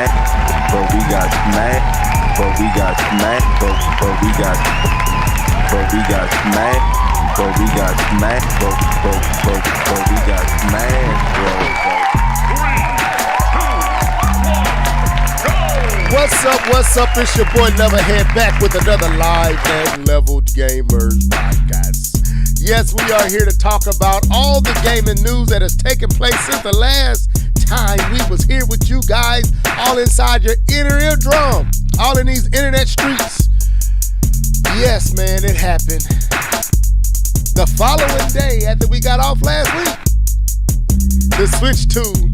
smacked, but we got smacked, but we got smacked, but we got, but we got smacked, but we got smacked, but we got smacked, bro. What's up? It's your boy Levelhead back with another live and leveled gamers podcast. Yes, we are here to talk about all the gaming news that has taken place since the last time we was here with you guys, all inside your inner eardrum, all in these internet streets. Yes, man, it happened. The following day after we got off last week, the Switch 2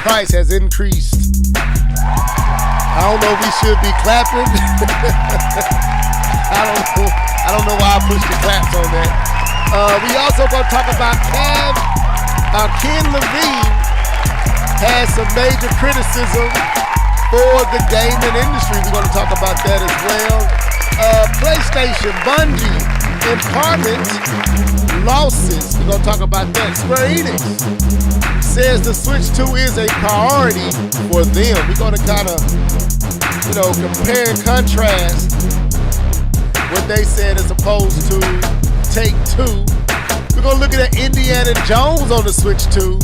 price has increased. I don't know if we should be clapping. I don't know why I pushed the claps on that. We also gonna talk about Ken Levine has some major criticism for the gaming industry. We're gonna talk about that as well. PlayStation, Bungie, Impairment losses. We're gonna talk about that. Square Enix says the Switch 2 is a priority for them. We're gonna kind of, compare and contrast what they said as opposed to Take-Two. We're gonna look at Indiana Jones on the Switch 2.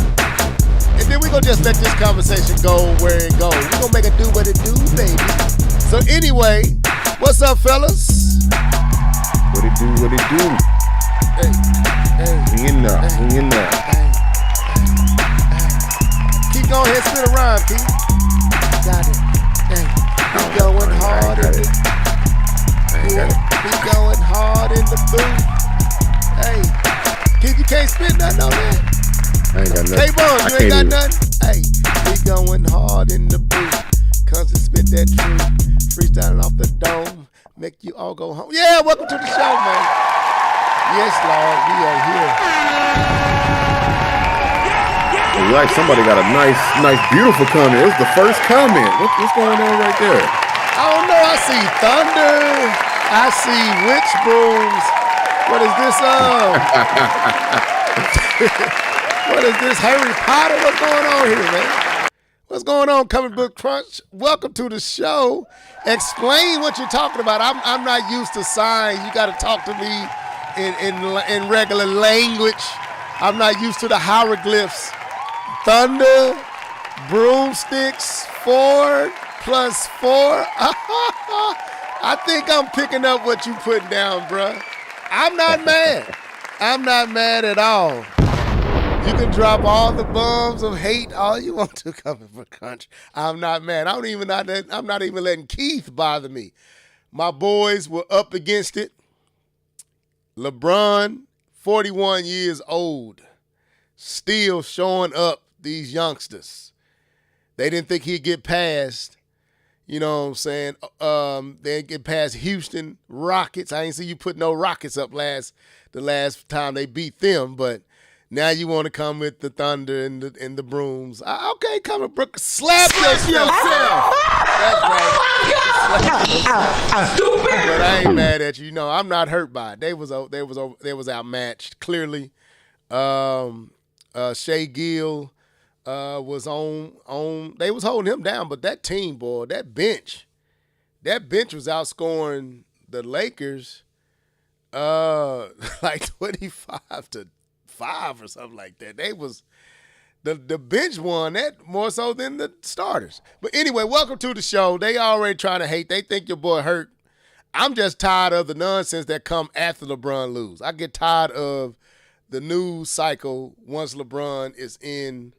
And then we're gonna just let this conversation go where it goes. We're gonna make it do what it do, baby. So anyway, what's up, fellas? What it do? Hey. We in there. Keep going ahead, spit a rhyme, Keith. Got it. Keep going hard in the Keep going hard in the booth. Hey, Keith, you can't spit nothing on that. I ain't got nothing. Hey, Bones, you ain't got nothing? Hey, we going hard in the booth. Comes to spit that truth. Freestyling off the dome. Make you all go home. Yeah, welcome to the show, man. Yes, Lord, we are here. Like somebody got a nice, beautiful comment. It's the first comment. What's going on right there? I don't know. I see thunder. I see witch brooms. What is this? What is this? Harry Potter? What's going on here, man? What's going on, Comic Book Crunch? Welcome to the show. Explain what you're talking about. I'm not used to signs. You got to talk to me in regular language. I'm not used to the hieroglyphs. Thunder, broomsticks, 4 plus 4. I think I'm picking up what you putting down, bruh. I'm not mad. I'm not mad at all. You can drop all the bombs of hate all you want to coming for country. I'm not mad. I'm not even letting Keith bother me. My boys were up against it. LeBron, 41 years old, still showing up these youngsters. They didn't think he'd get past, you know what I'm saying? They get past Houston Rockets. I ain't see you put no Rockets up the last time they beat them, but now you want to come with the Thunder and the Brooms. Okay, come on, Brooke. Slap yourself. That's right. Stupid. But I ain't mad at you. No, I'm not hurt by it. They was outmatched clearly. Shea Gill was on. They was holding him down, but that team, boy, that bench was outscoring the Lakers, like 25-5 or something like that. They was the bench won that more so than the starters. But anyway, welcome to the show. They already trying to hate. They think your boy hurt. I'm just tired of the nonsense that come after LeBron lose. I get tired of the news cycle once LeBron is in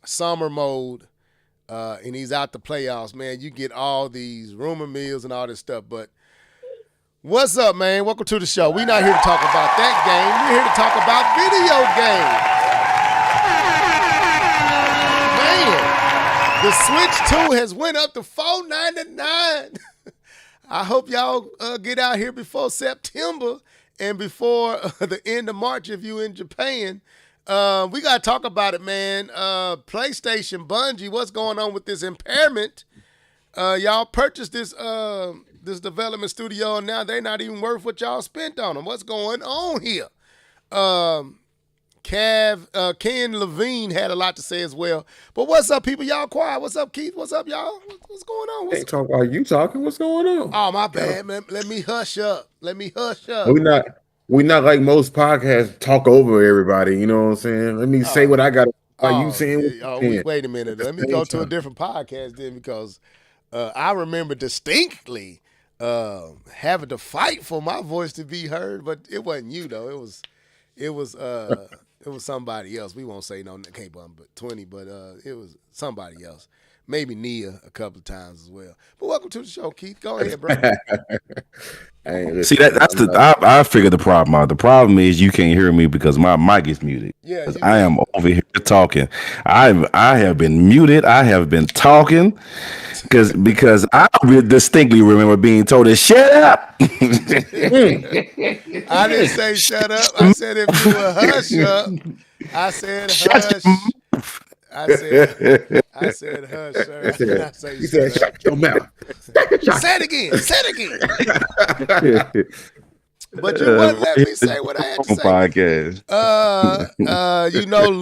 summer mode and he's out the playoffs, man. You get all these rumor mills and all this stuff. But what's up, man? Welcome to the show. We're not here to talk about that game. We're here to talk about video games. Man, the Switch 2 has went up to $499. I hope y'all get out here before September and before the end of March if you in Japan. We got to talk about it, man. PlayStation, Bungie, what's going on with this impairment? Y'all purchased this development studio, and now they're not even worth what y'all spent on them. What's going on here? Ken Levine had a lot to say as well. But what's up, people? Y'all quiet. What's up, Keith? What's up, y'all? What's going on? Are you talking? What's going on? Oh, my bad, man. Let me hush up. We're not like most podcasts talk over everybody. You know what I'm saying? Let me say what I got. Are you saying? Wait a minute. Let me go to a different podcast then, because I remember distinctly having to fight for my voice to be heard, but it wasn't you though. It was somebody else. We won't say no K-Bum, but 20, but it was somebody else. Maybe Nia a couple of times as well. But welcome to the show, Keith. Go ahead, bro. See, I figured the problem out. The problem is you can't hear me because my mic is muted. Yeah, I am over here talking. I have been muted. I have been talking because I distinctly remember being told to shut up. I didn't say shut up. I said if you would hush up. I said hush. I said hush, sir. I did not say shut your mouth. Say it again. But you wouldn't let me say what I had to say. Podcast.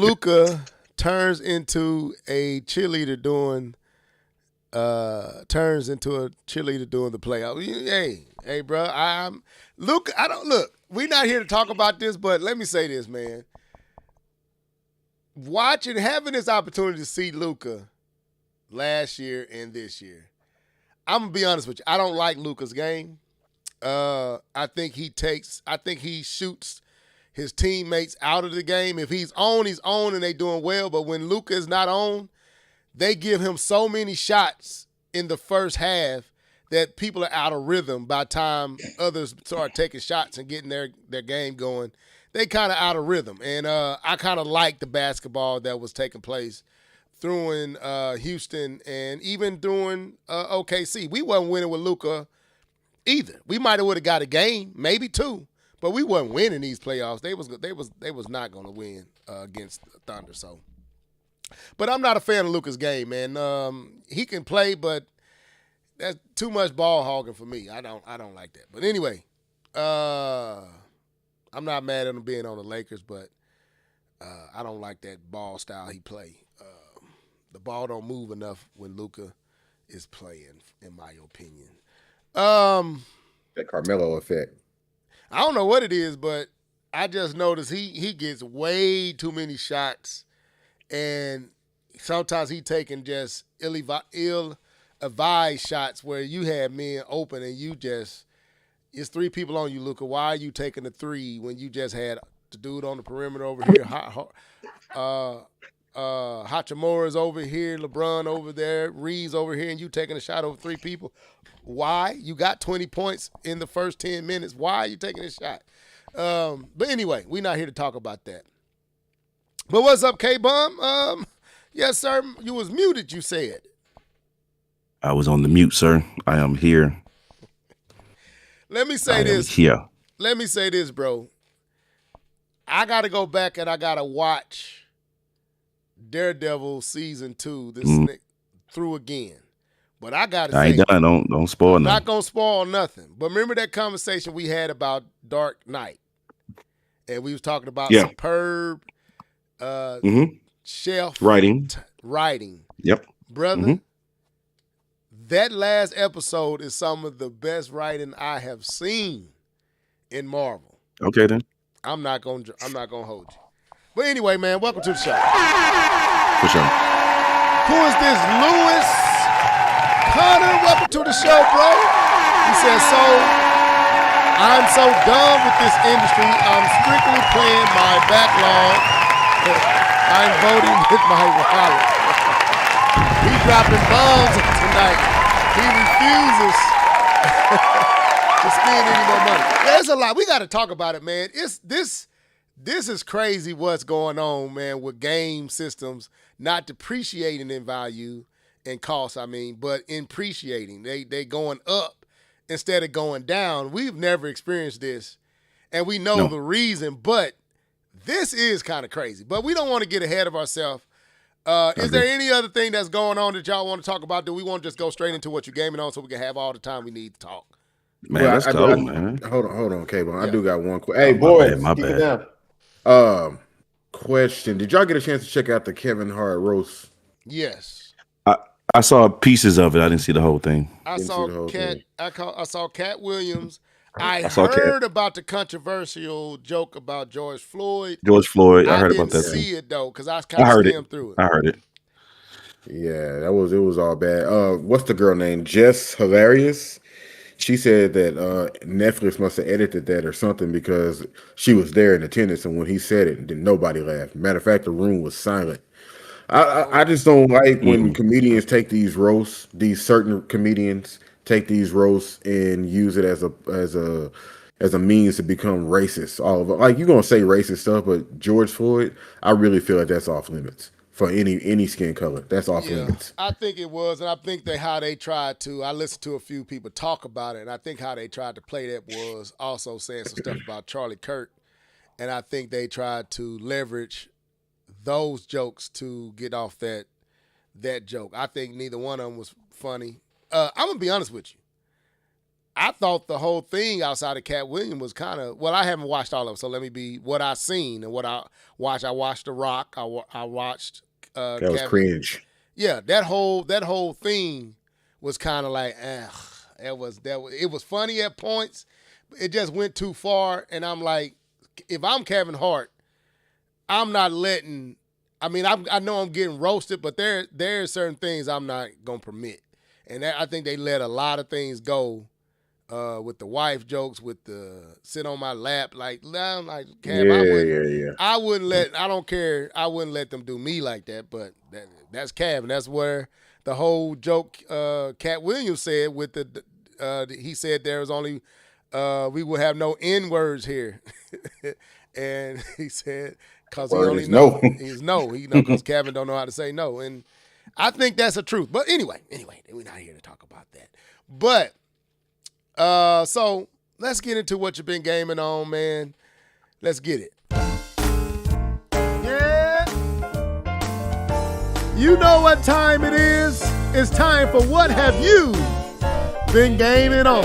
Luka turns into a cheerleader doing the playoff. Hey, bro. Luka. We're not here to talk about this, but let me say this, man. Having this opportunity to see Luka last year and this year, I'm gonna be honest with you. I don't like Luka's game. I think he shoots his teammates out of the game. If he's on, and they doing well. But when Luka is not on, they give him so many shots in the first half that people are out of rhythm by the time others start taking shots and getting their game going. They kind of out of rhythm. And I kind of like the basketball that was taking place through Houston and even during OKC. We wasn't winning with Luka either. We might have would have got a game, maybe two, but we wasn't winning these playoffs. They was not going to win against Thunder. So, but I'm not a fan of Luka's game, man. He can play, but that's too much ball hogging for me. I don't like that. But anyway, I'm not mad at him being on the Lakers, but I don't like that ball style he play. The ball don't move enough when Luka is playing, in my opinion. That Carmelo effect. I don't know what it is, but I just noticed he gets way too many shots, and sometimes he taking just ill-advised shots where you have men open and it's three people on you, Luka. Why are you taking the three when you just had the dude on the perimeter over here? Hachimura's over here, LeBron over there, Reeves over here, and you taking a shot over three people. Why? You got 20 points in the first 10 minutes. Why are you taking a shot? But anyway, we're not here to talk about that. But what's up, K-Bum? Yes, sir. You was muted, you said. I was on the mute, sir. I am here. Let me say this. Let me say this, bro. I got to go back and I got to watch Daredevil season 2 through again. But I got to say, I ain't done. Don't spoil nothing. Not going to spoil nothing. But remember that conversation we had about Dark Knight. And we was talking about superb shelf writing. Yep. Brother. Mm-hmm. That last episode is some of the best writing I have seen in Marvel. Okay, then. I'm not gonna hold you. But anyway, man, welcome to the show. For sure. Who is this? Lewis Connor, welcome to the show, bro. He says, so I'm so done with this industry. I'm strictly playing my backlog. I'm voting with my wallet. He's dropping bombs tonight. He refuses to spend any more money. There's a lot. We got to talk about it, man. This is crazy what's going on, man, with game systems not depreciating in value and cost, but appreciating. They going up instead of going down. We've never experienced this, and we know the reason, but this is kind of crazy. But we don't want to get ahead of ourselves. Is there any other thing that's going on that y'all want to talk about? Do we want to just go straight into what you're gaming on so we can have all the time we need to talk? Man, let's go, man. Hold on, K-Bum. I do got one question. Hey, boys, my bad. question. Did y'all get a chance to check out the Kevin Hart roast? Yes. I saw pieces of it. I didn't see the whole thing. I Didn't see saw the whole Cat. thing. I saw Cat Williams. I saw Cat. heard about the controversial joke about George Floyd. George Floyd. I I heard didn't about that see too. it though, because I I kind of heard it. skimmed through it. I heard it. Yeah, it was all bad. What's the girl name? Jess Hilarious. She said that Netflix must have edited that or something because she was there in attendance, and when he said it, then nobody laughed. Matter of fact, the room was silent. I just don't like when comedians take these roasts, these certain comedians take these roasts and use it as a means to become racist. All of it. Like you're gonna say racist stuff, but George Floyd, I really feel like that's off limits for any skin color. That's off limits. I think it was, and I think how they tried to. I listened to a few people talk about it, and I think how they tried to play that was also saying some stuff about Charlie Kirk, and I think they tried to leverage those jokes to get off that joke. I think neither one of them was funny. I'm gonna be honest with you. I thought the whole thing outside of Cat Williams was kind of I haven't watched all of them, so let me be what I seen and what I watched. I watched The Rock. I watched. That was cringe. Yeah, that whole thing was kind of like, it was funny at points. It just went too far, and I'm like, if I'm Kevin Hart, I'm not letting. I mean, I know I'm getting roasted, but there are certain things I'm not gonna permit, and I think they let a lot of things go. With the wife jokes, with the sit on my lap, I'm like, Cav, I wouldn't let. I don't care. I wouldn't let them do me like that. But that's Cav, and that's where the whole joke. Cat Williams said with he said there was only we will have no N words here, and he said because he only know he's no, because Kevin don't know how to say no, and I think that's the truth. But anyway, we're not here to talk about that, but. So let's get into what you've been gaming on, man. Let's get it. Yeah. You know what time it is. It's time for What Have You Been Gaming On?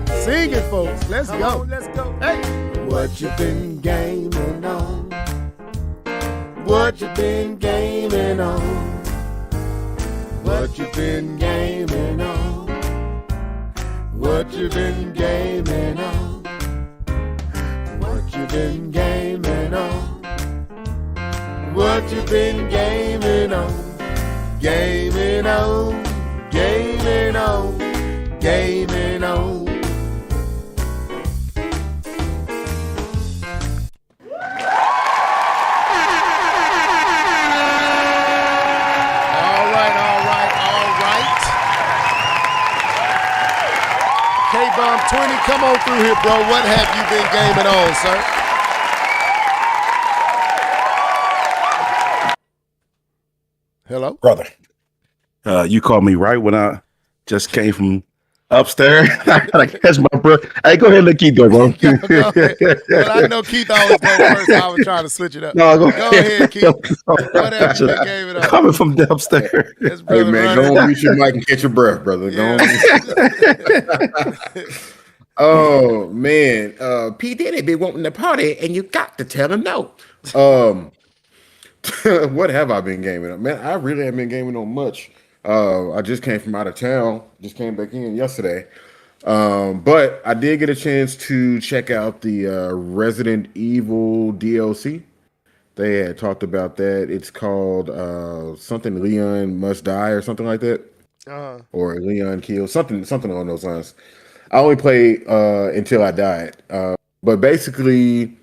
Sing it, folks. Let's go. Let's go. Hey. What you been gaming on? What you been gaming on? What you been gaming on? What you been gaming on? What you been gaming on? What you been gaming on? Gaming on, gaming on, gaming on. K-Bomb 20, come on through here, bro. What have you been gaming on, sir? Hello? Brother. You called me right when I just came from upstairs. I gotta catch my breath. Hey, go ahead and let Keith go, bro. Go ahead. Well, I know Keith always goes first, so I was trying to switch it up. No, go ahead, Keith. What have you been gaming on? Coming from upstairs. Hey, man, go on, reach your mic and catch your breath, brother. Yeah. Oh, man. P. Diddy be wanting to party, and you got to tell him no. What have I been gaming on? Man, I really haven't been gaming on much. I just came from out of town. Just came back in yesterday. But I did get a chance to check out the Resident Evil DLC. They had talked about that. It's called something Leon Must Die or something like that. Or Leon Kills, something along those lines. I only played until I died. But basically,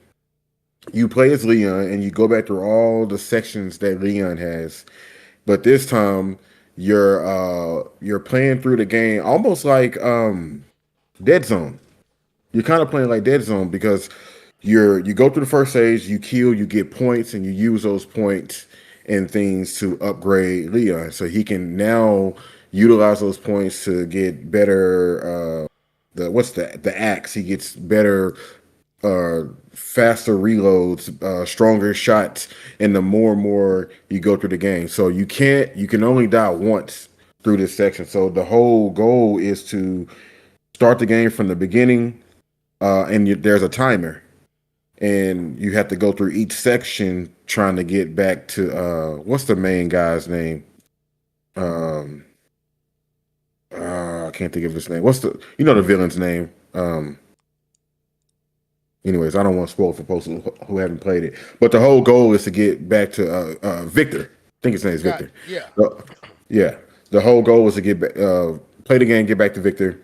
you play as Leon and you go back through all the sections that Leon has. But this time, you're playing through the game almost like Dead Zone. You're kind of playing like Dead Zone because you go through the first stage, you kill, you get points, and you use those points and things to upgrade Leon. So he can now utilize those points to get better the axe. He gets better faster reloads, stronger shots, and the more and more you go through the game. So you can only die once through this section. So the whole goal is to start the game from the beginning, and there's a timer. and you have to go through each section trying to get back to what's the main guy's name? Um, I can't think of his name. What's the villain's name? Anyways, I don't want to spoil for folks who haven't played it. But the whole goal is to get back to Victor. I think his name is Victor. Yeah. Yeah. The whole goal is to get back, play the game, get back to Victor.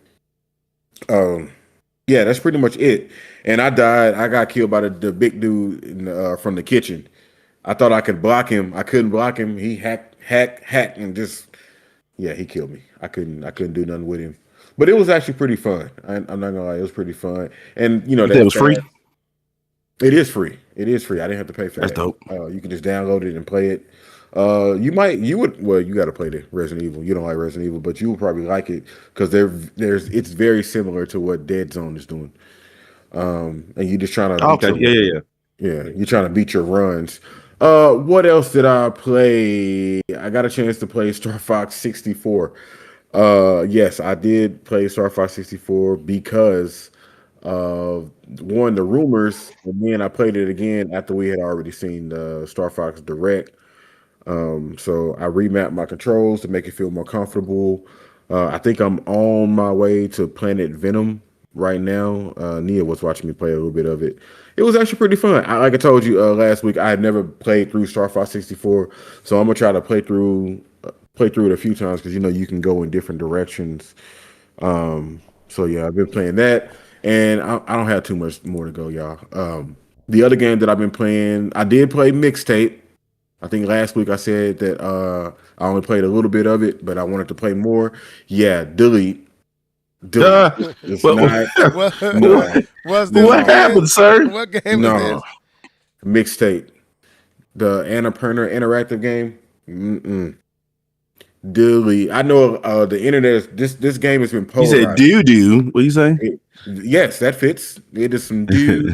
Yeah, that's pretty much it. And I died. I got killed by the big dude from the kitchen. I thought I could block him. I couldn't block him. He hacked, and just he killed me. I couldn't do nothing with him. But it was actually pretty fun. I'm not gonna lie, it was pretty fun. And That was free. It is free. It is free. I didn't have to pay for That's that. dope. You can just download it and play it. You got to play the Resident Evil. You don't like Resident Evil, but you will probably like it because it's very similar to what Dead Zone is doing. And you just trying to Okay, you're trying to beat your runs. What else did I play? I got a chance to play Star Fox 64. Yes, I did play Star Fox 64 because of one, the rumors, and then I played it again after we had already seen the Star Fox Direct. So I remapped my controls to make it feel more comfortable. I think I'm on my way to Planet Venom right now. Nia was watching me play a little bit of it. It was actually pretty fun. Like I told you last week, I had never played through Star Fox 64, so I'm gonna try to play through it a few times because you can go in different directions. So yeah, I've been playing that, and I don't have too much more to go, y'all. The other game that I've been playing, I did play Mixtape. I think last week I said that I only played a little bit of it, but I wanted to play more. Yeah, delete. It's Well, what happened, sir? What game is this? Mixtape, the Annapurna interactive game. Delete. I know the internet. This game has been You polarized. said doo. What you say? Yes, that fits. It is some doo.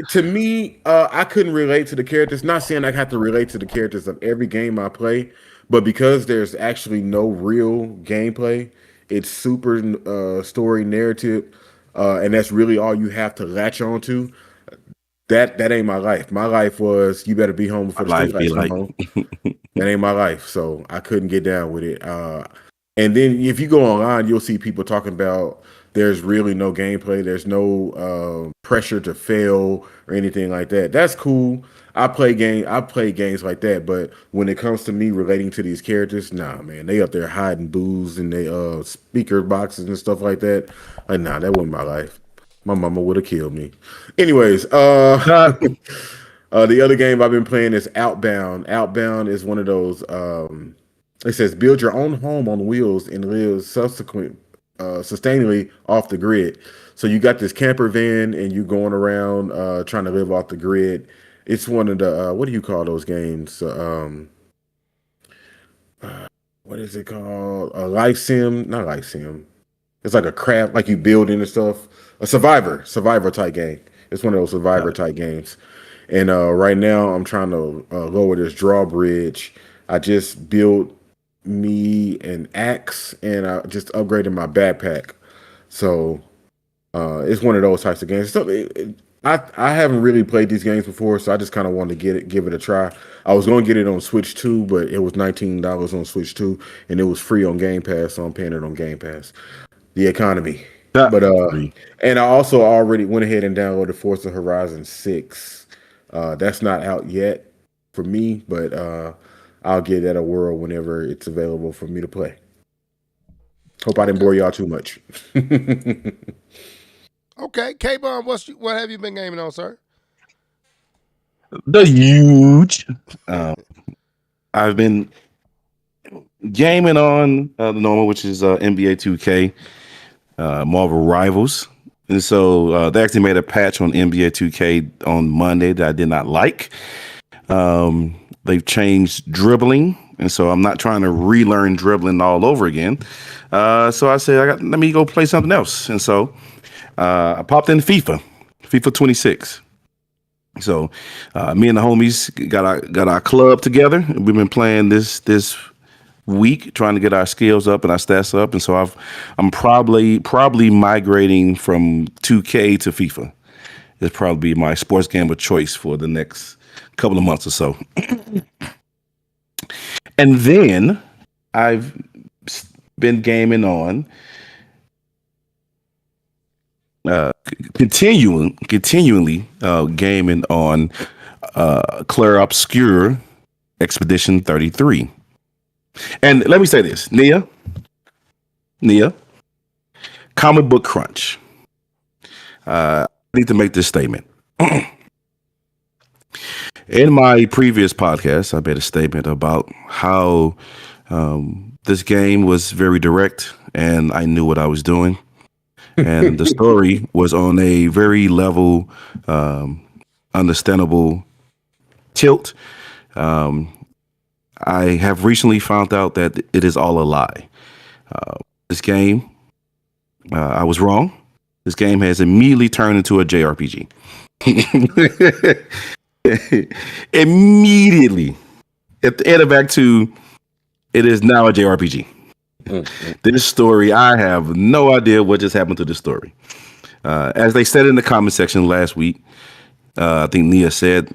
To me, I couldn't relate to the characters. Not saying I have to relate to the characters of every game I play, but because there's actually no real gameplay, it's super story narrative, and that's really all you have to latch on to. That ain't my life. My life was you better be home before the street lights come home. That ain't my life, so I couldn't get down with it. And then if you go online, you'll see people talking about there's really no gameplay, there's no pressure to fail or anything like that. That's cool. I play games like that, but when it comes to me relating to these characters, nah, man, they up there hiding booze in they speaker boxes and stuff like that. Like, nah, that wasn't my life. My mama would have killed me. Anyways, the other game I've been playing is Outbound. Outbound is one of those. It says build your own home on wheels and live sustainably off the grid. So you got this camper van and you going around trying to live off the grid. It's one of the what do you call those games? What is it called? A life sim? Not life sim. It's like a craft, like you building and stuff. A survivor type game. It's one of those survivor type games. And right now I'm trying to lower this drawbridge. I just built me an axe and I just upgraded my backpack. So it's one of those types of games. So I haven't really played these games before, so I just kind of wanted to give it a try. I was going to get it on Switch 2, but it was $19 on Switch 2, and it was free on Game Pass, so I'm paying it on Game Pass. The economy. But and I also already went ahead and downloaded Forza Horizon 6. That's not out yet for me, but I'll give that a whirl whenever it's available for me to play. Hope I didn't bore y'all too much. Okay, K-Bomb, what have you been gaming on, sir? The huge. I've been gaming on the normal, which is NBA 2K, Marvel Rivals. And so they actually made a patch on NBA 2K on Monday that I did not like. They've changed dribbling, and so I'm not trying to relearn dribbling all over again. So I said, let me go play something else. And so I popped in FIFA 26. So me and the homies got our club together. We've been playing this week, trying to get our skills up and our stats up. And so I'm probably migrating from 2K to FIFA. It's probably my sports game of choice for the next couple of months or so. And then I've been gaming on continually gaming on Clair Obscur Expedition 33. And let me say this, Nia, Comic Book Crunch. I need to make this statement. In my previous podcast, I made a statement about how this game was very direct and I knew what I was doing. And the story was on a very level, understandable tilt. I have recently found out that it is all a lie. This game, I was wrong. This game has immediately turned into a JRPG. Immediately. At the end of Act 2, it is now a JRPG. This story, I have no idea what just happened to this story. As they said in the comment section last week, I think Nia said,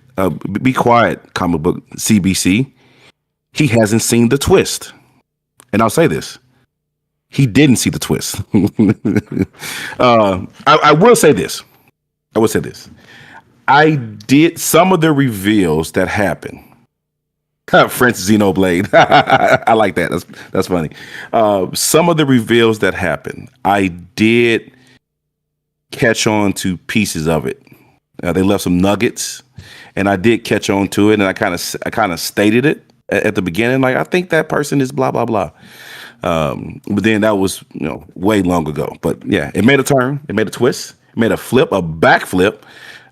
be quiet, comic book CBC. He hasn't seen the twist. And I'll say this. He didn't see the twist. I will say this. I did some of the reveals that happened. French Xenoblade. I like that. That's funny. Some of the reveals that happened, I did catch on to pieces of it. They left some nuggets, and I did catch on to it, and I kind of stated it at the beginning, like I think that person is blah blah blah. But then that was way long ago. But yeah, it made a turn, it made a twist, it made a flip, a backflip,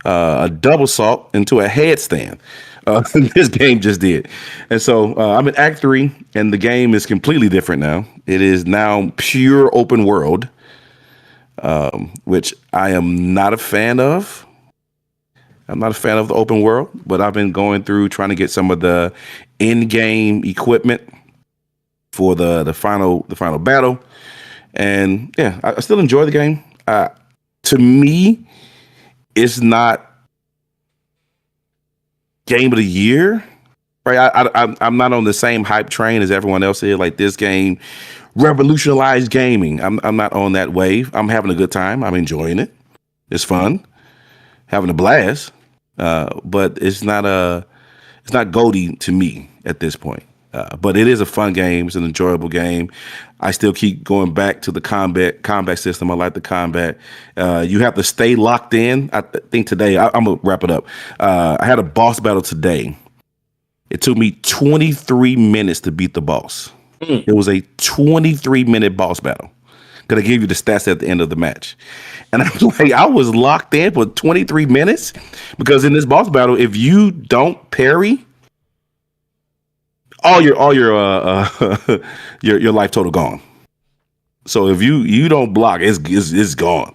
a double salt into a headstand. This game just did. And so I'm in Act 3, and the game is completely different now. It is now pure open world, which I am not a fan of. I'm not a fan of the open world, but I've been going through trying to get some of the in-game equipment for the final battle. And yeah, I still enjoy the game. To me, it's not game of the year, right? I'm not on the same hype train as everyone else is. Like, this game revolutionized gaming. I'm not on that wave. I'm having a good time. I'm enjoying it. It's fun, having a blast. But it's not GOTY to me at this point. But it is a fun game. It's an enjoyable game. I still keep going back to the combat system. I like the combat. You have to stay locked in. I think today, I'm going to wrap it up. I had a boss battle today. It took me 23 minutes to beat the boss. It was a 23-minute boss battle. Because I gave you the stats at the end of the match. And I was locked in for 23 minutes. Because in this boss battle, if you don't parry, all your life total gone. So if you don't block, it's gone.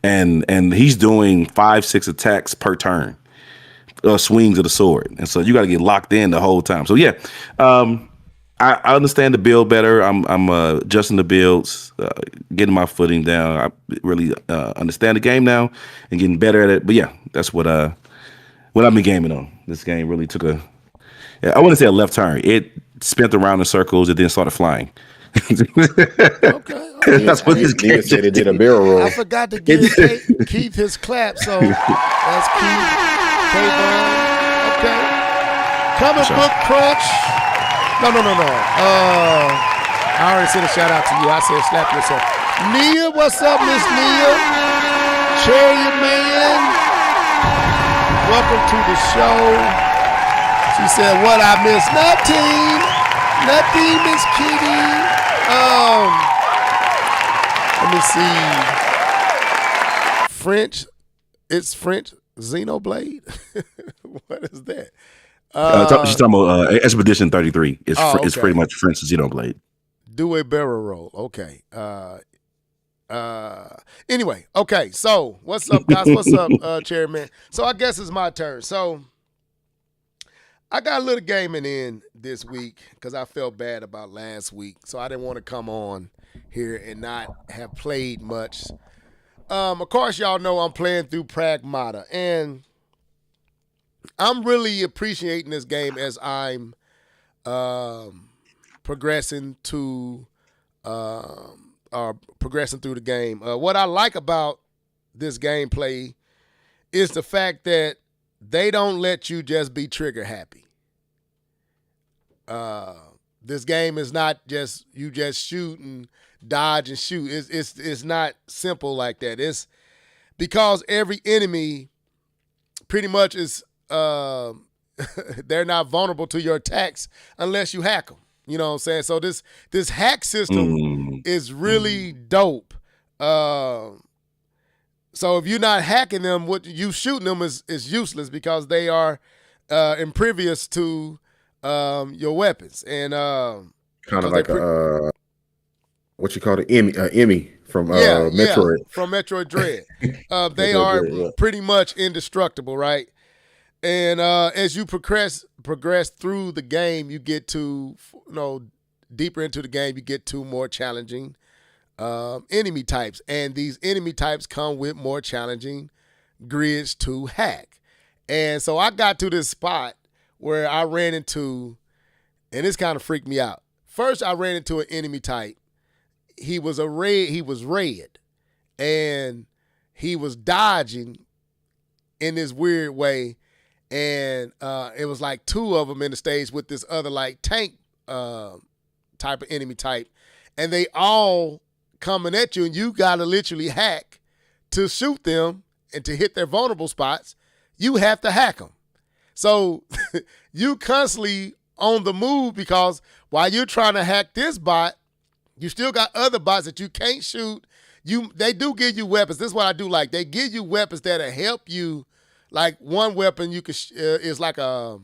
And he's doing 5-6 attacks per turn, swings of the sword, and so you got to get locked in the whole time. So yeah, I understand the build better. I'm adjusting the builds, getting my footing down. I really understand the game now and getting better at it. But yeah, that's what I've been gaming on. This game really took I wouldn't say a left turn. It spent around in circles. It then started flying. Okay. That's what this game said. It did a barrel roll. I forgot to give Keith his clap, so that's Keith. Okay. Comic Book Crunch. No. I already said a shout out to you. I said slap yourself. Nia, what's up, Miss Nia? Cherry Man. Welcome to the show. She said, what I missed? Nothing, Miss Kitty. Let me see. French. It's French Xenoblade. What is that? She's talking about Expedition 33. It's okay. It's pretty much French Xenoblade. Do a barrel roll. Okay. Anyway, okay. So what's up, guys? What's up, Chairman? So I guess it's my turn. So I got a little gaming in this week because I felt bad about last week. So I didn't want to come on here and not have played much. Of course, y'all know I'm playing through Pragmata, and I'm really appreciating this game as I'm progressing to progressing through the game. What I like about this gameplay is the fact that they don't let you just be trigger happy. This game is not just you just shoot and dodge and shoot. It's not simple like that. It's because every enemy pretty much is they're not vulnerable to your attacks unless you hack them. You know what I'm saying? So this hack system is really dope. So if you're not hacking them, what you shooting them is useless because they are impervious to your weapons. And kind of like what you call it, Emmy from Metroid. Yeah, from Metroid Dread. They are pretty much indestructible, right? And as you progress through the game, you get to, deeper into the game, you get to more challenging enemy types. And these enemy types come with more challenging grids to hack. And so I got to this spot where I ran into, and this kind of freaked me out. First, I ran into an enemy type. He was red, and he was dodging in this weird way. And it was like two of them in the stage with this other like tank type of enemy type. And they all coming at you, and you got to literally hack to shoot them and to hit their vulnerable spots. You have to hack them. So you constantly on the move because while you're trying to hack this bot, you still got other bots that you can't shoot. They do give you weapons. This is what I do like. They give you weapons that'll help you. Like one weapon you can is like a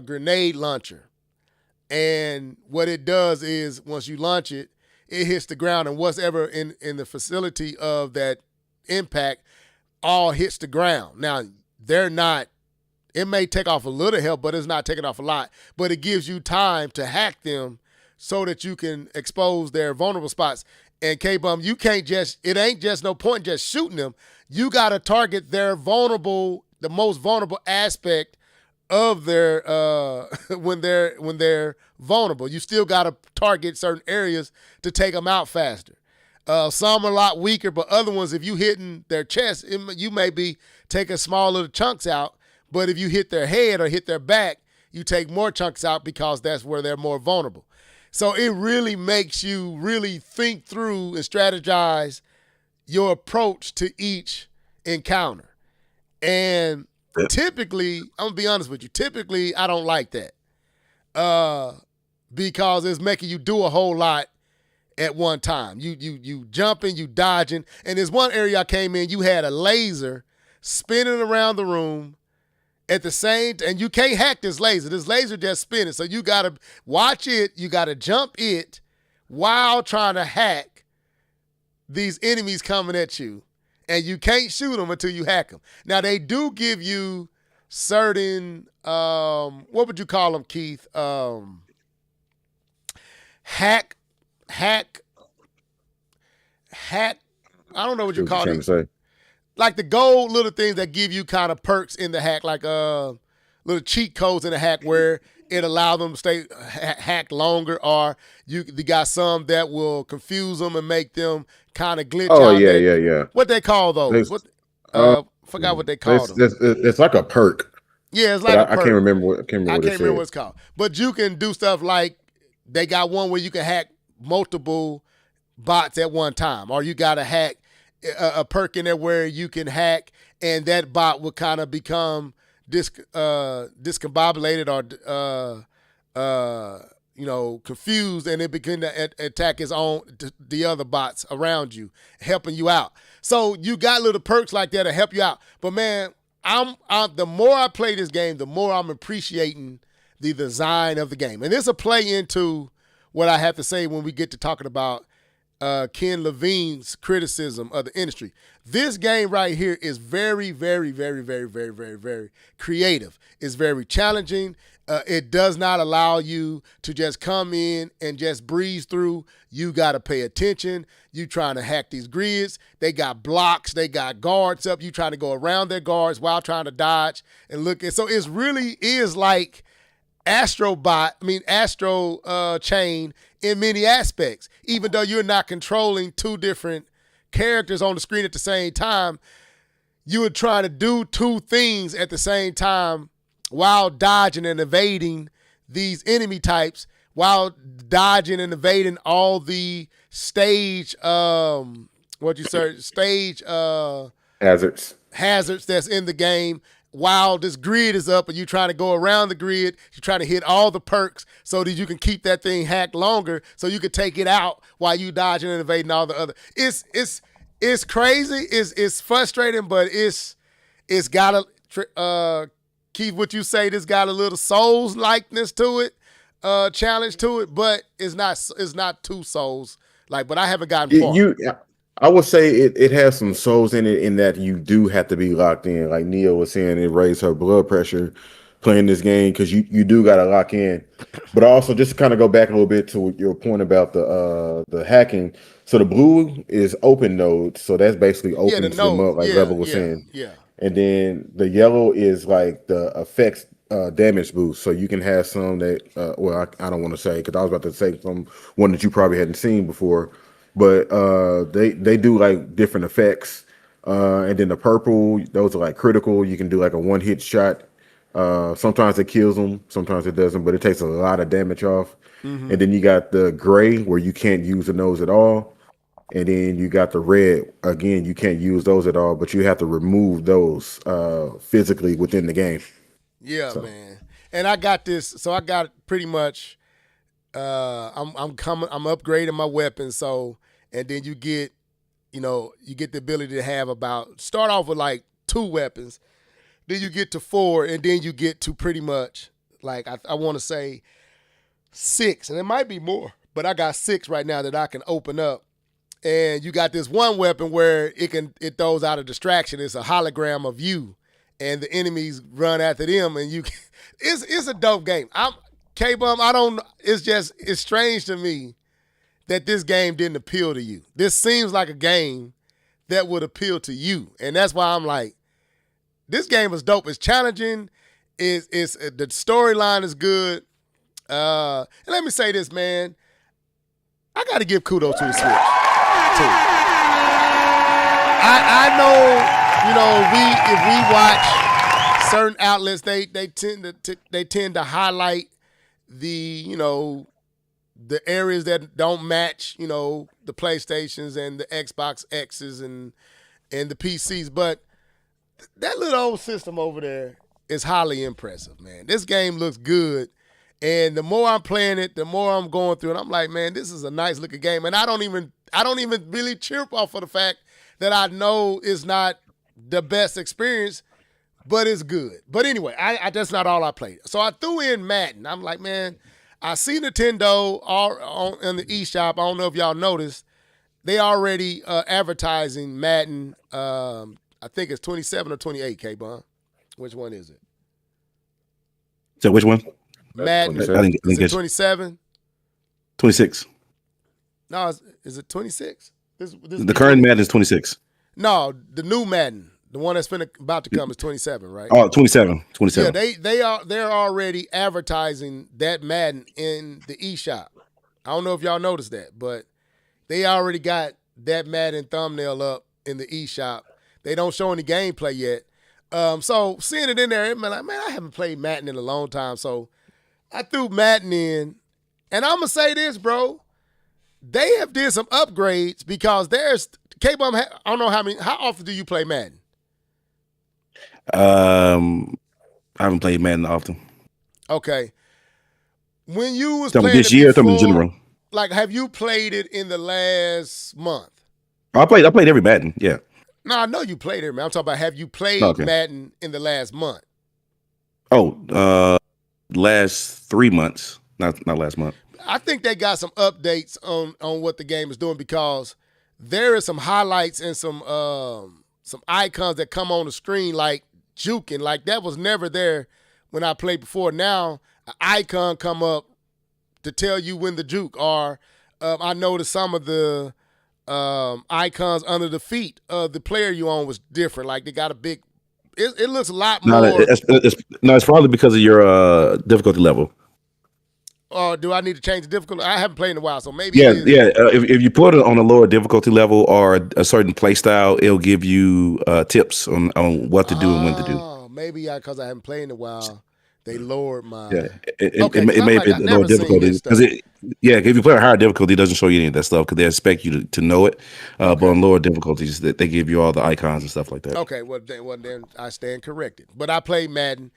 grenade launcher, and what it does is once you launch it, it hits the ground, and whatever in the facility of that impact all hits the ground. Now they're not. It may take off a little help, but it's not taking off a lot. But it gives you time to hack them so that you can expose their vulnerable spots. And K-Bum, you can't it ain't just no point just shooting them. You got to target their the most vulnerable aspect of their, when they're vulnerable. You still got to target certain areas to take them out faster. Some are a lot weaker, but other ones, if you hitting their chest, you may be taking small little chunks out. But if you hit their head or hit their back, you take more chunks out because that's where they're more vulnerable. So it really makes you really think through and strategize your approach to each encounter. And typically, I'm going to be honest with you, typically I don't like that because it's making you do a whole lot at one time. You jumping, you dodging. And there's one area I came in, you had a laser spinning around the room at the same, and you can't hack this laser. This laser just spinning. So you got to watch it. You got to jump it while trying to hack these enemies coming at you. And you can't shoot them until you hack them. Now, they do give you certain, what would you call them, Keith? Hack. I don't know what you call it. Like the gold little things that give you kind of perks in the hack, like little cheat codes in the hack where it allows them to stay hacked longer, or you got some that will confuse them and make them kind of glitch out. Oh, yeah. What they call those? Forgot what they call them. It's like a perk. Yeah, it's like a perk. I can't remember what it's called. But you can do stuff like they got one where you can hack multiple bots at one time, or you got to hack a perk in there where you can hack and that bot will kind of become discombobulated or confused, and it begin to attack the other bots around you, helping you out. So you got little perks like that to help you out. But man, the more I play this game, the more I'm appreciating the design of the game. And this will play into what I have to say when we get to talking about Ken Levine's criticism of the industry. This game right here is very, very, very, very, very, very, very creative. It's very challenging. It does not allow you to just come in and just breeze through. You got to pay attention. You trying to hack these grids. They got blocks. They got guards up. You trying to go around their guards while trying to dodge and look at. So it really is like Astro Chain in many aspects. Even though you're not controlling two different characters on the screen at the same time, you would try to do two things at the same time while dodging and evading these enemy types, while dodging and evading all the stage hazards that's in the game, while this grid is up and you trying to go around the grid. You're trying to hit all the perks so that you can keep that thing hacked longer so you can take it out while you dodging and evading all the other. It's crazy. It's frustrating, but it's got a Keith, what you say, this got a little Souls likeness to it, challenge to it, but it's not two Souls like. But I haven't gotten far. I would say it has some Souls in it, in that you do have to be locked in. Like Neo was saying, it raised her blood pressure playing this game because you do got to lock in. But also, just to kind of go back a little bit to your point about the hacking. So the blue is open nodes, so that's basically open them up, like Rebel was saying. Yeah. And then the yellow is like the effects damage boost. So you can have some that, I don't want to say, because I was about to say one that you probably hadn't seen before, but they do like different effects. And then the purple, those are like critical. You can do like a one-hit shot. Sometimes it kills them, sometimes it doesn't, but it takes a lot of damage off. Mm-hmm. And then you got the gray where you can't use the nose at all. And then you got the red, again, you can't use those at all, but you have to remove those physically within the game. Yeah, so. Man. And I got this, so I got pretty much, I'm upgrading my weapons. So, and then you get the ability to have start off with like 2 weapons, then you get to 4, and then you get to pretty much like, I want to say 6, and it might be more, but I got 6 right now that I can open up. And you got this one weapon where it throws out a distraction. It's a hologram of you, and the enemies run after them, and it's a dope game. K-Bum, it's strange to me that this game didn't appeal to you. This seems like a game that would appeal to you, and that's why I'm like, this game is dope. It's challenging. The storyline is good. And let me say this, man. I got to give kudos to the Switch. I know, if we watch certain outlets, they tend to highlight the areas that don't match, the PlayStations and the Xbox X's and the PCs, but that little old system over there is highly impressive, man. This game looks good. And the more I'm playing it, the more I'm going through it. I'm like, man, this is a nice looking game. And I don't even really chirp off of the fact that I know it's not the best experience, but it's good. But anyway, that's not all I played. So I threw in Madden. I'm like, man, I see Nintendo in the eShop. I don't know if y'all noticed. They already advertising Madden. I think it's 27 or 28, K-Bun. Which one is it? So which one? Madden. I think is it 27? 26. No, is it 26? The current Madden is 26. No, the new Madden, the one that's about to come, is 27, right? Oh, 27. Yeah, they're already advertising that Madden in the eShop. I don't know if y'all noticed that, but they already got that Madden thumbnail up in the eShop. They don't show any gameplay yet. So seeing it in there, I'm like, man, I haven't played Madden in a long time. So I threw Madden in, and I'm gonna say this, bro. They have did some upgrades because there's K-Bum. I don't know how often do you play Madden? I haven't played Madden often. Okay. When you was playing this year, before, in general. Like, have you played it in the last month? I played every Madden. Yeah. No, I know you played it, man. I'm talking about, have you played Madden in the last month? Oh, last 3 months, not last month. I think they got some updates on what the game is doing because there is some highlights and some icons that come on the screen like juking. Like that was never there when I played before. Now an icon come up to tell you when the juke are. I noticed some of the icons under the feet of the player you own was different. Like they got a big. It looks a lot No, more. it's probably because of your difficulty level. Do I need to change the difficulty? I haven't played in a while, so maybe. Yeah, yeah. If you put it on a lower difficulty level or a certain play style, it'll give you tips on what to do and when to do. Oh, maybe because I haven't played in a while, they lowered my. Yeah, Okay, it may be lower difficulty because if you play a higher difficulty, it doesn't show you any of that stuff because they expect you to know it. But on lower difficulties, they give you all the icons and stuff like that. Okay, well then I stand corrected. But I played Madden.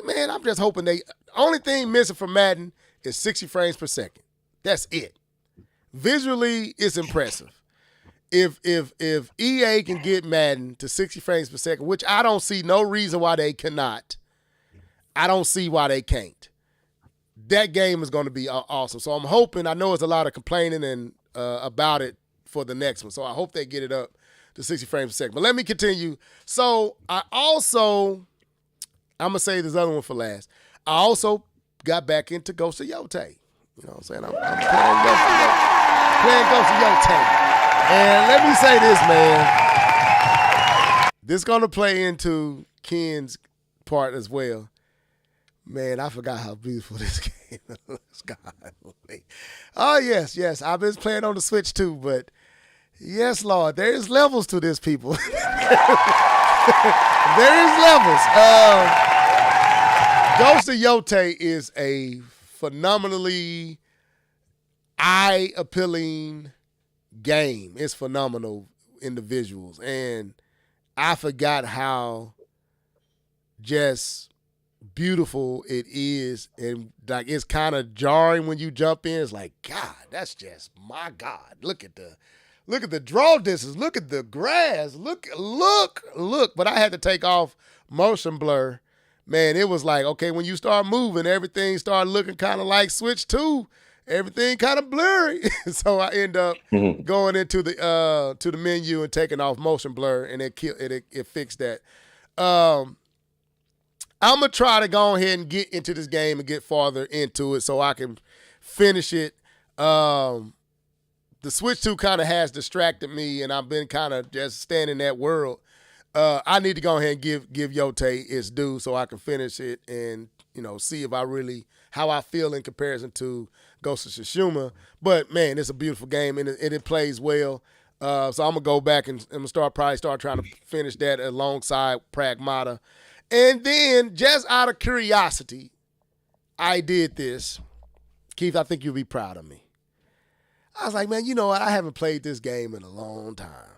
Man, I'm just hoping only thing missing from Madden is 60 frames per second. That's it. Visually, it's impressive. If EA can get Madden to 60 frames per second, which I don't see no reason why they cannot, I don't see why they can't. That game is going to be awesome. So I'm hoping. I know there's a lot of complaining and about it for the next one. So I hope they get it up to 60 frames per second. But let me continue. So I'm gonna say this other one for last. I also got back into Ghost of Yotei. You know what I'm saying? I'm playing Ghost of Yotei. And let me say this, man. This is going to play into Ken's part as well. Man, I forgot how beautiful this game looks. God. Oh, yes. I've been playing on the Switch too, but yes, Lord, there is levels to this, people. There is levels. Ghost of Yotei is a phenomenally eye-appealing game. It's phenomenal in the visuals. And I forgot how just beautiful it is. And like it's kind of jarring when you jump in. It's like, God, that's just my God. Look at the draw distance. Look at the grass. Look. But I had to take off motion blur. Man, it was like, okay, when you start moving, everything started looking kind of like Switch 2. Everything kind of blurry. So I end up going into the menu and taking off motion blur, and it fixed that. I'm going to try to go ahead and get into this game and get farther into it so I can finish it. The Switch 2 kind of has distracted me, and I've been kind of just staying in that world. I need to go ahead and give Yotei its due so I can finish it and, see if how I feel in comparison to Ghost of Tsushima. But, man, it's a beautiful game, and it plays well. So I'm going to go back and probably start trying to finish that alongside Pragmata. And then, just out of curiosity, I did this. Keith, I think you'll be proud of me. I was like, man, you know what? I haven't played this game in a long time.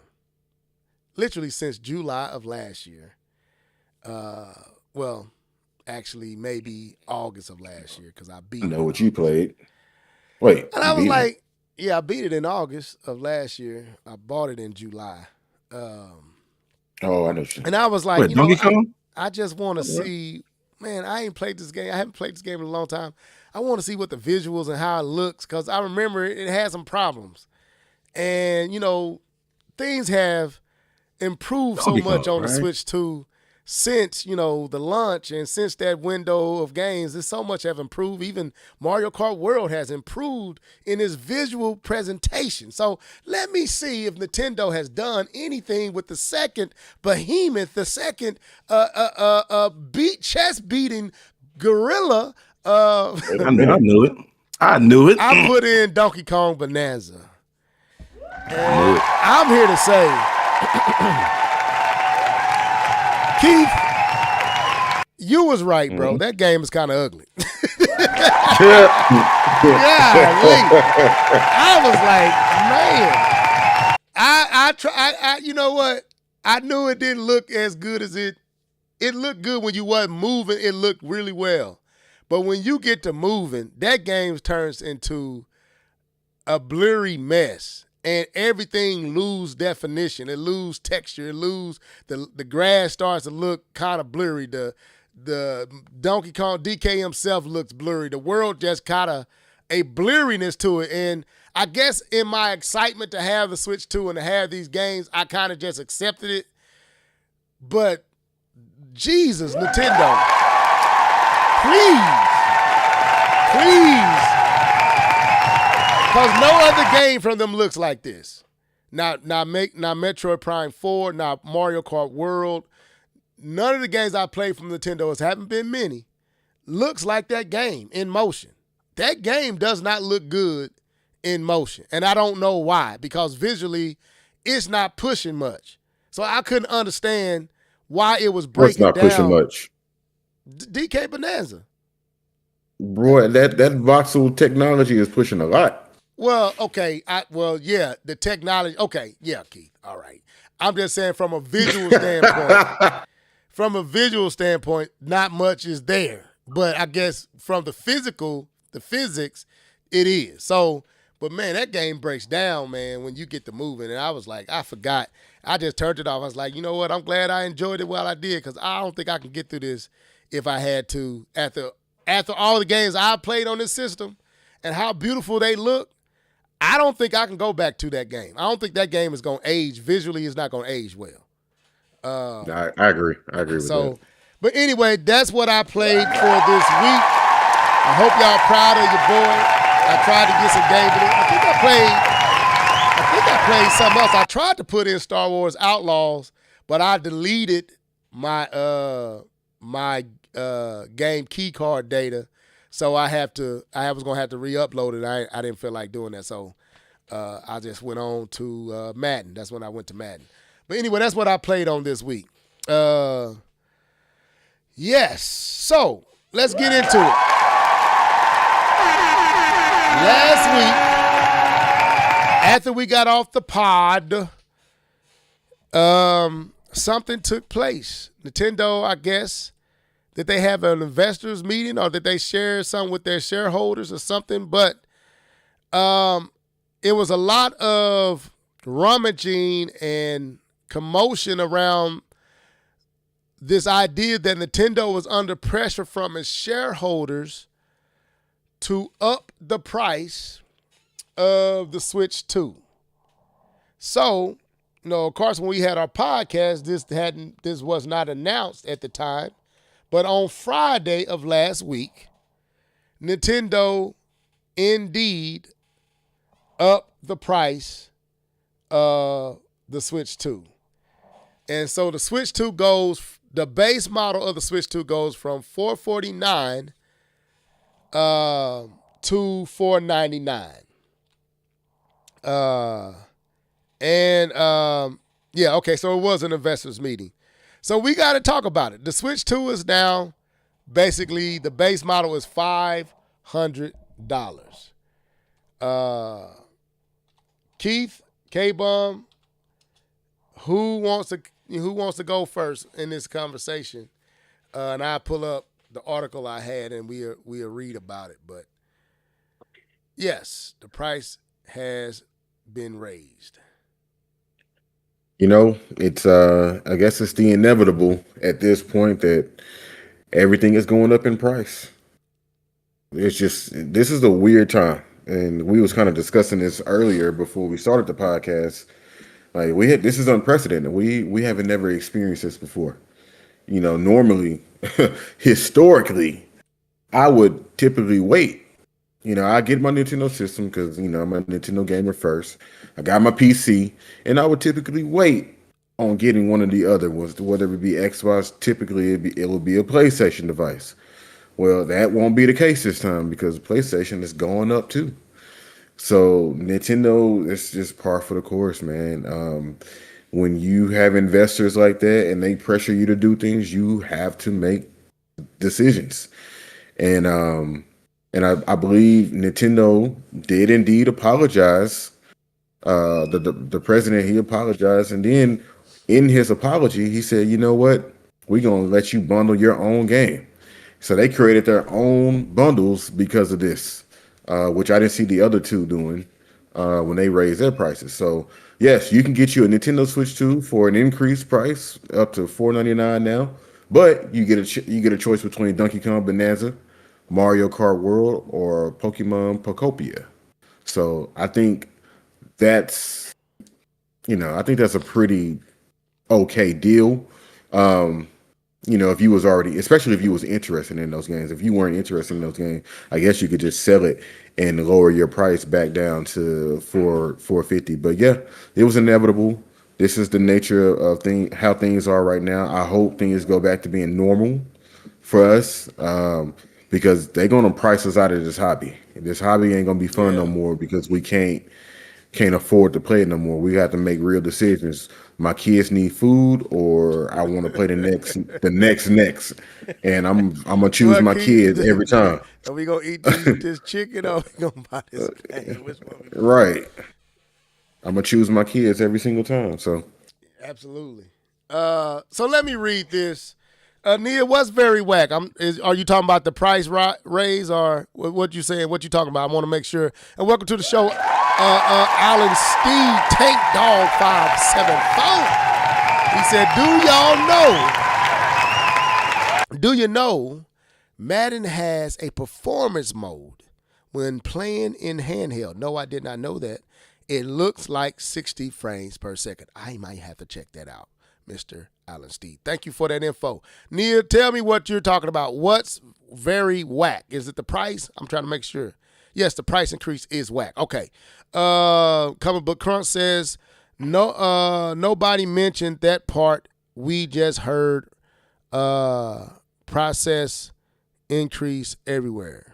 Literally since July of last year. Well, actually, maybe August of last year because I beat it. I know what you played. Wait. And I was like, yeah, I beat it in August of last year. I bought it in July. Oh, I know. And I was like, Wait, Donkey Kong? I just want to see, man, I haven't played this game in a long time. I want to see what the visuals and how it looks because I remember it had some problems. And, things have improved so much on the Switch 2 since, the launch and since that window of games. There's so much have improved. Even Mario Kart World has improved in its visual presentation. So let me see if Nintendo has done anything with the second behemoth, the second chess-beating gorilla. I knew it. I put in Donkey Kong Bonanza. And I'm here to say, Keith, you was right, bro. That game is kind of ugly. Yeah, I was like, man, you know what? I knew it didn't look as good as it looked good when you wasn't moving. It looked really well. But when you get to moving, that game turns into a blurry mess. And everything lose definition. It lose texture. It lose the grass starts to look kind of blurry. The Donkey Kong DK himself looks blurry. The world just kind of a blurriness to it. And I guess in my excitement to have the Switch 2 and to have these games, I kind of just accepted it. But Jesus, Nintendo, please. Because no other game from them looks like this. not Metroid Prime 4, not Mario Kart World. None of the games I played from Nintendo, haven't been many, looks like that game in motion. That game does not look good in motion. And I don't know why, because visually it's not pushing much. So I couldn't understand why it was breaking not down. pushing much. DK Bonanza. Boy, that voxel technology is pushing a lot. Well, okay. The technology. Okay, yeah, Keith. All right. I'm just saying from a visual standpoint. From a visual standpoint, not much is there. But I guess from the physics, it is. So, but man, that game breaks down, man, when you get to moving. And I was like, I forgot. I just turned it off. I was like, you know what? I'm glad I enjoyed it while I did, because I don't think I can get through this if I had to. After all the games I played on this system and how beautiful they look, I don't think I can go back to that game. I don't think that game is going to age. Visually, it's not going to age well. I agree. I agree with that. But anyway, that's what I played for this week. I hope y'all proud of your boy. I tried to get some games in it. I think I played something else. I tried to put in Star Wars Outlaws, but I deleted my game key card data. So I was gonna have to re-upload it. I didn't feel like doing that. So I just went on to Madden. That's when I went to Madden. But anyway, that's what I played on this week. Yes. So let's get into it. Last week, after we got off the pod, something took place. Nintendo, I guess, did they have an investors meeting or did they share something with their shareholders or something? But it was a lot of rummaging and commotion around this idea that Nintendo was under pressure from its shareholders to up the price of the Switch 2. So, of course, when we had our podcast, this was not announced at the time. But on Friday of last week, Nintendo indeed upped the price of the Switch 2. And so the Switch 2 the base model of the Switch 2 goes from $449 to $499. So it was an investors meeting. So we got to talk about it. The Switch 2 is now basically the base model is $500. Keith, K-Bum, who wants to go first in this conversation? And I pull up the article I had and we'll read about it. But yes, the price has been raised. It's I guess it's the inevitable at this point that everything is going up in price. It's just, this is a weird time. And we was kind of discussing this earlier before we started the podcast. Like this is unprecedented. We haven't never experienced this before. Normally, historically, I would typically wait. I get my Nintendo system because, I'm a Nintendo gamer first. I got my PC, and I would typically wait on getting one of the other ones, whether it be Xbox. Typically, it would be a PlayStation device. Well, that won't be the case this time because PlayStation is going up too. So Nintendo, it's just par for the course, man. When you have investors like that and they pressure you to do things, you have to make decisions. And I believe Nintendo did indeed apologize. The president, he apologized, and then in his apology, he said, "You know what? We're gonna let you bundle your own game." So they created their own bundles because of this, which I didn't see the other two doing when they raised their prices. So yes, you can get you a Nintendo Switch 2 for an increased price up to $499 now, but you get a choice between Donkey Kong Bonanza, Mario Kart World, or Pokemon Pokopia. So I think that's a pretty okay deal. if you was already, especially if you was interested in those games. If you weren't interested in those games, I guess you could just sell it and lower your price back down to 450. But yeah, it was inevitable. This is the nature of how things are right now. I hope things go back to being normal for us, because they're gonna price us out of this hobby. This hobby ain't gonna be fun no more because we can't afford to play it no more. We have to make real decisions. My kids need food, or I want to play the next, and I'm gonna choose my kids every time. Are we gonna eat this chicken, or we gonna buy this game? Which one Right. I'm gonna choose my kids every single time. So absolutely. So let me read this. Nia, what's very whack? Are you talking about the price raise, or what you saying? What you talking about? I want to make sure. And welcome to the show, Alan Steve Tank Dog 574. He said, "Do you know Madden has a performance mode when playing in handheld?" No, I did not know that. It looks like 60 frames per second. I might have to check that out, Mr. Alan Steve. Thank you for that info. Nia, tell me what you're talking about. What's very whack? Is it the price? I'm trying to make sure. Yes, the price increase is whack. Okay. Comic Book Crunch says, nobody mentioned that part. We just heard process increase everywhere.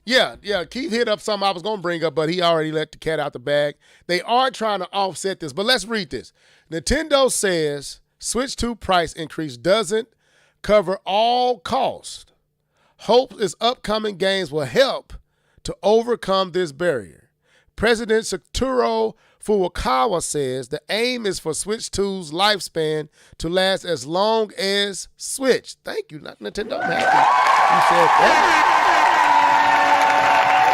Yeah. Keith hit up something I was going to bring up, but he already let the cat out the bag. They are trying to offset this, but let's read this. Nintendo says Switch 2 price increase doesn't cover all cost. Hopes its upcoming games will help to overcome this barrier. President Satoru Furukawa says the aim is for Switch 2's lifespan to last as long as Switch. Thank you, Nintendo. I'm happy you said that.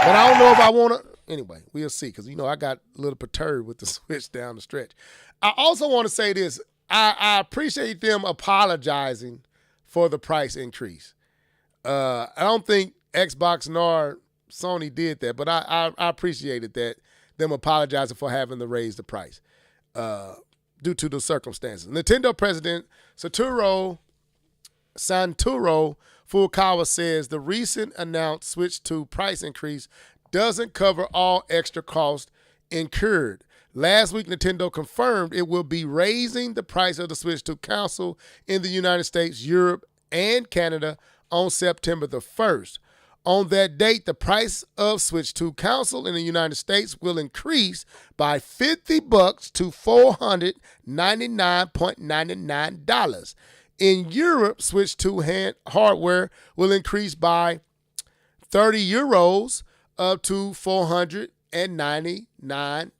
But I don't know if I want to. Anyway, we'll see, because, I got a little perturbed with the Switch down the stretch. I also want to say this. I appreciate them apologizing for the price increase. I don't think Xbox nor Sony did that, but I appreciated that, them apologizing for having to raise the price due to the circumstances. Nintendo president Santoro Furukawa says the recent announced Switch 2 price increase doesn't cover all extra costs incurred. Last week, Nintendo confirmed it will be raising the price of the Switch 2 console in the United States, Europe, and Canada on September the 1st. On that date, the price of Switch 2 console in the United States will increase by $50 to $499.99. In Europe, Switch 2 hardware will increase by €30 up to $499.99.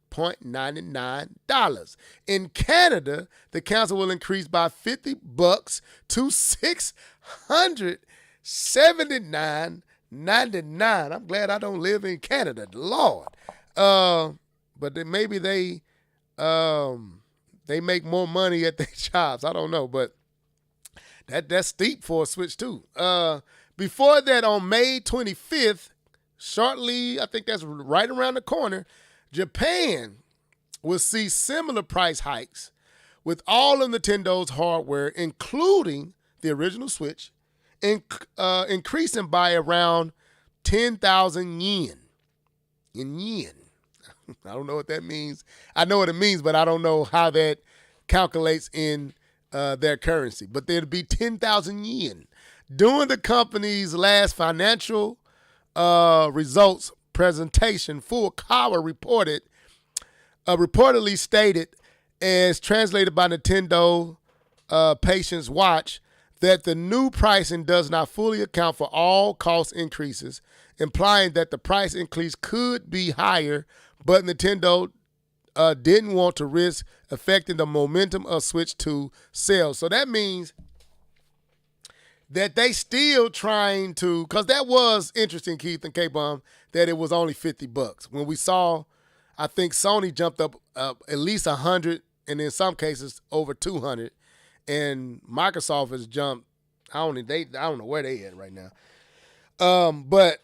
In Canada, the console will increase by $50 to $679.99. I'm glad I don't live in Canada, Lord. But then maybe they make more money at their jobs. I don't know, but that's steep for a Switch 2. Before that, on May 25th, shortly, I think that's right around the corner, Japan will see similar price hikes with all of Nintendo's hardware, including the original Switch, increasing by around 10,000 yen. In yen. I don't know what that means. I know what it means, but I don't know how that calculates in their currency. But there'd be 10,000 yen. During the company's last financial results presentation, Furukawa reportedly stated, as translated by Nintendo Patience Watch, that the new pricing does not fully account for all cost increases, implying that the price increase could be higher, but Nintendo didn't want to risk affecting the momentum of Switch 2 sales. So that means that they still trying to, because that was interesting, Keith and K-Bomb, that it was only $50. When we saw, I think Sony jumped up at least 100, and in some cases over 200, and Microsoft has jumped. I don't know where they at right now. But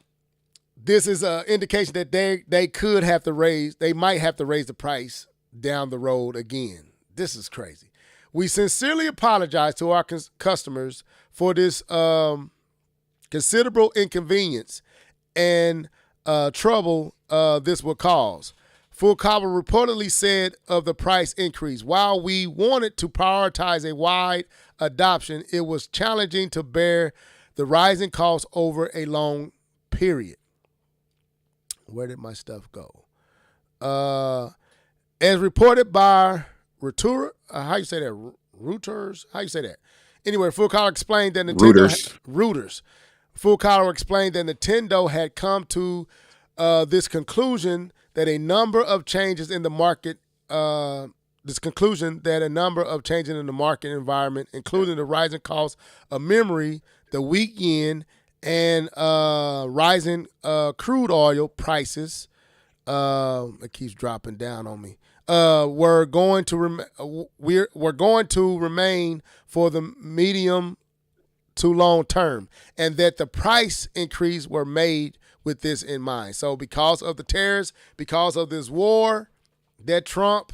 this is an indication that they could have to raise. They might have to raise the price down the road again. This is crazy. We sincerely apologize to our customers for this considerable inconvenience and trouble this will cause. Furukawa reportedly said of the price increase, while we wanted to prioritize a wide adoption, it was challenging to bear the rising costs over a long period. Where did my stuff go? As reported by Reuters, how you say that? Reuters? How you say that? Anyway, Furukawa explained that Reuters. Furukawa explained that Nintendo had come to this conclusion that a number of changes in the market, environment, including the rising cost of memory, the weak yen, and rising crude oil prices, it keeps dropping down on me. We're going to remain for the medium to long term, and that the price increase were made with this in mind. So because of the tariffs, because of this war that Trump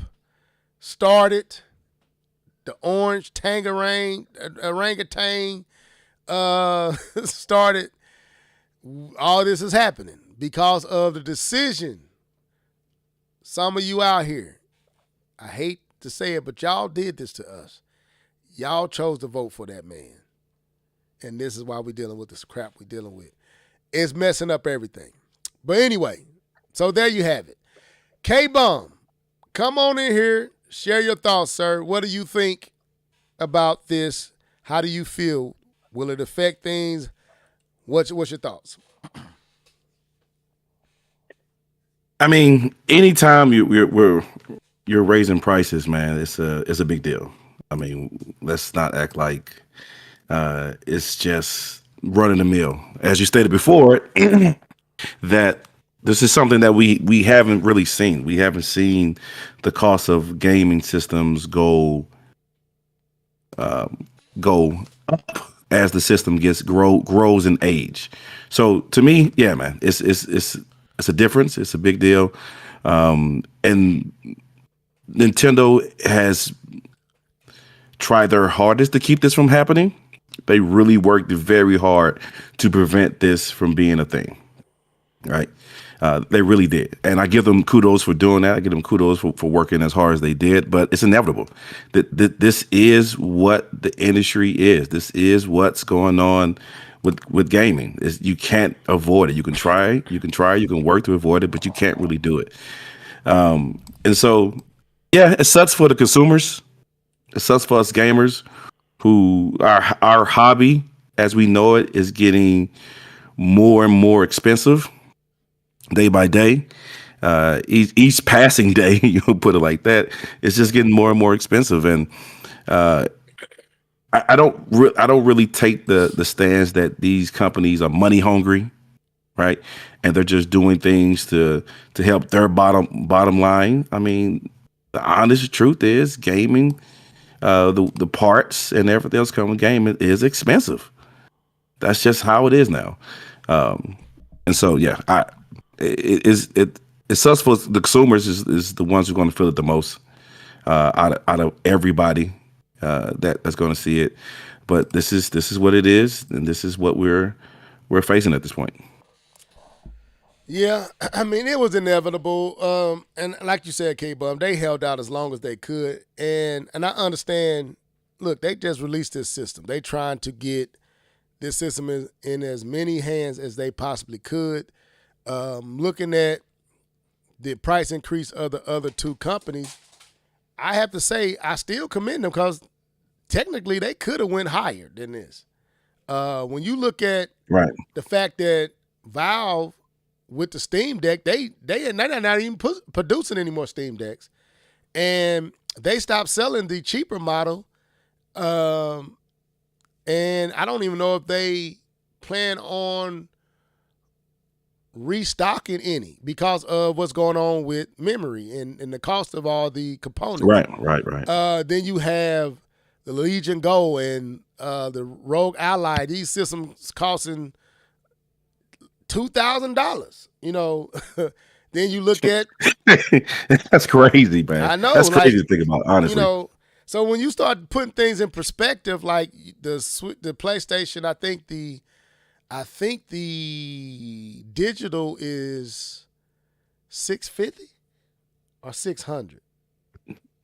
started, the orange tangerine orangutan started, all this is happening because of the decision. Some of you out here, I hate to say it, but y'all did this to us. Y'all chose to vote for that man. And this is why we're dealing with this crap we're dealing with. It's messing up everything. But anyway, so there you have it. K-Bum, come on in here. Share your thoughts, sir. What do you think about this? How do you feel? Will it affect things? What's your thoughts? I mean, anytime you're raising prices, man, it's a big deal. I mean, let's not act like it's just running the mill. As you stated before, that this is something that we haven't really seen. We haven't seen the cost of gaming systems go up as the system grows in age. So to me, yeah, man, it's a difference. It's a big deal. And Nintendo has tried their hardest to keep this from happening. They really worked very hard to prevent this from being a thing, right? They really did. And I give them kudos for doing that. I give them kudos for working as hard as they did, but it's inevitable. This is what the industry is. This is what's going on with gaming. You can't avoid it. You can try, you can work to avoid it, but you can't really do it. And so, yeah, it sucks for the consumers. It sucks for us gamers who our hobby, as we know it, is getting more and more expensive day by day. Each passing day, you put it like that, it's just getting more and more expensive. And I don't really take the stance that these companies are money hungry, right? And they're just doing things to help their bottom line. I mean, the honest truth is gaming, the parts and everything else coming with gaming is expensive. That's just how it is now. And so, yeah, it sucks for the consumers is the ones who are going to feel it the most out of everybody that's going to see it. But this is what it is, and this is what we're facing at this point. Yeah, I mean, it was inevitable. And like you said, K-Bum, they held out as long as they could. And I understand, look, they just released this system. They trying to get this system in as many hands as they possibly could. Looking at the price increase of the other two companies, I have to say I still commend them because technically they could have went higher than this. When you look at the fact that Valve with the Steam Deck, they're not even producing any more Steam Decks, and they stopped selling the cheaper model. And I don't even know if they plan on restocking any because of what's going on with memory and the cost of all the components. Right. Then you have the Legion Go and the Rogue Ally. These systems costing $2,000. You know, then you look at that's crazy, man. I know that's crazy to think about. Honestly, you know. So when you start putting things in perspective, like the PlayStation, I think the digital is $650 or $600.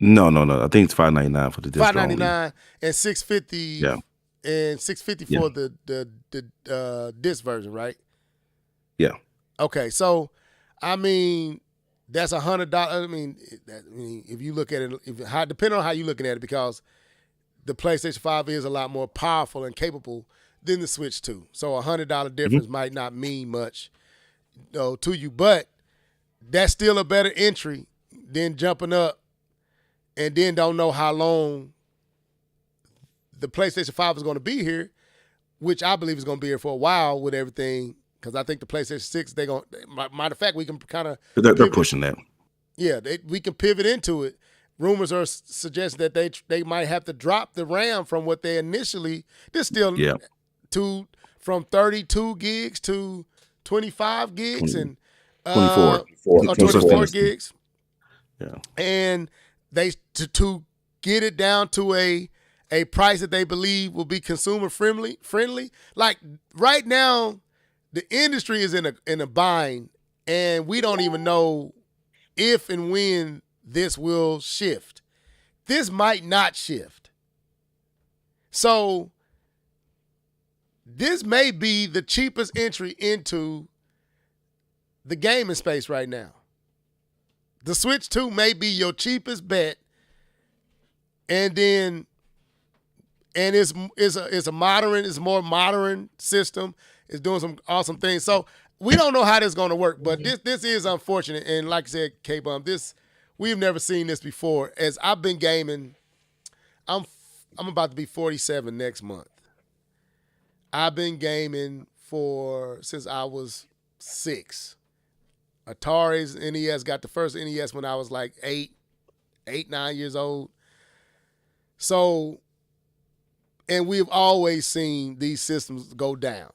No. I think it's $599 for the disc. $599 and $650. Yeah. And $650 for the disc version, right? Yeah. Okay, so I mean that's $100. I mean, if you look at it, depending on how you're looking at it, because the PlayStation 5 is a lot more powerful and capable than the Switch 2. So $100 difference might not mean much, to you, but that's still a better entry than jumping up and then don't know how long the PlayStation 5 is going to be here, which I believe is going to be here for a while with everything. Because I think the PlayStation 6, matter of fact, we can kind of. They're pushing that. Yeah, we can pivot into it. Rumors are suggesting that they might have to drop the RAM from what they initially. They're still from 32 gigs to 25 gigs and 24 gigs. Yeah, and they to get it down to a price that they believe will be consumer friendly. Like right now, the industry is in a bind, and we don't even know if and when this will shift. This might not shift. So this may be the cheapest entry into the gaming space right now. The Switch 2 may be your cheapest bet, and it's a more modern system. It's doing some awesome things. So we don't know how this is going to work, but this is unfortunate. And like I said, K-Bum, we've never seen this before. As I've been gaming, I'm about to be 47 next month. I've been gaming since I was 6. Atari's NES, got the first NES when I was like 9 years old. So, and we've always seen these systems go down.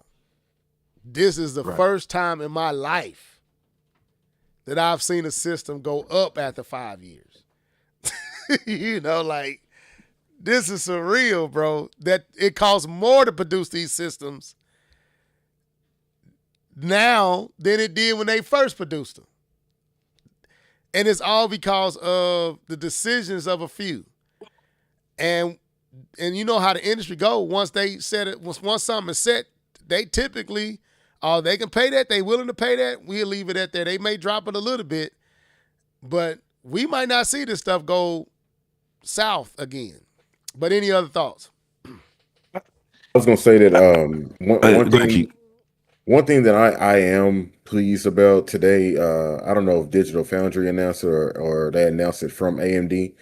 This is the first time in my life that I've seen a system go up after 5 years. Like, this is surreal, bro, that it costs more to produce these systems now than it did when they first produced them. And it's all because of the decisions of a few. And you know how the industry go. Once they set it, once something is set, they typically, they can pay that. They willing to pay that. We'll leave it at that. They may drop it a little bit, but we might not see this stuff go south again. But any other thoughts? I was gonna say that one thing that I am pleased about today. I don't know if Digital Foundry announced it or they announced it from AMD.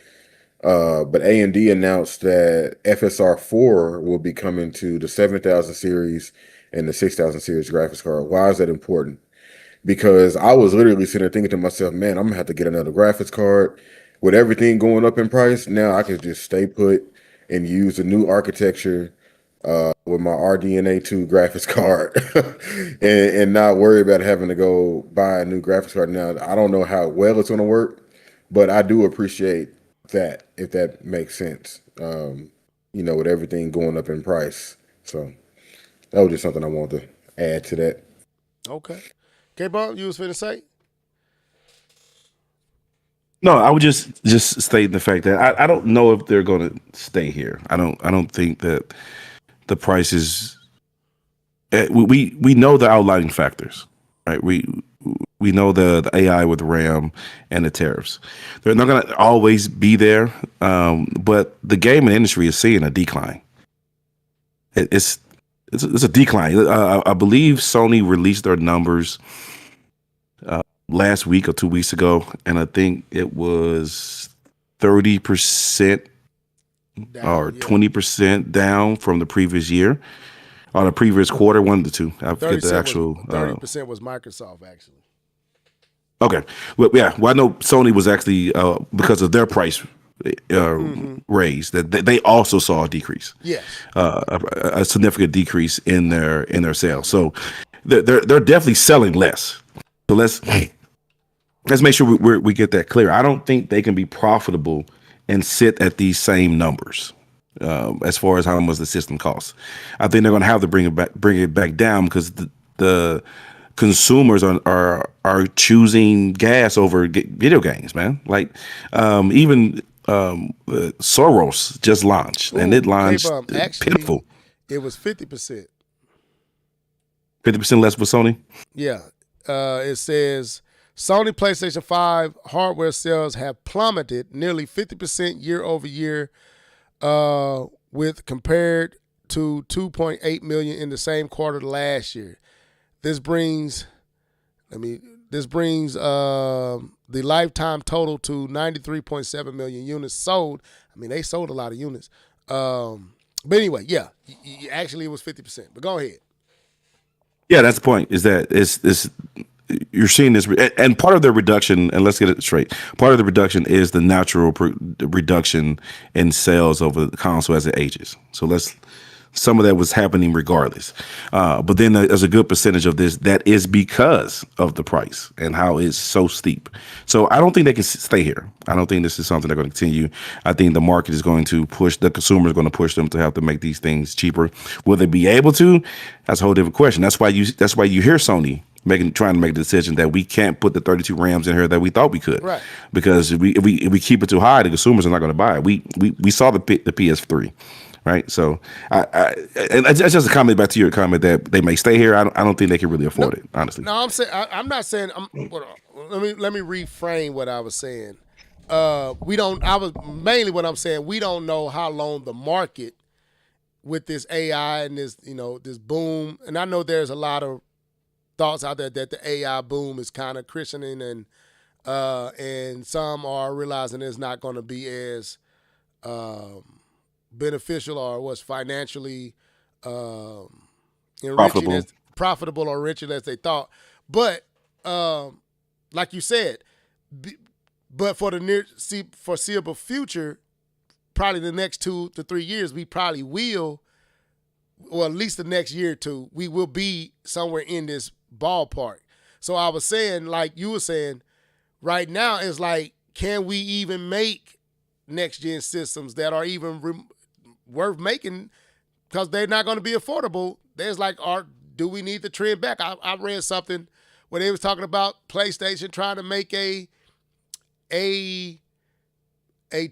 But AMD announced that FSR 4 will be coming to the 7000 series and the 6000 series graphics card. Why is that important? Because I was literally sitting there thinking to myself, man, I'm gonna have to get another graphics card. With everything going up in price, now I can just stay put and use the new architecture with my RDNA 2 graphics card and not worry about having to go buy a new graphics card. Now, I don't know how well it's gonna work, but I do appreciate that, if that makes sense, with everything going up in price. So that was just something I wanted to add to that. Okay. K-Bum, you was finna say? No, I would just state the fact that I don't know if they're going to stay here. I don't think that the prices. We know the outlining factors, right? We know the AI with RAM and the tariffs. They're not going to always be there, but the gaming industry is seeing a decline. It's a decline. I believe Sony released their numbers last week or 2 weeks ago, and I think it was 30% or 20% down from the previous year or the previous quarter, one of the two. I forget the actual. 30% was Microsoft, actually. Okay. Well, yeah. Well, I know Sony was actually because of their price raise that they also saw a decrease. Yes. A significant decrease in their sales. So they're definitely selling less. So let's make sure we get that clear. I don't think they can be profitable and sit at these same numbers as far as how much the system costs. I think they're going to have to bring it back down because the consumers are choosing gas over video games, man. Like even Soros just launched, and it launched actually, pitiful. It was 50%. 50% less with Sony? Yeah. It says Sony PlayStation 5 hardware sales have plummeted nearly 50% year over year, with compared to 2.8 million in the same quarter last year. This brings the lifetime total to 93.7 million units sold. I mean, they sold a lot of units. But anyway, yeah, actually it was 50%. But go ahead. Yeah, that's the point. Is that it's you're seeing this, and part of the reduction, and let's get it straight. Part of the reduction is the natural reduction in sales over the console as it ages. So some of that was happening regardless. But then there's a good percentage of this that is because of the price and how it's so steep. So I don't think they can stay here. I don't think this is something they're going to continue. I think the market is going to push, the consumer is going to push them to have to make these things cheaper. Will they be able to? That's a whole different question. That's why you hear Sony trying to make the decision that we can't put the 32 RAMs in here that we thought we could. Right. Because if we keep it too high, the consumers are not going to buy it. We saw the PS3. Right, so and that's just a comment back to your comment that they may stay here. I don't think they can really afford it, honestly. No, I'm not saying. Let me reframe what I was saying. What I'm saying. We don't know how long the market with this AI and this this boom. And I know there's a lot of thoughts out there that the AI boom is kind of christening, and some are realizing it's not going to be as beneficial or was financially profitable or enriching as they thought. But like you said, but for the near foreseeable future, probably the next 2 to 3 years, we probably will, or at least the next year or two, we will be somewhere in this ballpark. So I was saying, like you were saying, right now it's like, can we even make next gen systems that are even worth making, because they're not going to be affordable? There's like, do we need to trend back? I read something where they was talking about PlayStation trying to make a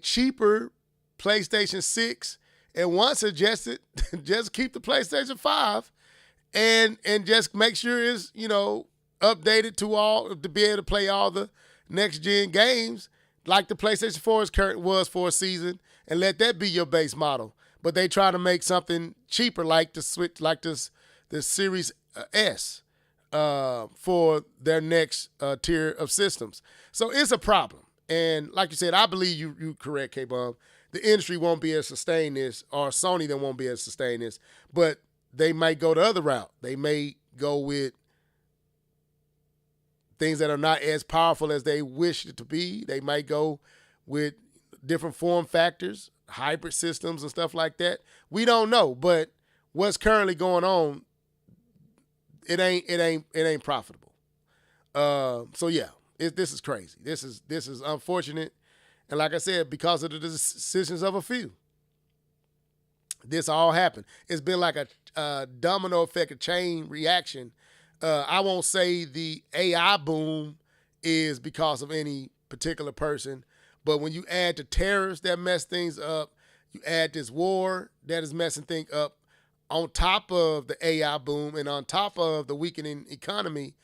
cheaper PlayStation 6, and one suggested just keep the PlayStation 5 and just make sure it's updated to be able to play all the next gen games like the PlayStation 4 was for a season, and let that be your base model. But they try to make something cheaper, like the Switch, like the Series S, for their next tier of systems. So it's a problem. And like you said, I believe you correct, K-Bomb. The industry won't be able to sustain this, or Sony then won't be able to sustain this. But they might go the other route. They may go with things that are not as powerful as they wish it to be. They might go with different form factors, hybrid systems and stuff like that. We don't know, but what's currently going on, it ain't profitable. So yeah, this is crazy. This is unfortunate, and like I said, because of the decisions of a few, this all happened. It's been like a domino effect, a chain reaction. I won't say the AI boom is because of any particular person, but when you add the terrorists that mess things up, you add this war that is messing things up, on top of the AI boom and on top of the weakening economy,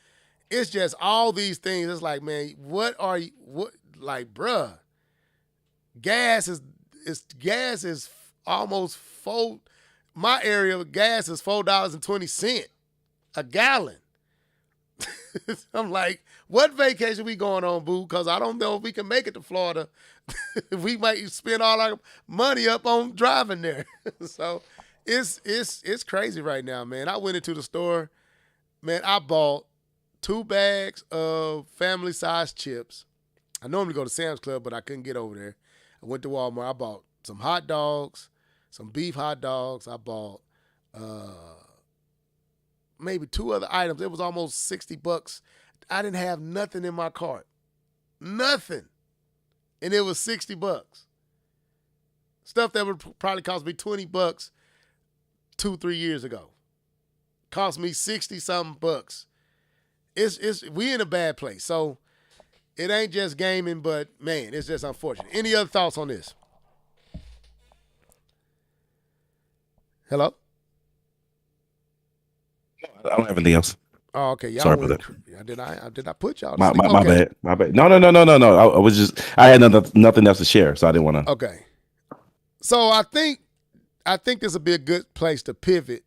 it's just all these things. It's like, man, bruh, gas is almost $4. My area of gas is $4.20 a gallon. I'm like, what vacation we going on, boo? Because I don't know if we can make it to Florida. We might spend all our money up on driving there. So it's crazy right now, man. I went into the store, man. I bought 2 bags of family-sized chips. I normally go to Sam's Club, but I couldn't get over there. I went to Walmart. I bought some hot dogs, some beef hot dogs. I bought maybe 2 other items. It was almost $60. I didn't have nothing in my cart. Nothing. And it was $60. Stuff that would probably cost me $20 2-3 years ago. Cost me 60-something bucks. We in a bad place. So it ain't just gaming, but man, it's just unfortunate. Any other thoughts on this? Hello? I don't have anything else. Oh, okay. Y'all Sorry about that. I did not put y'all to My sleep? Okay. bad. No. I had nothing else to share, so I didn't want to. Okay. So I think this would be a good place to pivot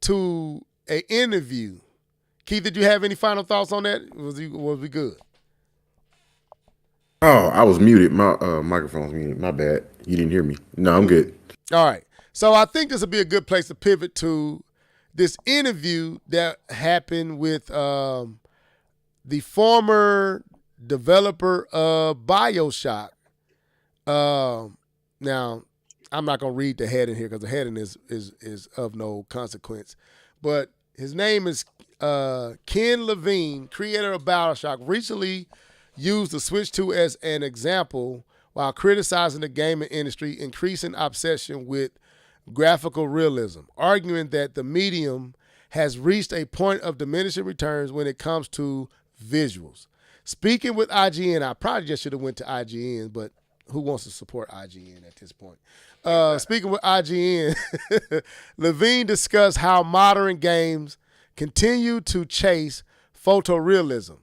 to an interview. Keith, did you have any final thoughts on that? Was we good? Oh, I was muted. My microphone's muted. My bad. You didn't hear me. No, I'm good. All right. So I think this would be a good place to pivot to this interview that happened with the former developer of BioShock. Now, I'm not gonna read the heading here because the heading is of no consequence. But his name is Ken Levine, creator of BioShock, recently used the Switch 2 as an example while criticizing the gaming industry increasing obsession with graphical realism, arguing that the medium has reached a point of diminishing returns when it comes to visuals. Speaking with IGN, I probably just should have went to IGN, but who wants to support IGN at this point? Speaking with IGN, Levine discussed how modern games continue to chase photorealism,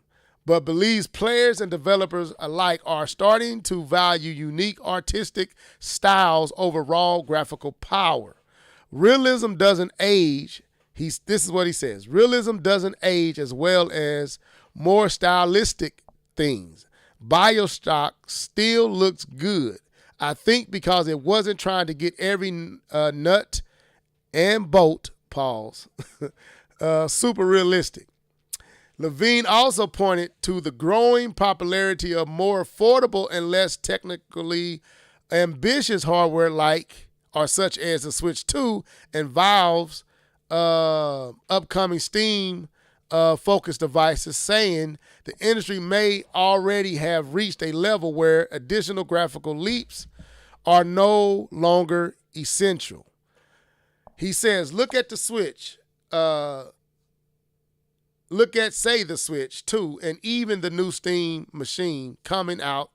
but believes players and developers alike are starting to value unique artistic styles over raw graphical power. Realism doesn't age. This is what he says. Realism doesn't age as well as more stylistic things. BioShock still looks good. I think because it wasn't trying to get every nut and bolt, pause, super realistic. Levine also pointed to the growing popularity of more affordable and less technically ambitious hardware such as the Switch 2 and Valve's upcoming Steam focused devices, saying the industry may already have reached a level where additional graphical leaps are no longer essential. He says, look at the Switch. Look at, say, the Switch 2 and even the new Steam machine coming out.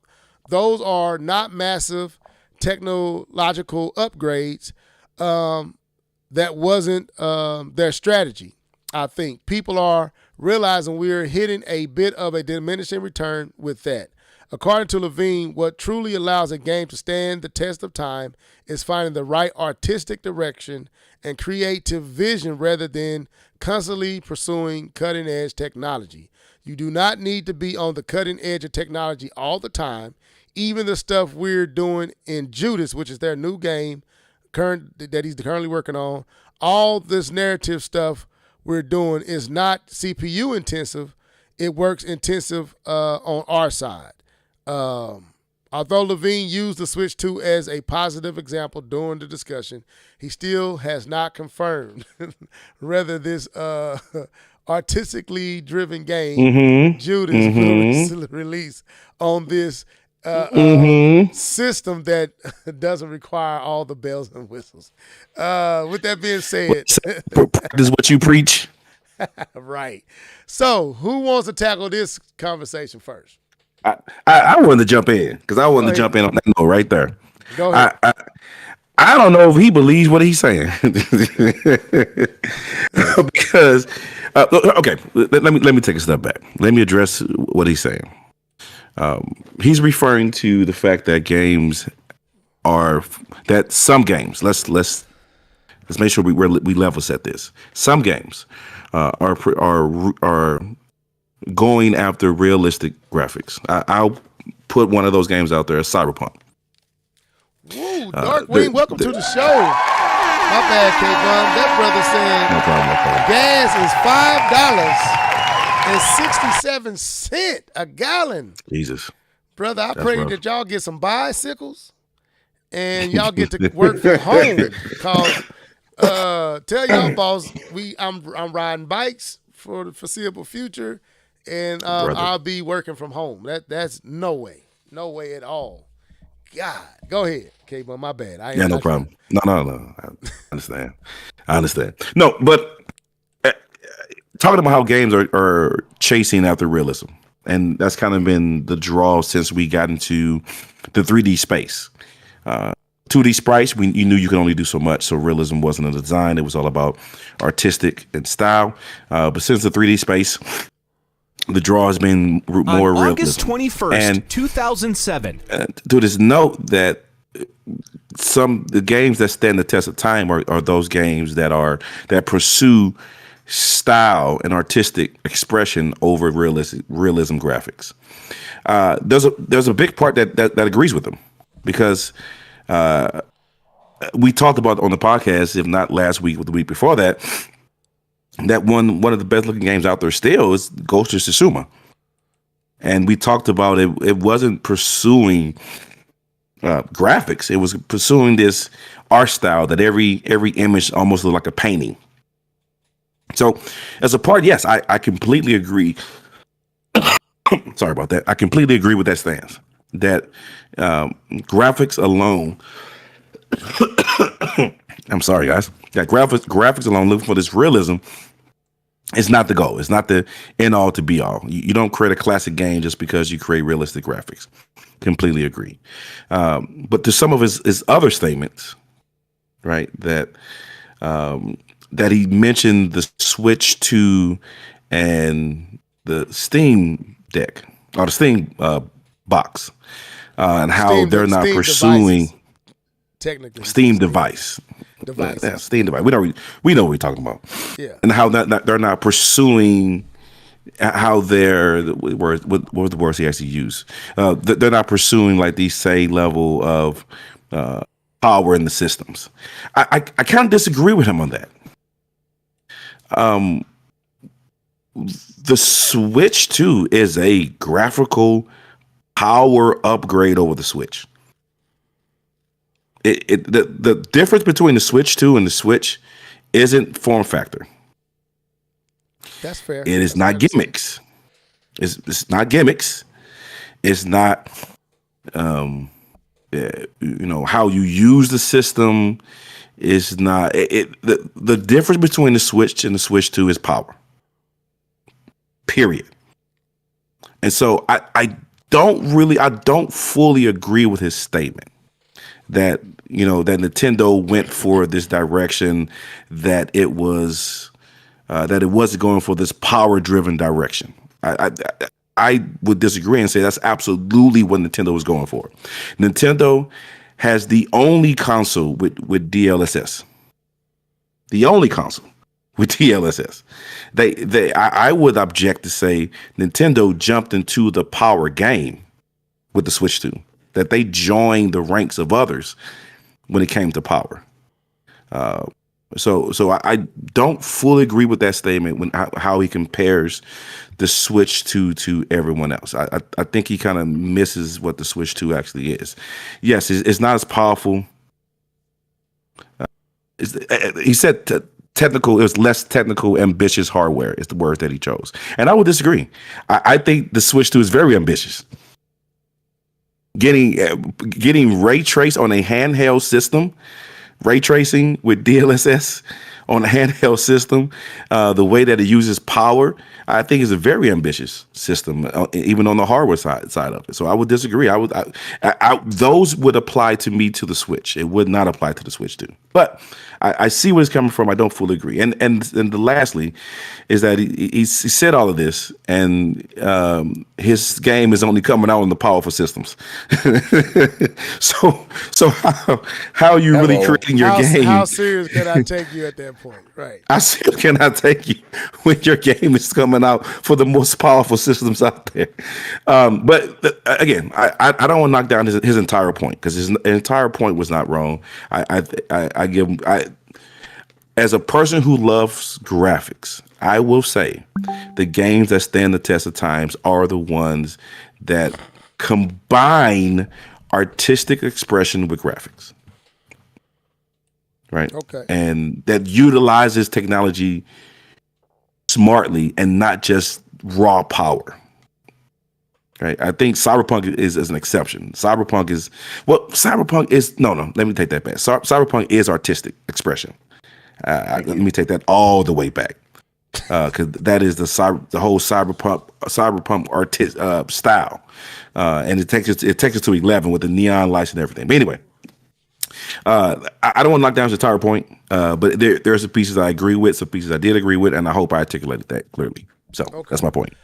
Those are not massive technological upgrades. That wasn't their strategy. I think people are realizing we're hitting a bit of a diminishing return with that. According to Levine, what truly allows a game to stand the test of time is finding the right artistic direction and creative vision rather than constantly pursuing cutting-edge technology. You do not need to be on the cutting edge of technology all the time. Even the stuff we're doing in Judas, which is their new game that he's currently working on, all this narrative stuff we're doing is not CPU intensive. It works intensive on our side. Although Levine used the Switch 2 as a positive example during the discussion, he still has not confirmed whether this artistically driven game, Judas, will release on this system that doesn't require all the bells and whistles. With that being said, practice what you preach. Right. So, who wants to tackle this conversation first? I wanted to jump in because I wanted to jump in on that note right there. Go ahead. I don't know if he believes what he's saying because okay, let me take a step back. Let me address what he's saying. He's referring to the fact that some games. Let's make sure we level set this. Some games are going after realistic graphics. I'll put one of those games out there as Cyberpunk. Woo, Darkwing, welcome to the show. My bad, K-Bum. That brother said No problem. gas is $5.67 a gallon. Jesus. Brother, I That's pray rough. that y'all get some bicycles and y'all get to work from home. Cause tell y'all boss, I'm riding bikes for the foreseeable future, and Brother. I'll be working from home. That's no way at all. God. Go ahead, K-Bun. My bad. Yeah, no problem. No. I understand. No, but talking about how games are chasing after realism, and that's kind of been the draw since we got into the 3D space. 2D sprites, you knew you could only do so much, so realism wasn't a design. It was all about artistic and style. But since the 3D space, the draw has been more realism. August 21st, 2007. Dude, just note that the games that stand the test of time are those games that pursue style and artistic expression over realism graphics. There's a big part that agrees with them, because we talked about on the podcast, if not last week or the week before that one of the best looking games out there still is Ghost of Tsushima. And we talked about it wasn't pursuing graphics. It was pursuing this art style that every image almost looked like a painting. So as a part, yes, I completely agree. Sorry about that. I completely agree with that stance. That graphics alone, I'm sorry, guys. That graphics alone, looking for this realism, is not the goal. It's not the end all to be all. You don't create a classic game just because you create realistic graphics. Completely agree. But to some of his other statements, right, that he mentioned the Switch 2 and the Steam Deck, or the Steam box, and how they're not pursuing technically Steam device. Yeah, Steam device. We know what we're talking about. Yeah. And how that they're not pursuing, how what was the words he actually used? They're not pursuing like these same level of power in the systems. I kind of disagree with him on that. The Switch 2 is a graphical power upgrade over the Switch. The difference between the Switch 2 and the Switch isn't form factor. That's fair. It is not gimmicks. It's not gimmicks. It's not how you use the system. It's not the difference between the Switch and the Switch 2 is power. Period. And so I don't fully agree with his statement that that Nintendo went for this direction, that it wasn't going for this power-driven direction. I would disagree and say that's absolutely what Nintendo was going for. Nintendo has the only console with DLSS. The only console with DLSS. I would object to say Nintendo jumped into the power game with the Switch 2. That they joined the ranks of others when it came to power. So I don't fully agree with that statement how he compares the Switch 2 to everyone else. I think he kind of misses what the Switch 2 actually is. Yes, it's not as powerful. He said technical. It was less technical, ambitious hardware is the word that he chose, and I would disagree. I think the Switch 2 is very ambitious. Getting ray trace on a handheld system, ray tracing with DLSS on a handheld system, the way that it uses power, I think is a very ambitious system, even on the hardware side of it. So I would disagree. Those would apply to me to the Switch. It would not apply to the Switch 2. But I see where it's coming from. I don't fully agree. And lastly, is that he said all of this, and his game is only coming out on the powerful systems. so how are you really creating your game? How serious can I take you at that point? Right. How serious can I take you when your game is coming out for the most powerful systems out there? But again, I don't want to knock down his entire point, because his entire point was not wrong. I give him, as a person who loves graphics, I will say the games that stand the test of times are the ones that combine artistic expression with graphics. Right. Okay. And that utilizes technology smartly and not just raw power. Right. I think Cyberpunk is an exception. Cyberpunk is no. Let me take that back. Cyberpunk is artistic expression. Let me take that all the way back, because that is the whole cyberpunk artist style, and it takes us to 11 with the neon lights and everything. But anyway, I don't want to knock down his entire point, but there are some pieces I agree with, some pieces I did agree with, and I hope I articulated that clearly. So that's my point.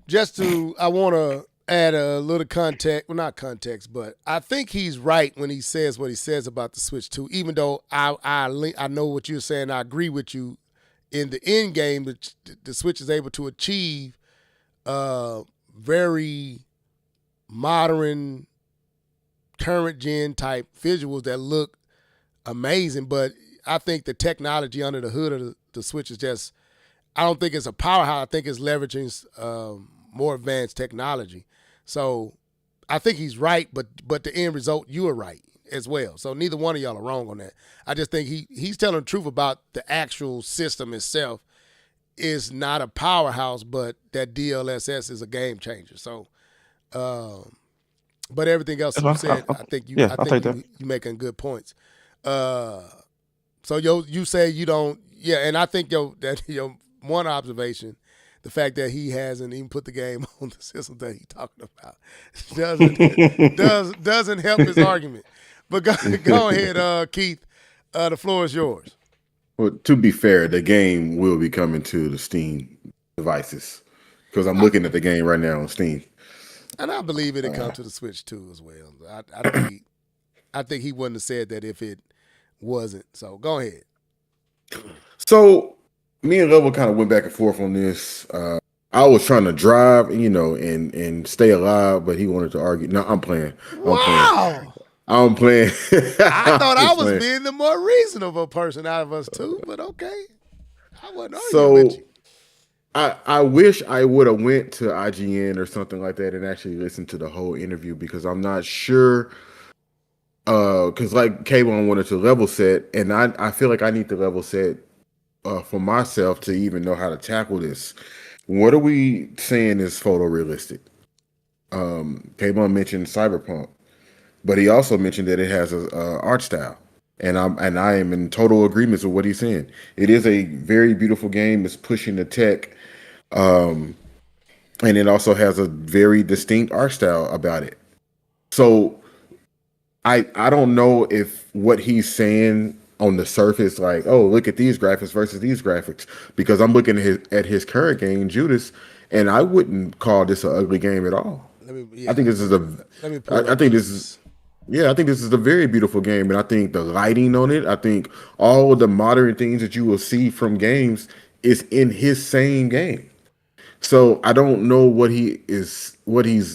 I want to add a little context. Well, not context, but I think he's right when he says what he says about the Switch 2. Even though I know what you're saying, I agree with you. In the end game, the Switch is able to achieve very modern, current gen type visuals that look amazing. But I think the technology under the hood of the Switch is just, I don't think it's a powerhouse. I think it's leveraging more advanced technology. So I think he's right, but the end result, you are right as well. So neither one of y'all are wrong on that. I just think he's telling the truth about the actual system itself is not a powerhouse, but that DLSS is a game changer. So, but everything else you said, I think you making good points. So you say you don't, and I think your one observation, the fact that he hasn't even put the game on the system that he's talking about doesn't help his argument. But go ahead, Keith. The floor is yours. Well, to be fair, the game will be coming to the Steam devices because I'm looking at the game right now on Steam. And I believe it'll come to the Switch too as well. I think he wouldn't have said that if it wasn't. So go ahead. So me and Level kind of went back and forth on this. I was trying to drive, and stay alive, but he wanted to argue. No, I'm playing. I'm playing. I thought I was being the more reasonable person out of us two, but okay. I wasn't arguing with you. I wish I would have went to IGN or something like that and actually listened to the whole interview, because I'm not sure. Because like K-Bone wanted to level set, and I feel like I need to level set for myself to even know how to tackle this. What are we saying is photorealistic? K-Bone mentioned Cyberpunk, but he also mentioned that it has a art style, and I am in total agreement with what he's saying. It is a very beautiful game. It's pushing the tech, and it also has a very distinct art style about it. So I don't know if what he's saying on the surface, like, oh, look at these graphics versus these graphics, because I'm looking at his current game, Judas, and I wouldn't call this an ugly game at all. I think this is a very beautiful game, and I think the lighting on it, I think all of the modern things that you will see from games is in his same game. So I don't know what he's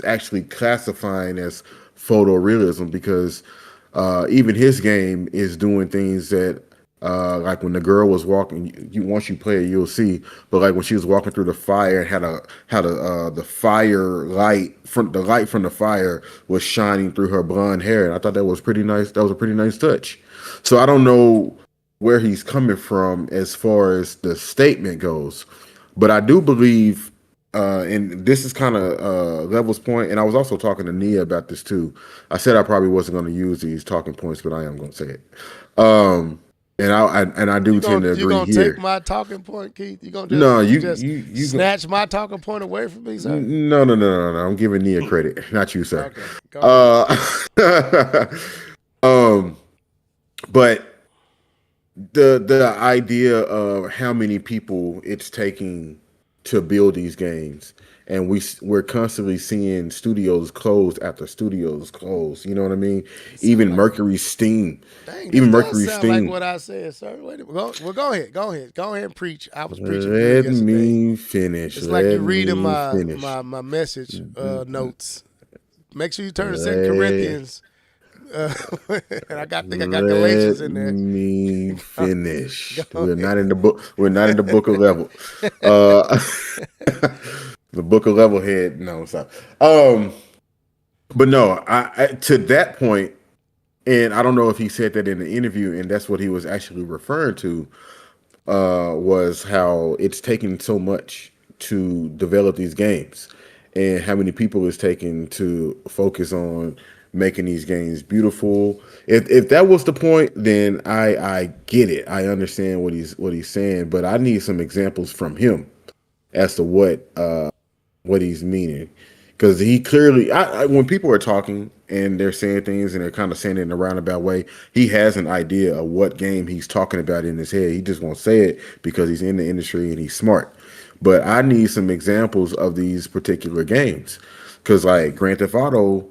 actually classifying as photorealism, because even his game is doing things that like when the girl was walking, once you play it, you'll see. But like when she was walking through the fire, had the fire light from the fire was shining through her blonde hair, and I thought that was pretty nice. That was a pretty nice touch. So I don't know where he's coming from as far as the statement goes, but I do believe. And this is kind of Level's point, and I was also talking to Nia about this too. I said I probably wasn't going to use these talking points, but I am going to say it. And I do tend to agree here. You gonna take my talking point, Keith? You gonna you snatch my talking point away from me, sir? No. I'm giving Nia credit, not you, sir. Okay. But the idea of how many people it's taking to build these games, and we're constantly seeing studios close after studios close. You know what I mean? Even Mercury Steam. Like what I said, sir. Wait a minute. Well, go ahead and preach. I was preaching. Let me finish. It's like you're reading my message notes. Make sure you turn to 2 Corinthians. And I think I got Galatians in there. Let me finish. We're not in the book. We're not in the book of Level. The book of Level head. No, stop. But no, I to that point, and I don't know if he said that in the interview, and that's what he was actually referring to, was how it's taking so much to develop these games. and how many people it's taken to focus on making these games beautiful. If that was the point, then I get it. I understand what he's saying, but I need some examples from him as to what he's meaning, because he clearly, when people are talking and they're saying things and they're kind of saying it in a roundabout way, he has an idea of what game he's talking about in his head. He just won't say it because he's in the industry and he's smart. But I need some examples of these particular games, because like Grand Theft Auto,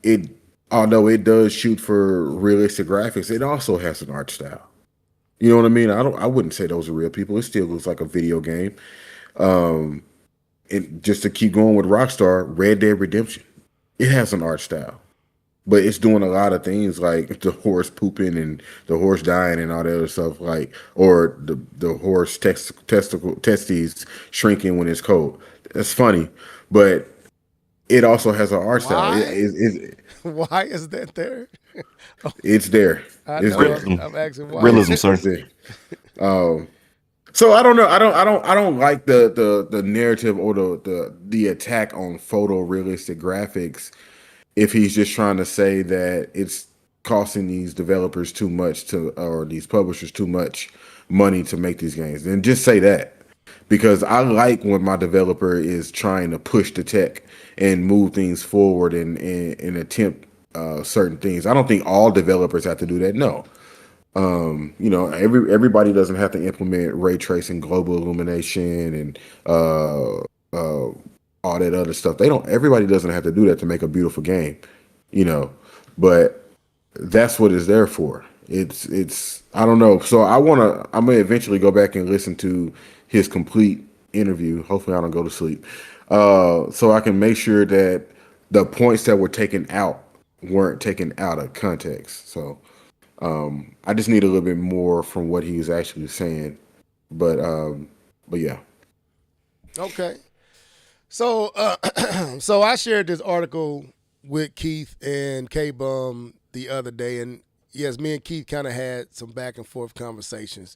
it although it does shoot for realistic graphics, it also has an art style. You know what I mean? I wouldn't say those are real people. It still looks like a video game. And just to keep going with Rockstar, Red Dead Redemption, it has an art style, but it's doing a lot of things like the horse pooping and the horse dying and all that other stuff, like, or the horse testes shrinking when it's cold. That's funny, but it also has an art style. Why is that there? It's there. I'm asking why. Realism, sir. So I don't know. I don't like the narrative or the attack on photorealistic graphics. If he's just trying to say that it's costing these developers too much or these publishers too much money to make these games, then just say that. Because I like when my developer is trying to push the tech and move things forward and attempt certain things. I don't think all developers have to do that. No. Everybody doesn't have to implement ray tracing, global illumination, and all that other stuff. Everybody doesn't have to do that to make a beautiful game, but that's what it's there for. It's I don't know. So I'm gonna eventually go back and listen to his complete interview. Hopefully I don't go to sleep. So I can make sure that the points that were taken out weren't taken out of context. So I just need a little bit more from what he's actually saying. But yeah. Okay. So so I shared this article with Keith and K-Bum the other day, and yes, me and Keith kind of had some back and forth conversations.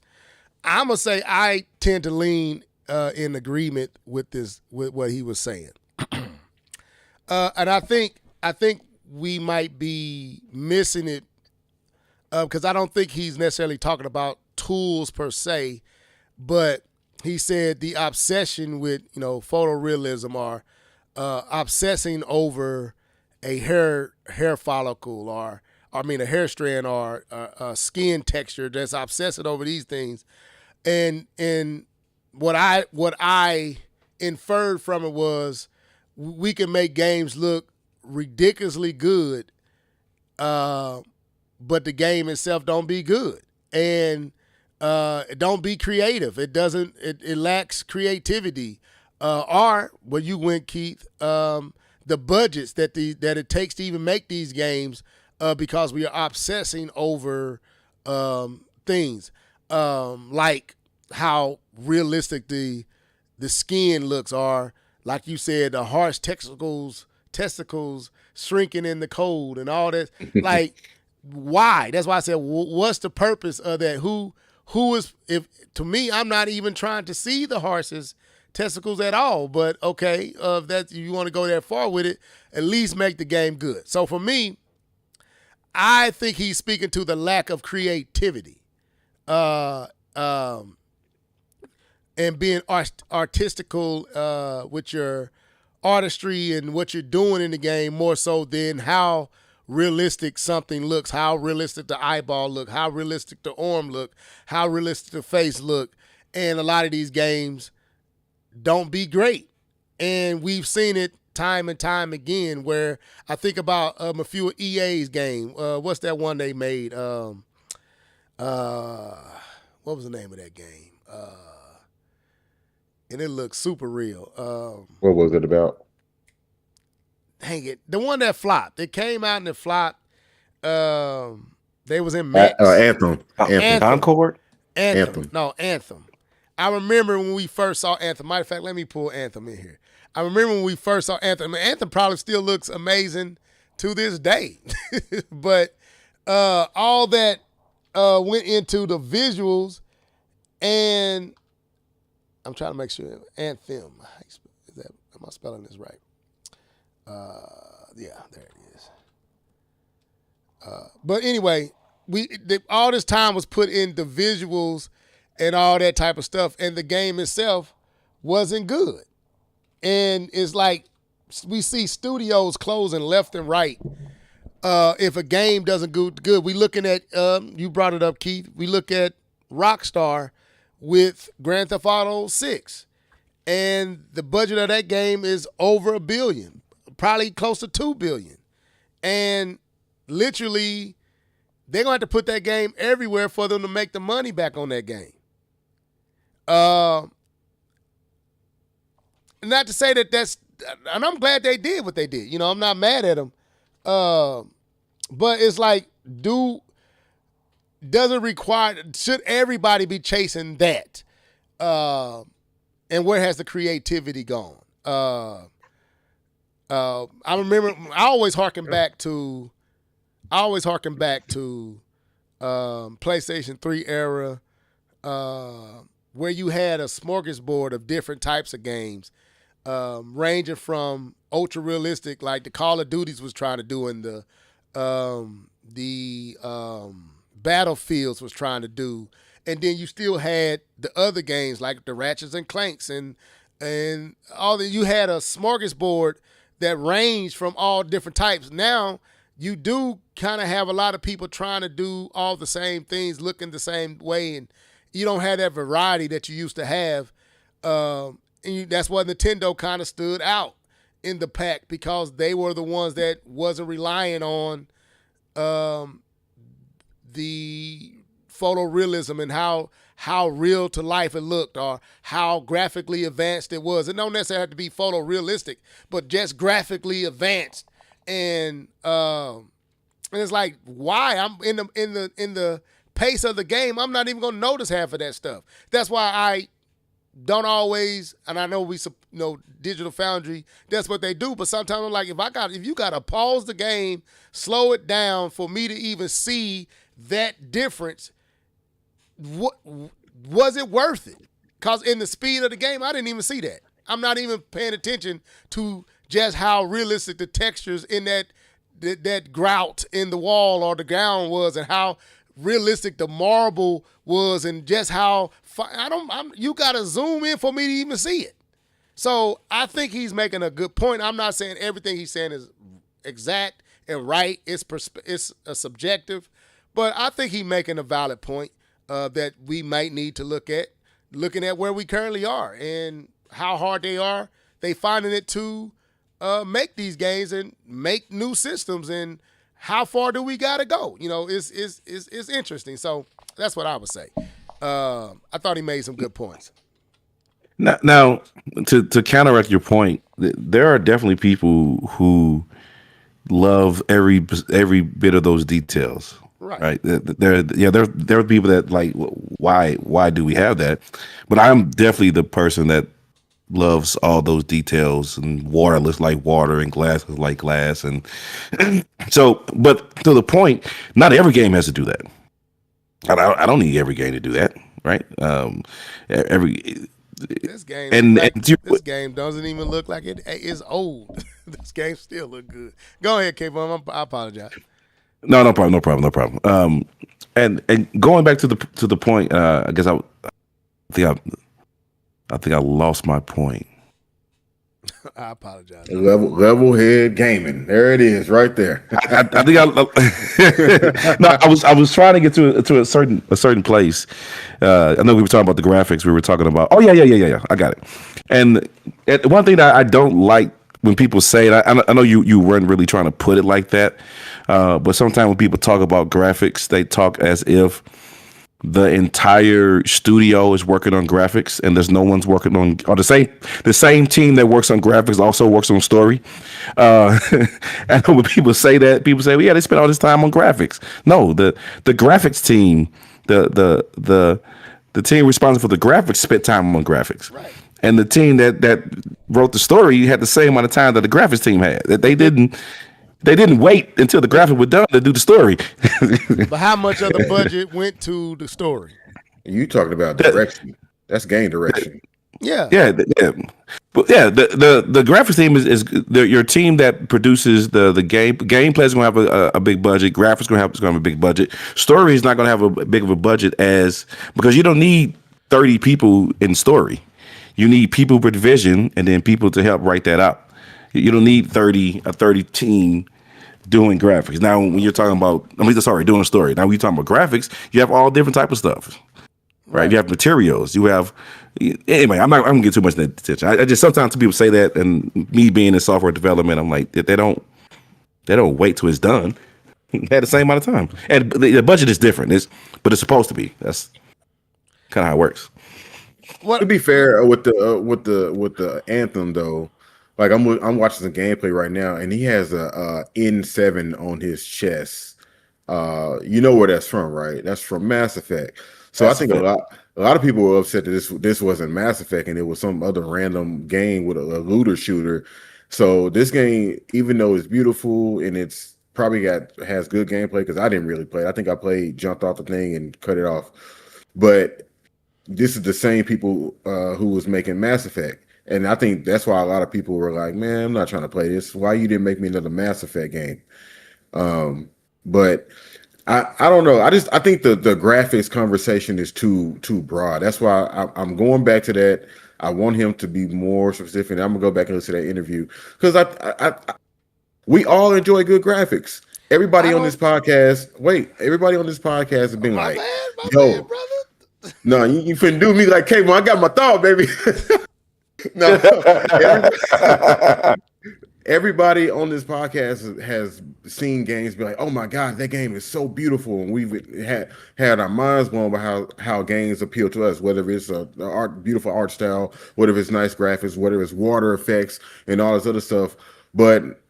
I'm gonna say I tend to lean in agreement with what he was saying, and I think we might be missing it because I don't think he's necessarily talking about tools per se, but he said the obsession with photorealism or obsessing over a hair follicle or a hair strand or a skin texture, that's obsessing over these things. And what I inferred from it was we can make games look ridiculously good, but the game itself don't be good, and it don't be creative. It lacks creativity. Or where you went, Keith, the budgets that it takes to even make these games, because we are obsessing over things. Like how realistic the skin looks, or like you said, the harsh testicles shrinking in the cold and all that. Like, why? That's why I said, what's the purpose of that? Who is, if to me, I'm not even trying to see the horse's testicles at all. But okay, if you want to go that far with it, at least make the game good. So for me, I think he's speaking to the lack of creativity. And being artistical with your artistry and what you're doing in the game, more so than how realistic something looks, how realistic the eyeball look, how realistic the arm look, how realistic the face look. And a lot of these games don't be great. And we've seen it time and time again, where I think about a few of EA's game. What's that one they made? What was the name of that game? And it looks super real. What was it about? Dang it. The one that flopped. It came out and it flopped. They was in Max. Anthem. Concord? Anthem. No, Anthem. I remember when we first saw Anthem. Matter of fact, let me pull Anthem in here. I remember when we first saw Anthem. Anthem probably still looks amazing to this day. But all that went into the visuals, and I'm trying to make sure. Anthem. Am I spelling this right? Yeah, there it is. But anyway, all this time was put into visuals and all that type of stuff, and the game itself wasn't good. And it's like we see studios closing left and right. If a game doesn't go good, we looking at you brought it up, Keith. We look at Rockstar with Grand Theft Auto 6, and the budget of that game is over $1 billion, probably close to $2 billion, and literally they're gonna have to put that game everywhere for them to make the money back on that game. Not to say that's, and I'm glad they did what they did. You know, I'm not mad at them. But it's like, doesn't require, should everybody be chasing that? And where has the creativity gone? I remember, I always harken back to PlayStation 3 era, where you had a smorgasbord of different types of games, ranging from ultra realistic, like the Call of Duties was trying to do, and the Battlefields was trying to do, and then you still had the other games like the Ratchets and Clanks and all that. You had a smorgasbord that ranged from all different types. Now you do kind of have a lot of people trying to do all the same things, looking the same way, and you don't have that variety that you used to have. That's why Nintendo kind of stood out in the pack, because they were the ones that wasn't relying on the photorealism and how real to life it looked, or how graphically advanced it was. It don't necessarily have to be photorealistic, but just graphically advanced. And it's like, why? I'm in the pace of the game, I'm not even gonna notice half of that stuff. That's why I don't always, and I know Digital Foundry, that's what they do, but sometimes I'm like, if you gotta pause the game, slow it down for me to even see that difference, what was it worth it? Because in the speed of the game, I didn't even see that. I'm not even paying attention to just how realistic the textures in that grout in the wall or the ground was, and how realistic the marble was, and just how you gotta zoom in for me to even see it. So I think he's making a good point. I'm not saying everything he's saying is exact and right. It's a subjective, but I think he's making a valid point that we might need to looking at where we currently are and how hard they finding it to make these games and make new systems, and how far do we gotta go? You know, it's interesting. So that's what I would say. I thought he made some good points. Now, to counteract your point, there are definitely people who love every bit of those details. Right. There are people that like, why do we have that? But I'm definitely the person that loves all those details, and water looks like water, and glass looks like glass, and so. But to the point, not every game has to do that. I don't need every game to do that, right? This game, this game doesn't even look like it is old. This game still look good. Go ahead, K-Bum. I apologize. No problem. And going back to the point, I guess I think I lost my point. I apologize. Level head gaming. There it is, right there. I think I was trying to get to a certain place. I know we were talking about the graphics. We were talking about. Oh yeah. I got it. And one thing that I don't like when people say it, I know you weren't really trying to put it like that, but sometimes when people talk about graphics, they talk as if the entire studio is working on graphics, and there's no one's working on, or the same team that works on graphics also works on story. And when people say that, people say, well, yeah, they spent all this time on graphics. No, the graphics team, the team responsible for the graphics spent time on graphics. Right. And the team that wrote the story had the same amount of time that the graphics team had. That they didn't wait until the graphic was done to do the story. But how much of the budget went to the story? You talking about direction? That's game direction. Yeah. But yeah, the graphics team is your team that produces the game. Gameplay is going to have a big budget. Graphics going to have a big budget. Story is not going to have a big of a budget because you don't need 30 people in story. You need people with vision and then people to help write that out. You don't need a 30 team doing graphics. Now, when you're talking about, doing a story. Now, when you're talking about graphics, you have all different type of stuff. Right? You have materials. You have anyway. I'm not. I'm gonna get too much in that attention. I just sometimes people say that, and me being in software development, I'm like they don't wait till it's done. They had the same amount of time, and the budget is different. But it's supposed to be. That's kind of how it works. To be fair, with the Anthem though, like I'm watching some gameplay right now, and he has a N7 on his chest. You know where that's from, right? That's from Mass Effect. So I think a lot of people were upset that this wasn't Mass Effect and it was some other random game with a looter shooter. So this game, even though it's beautiful and it's probably has good gameplay, because I didn't really play it. I think I jumped off the thing and cut it off. But this is the same people who was making Mass Effect. And I think that's why a lot of people were like, man, I'm not trying to play this. Why you didn't make me another Mass Effect game? But I don't know. I think the graphics conversation is too broad. That's why I'm going back to that. I want him to be more specific. I'm gonna go back and listen to that interview because we all enjoy good graphics. Everybody on this podcast has been like, "Yo, brother, no, you finna do me like Cable. I got my thought, baby." No, everybody on this podcast has seen games be like, "Oh my God, that game is so beautiful," and we've had our minds blown by how games appeal to us. Whether it's beautiful art style, whether it's nice graphics, whether it's water effects and all this other stuff. But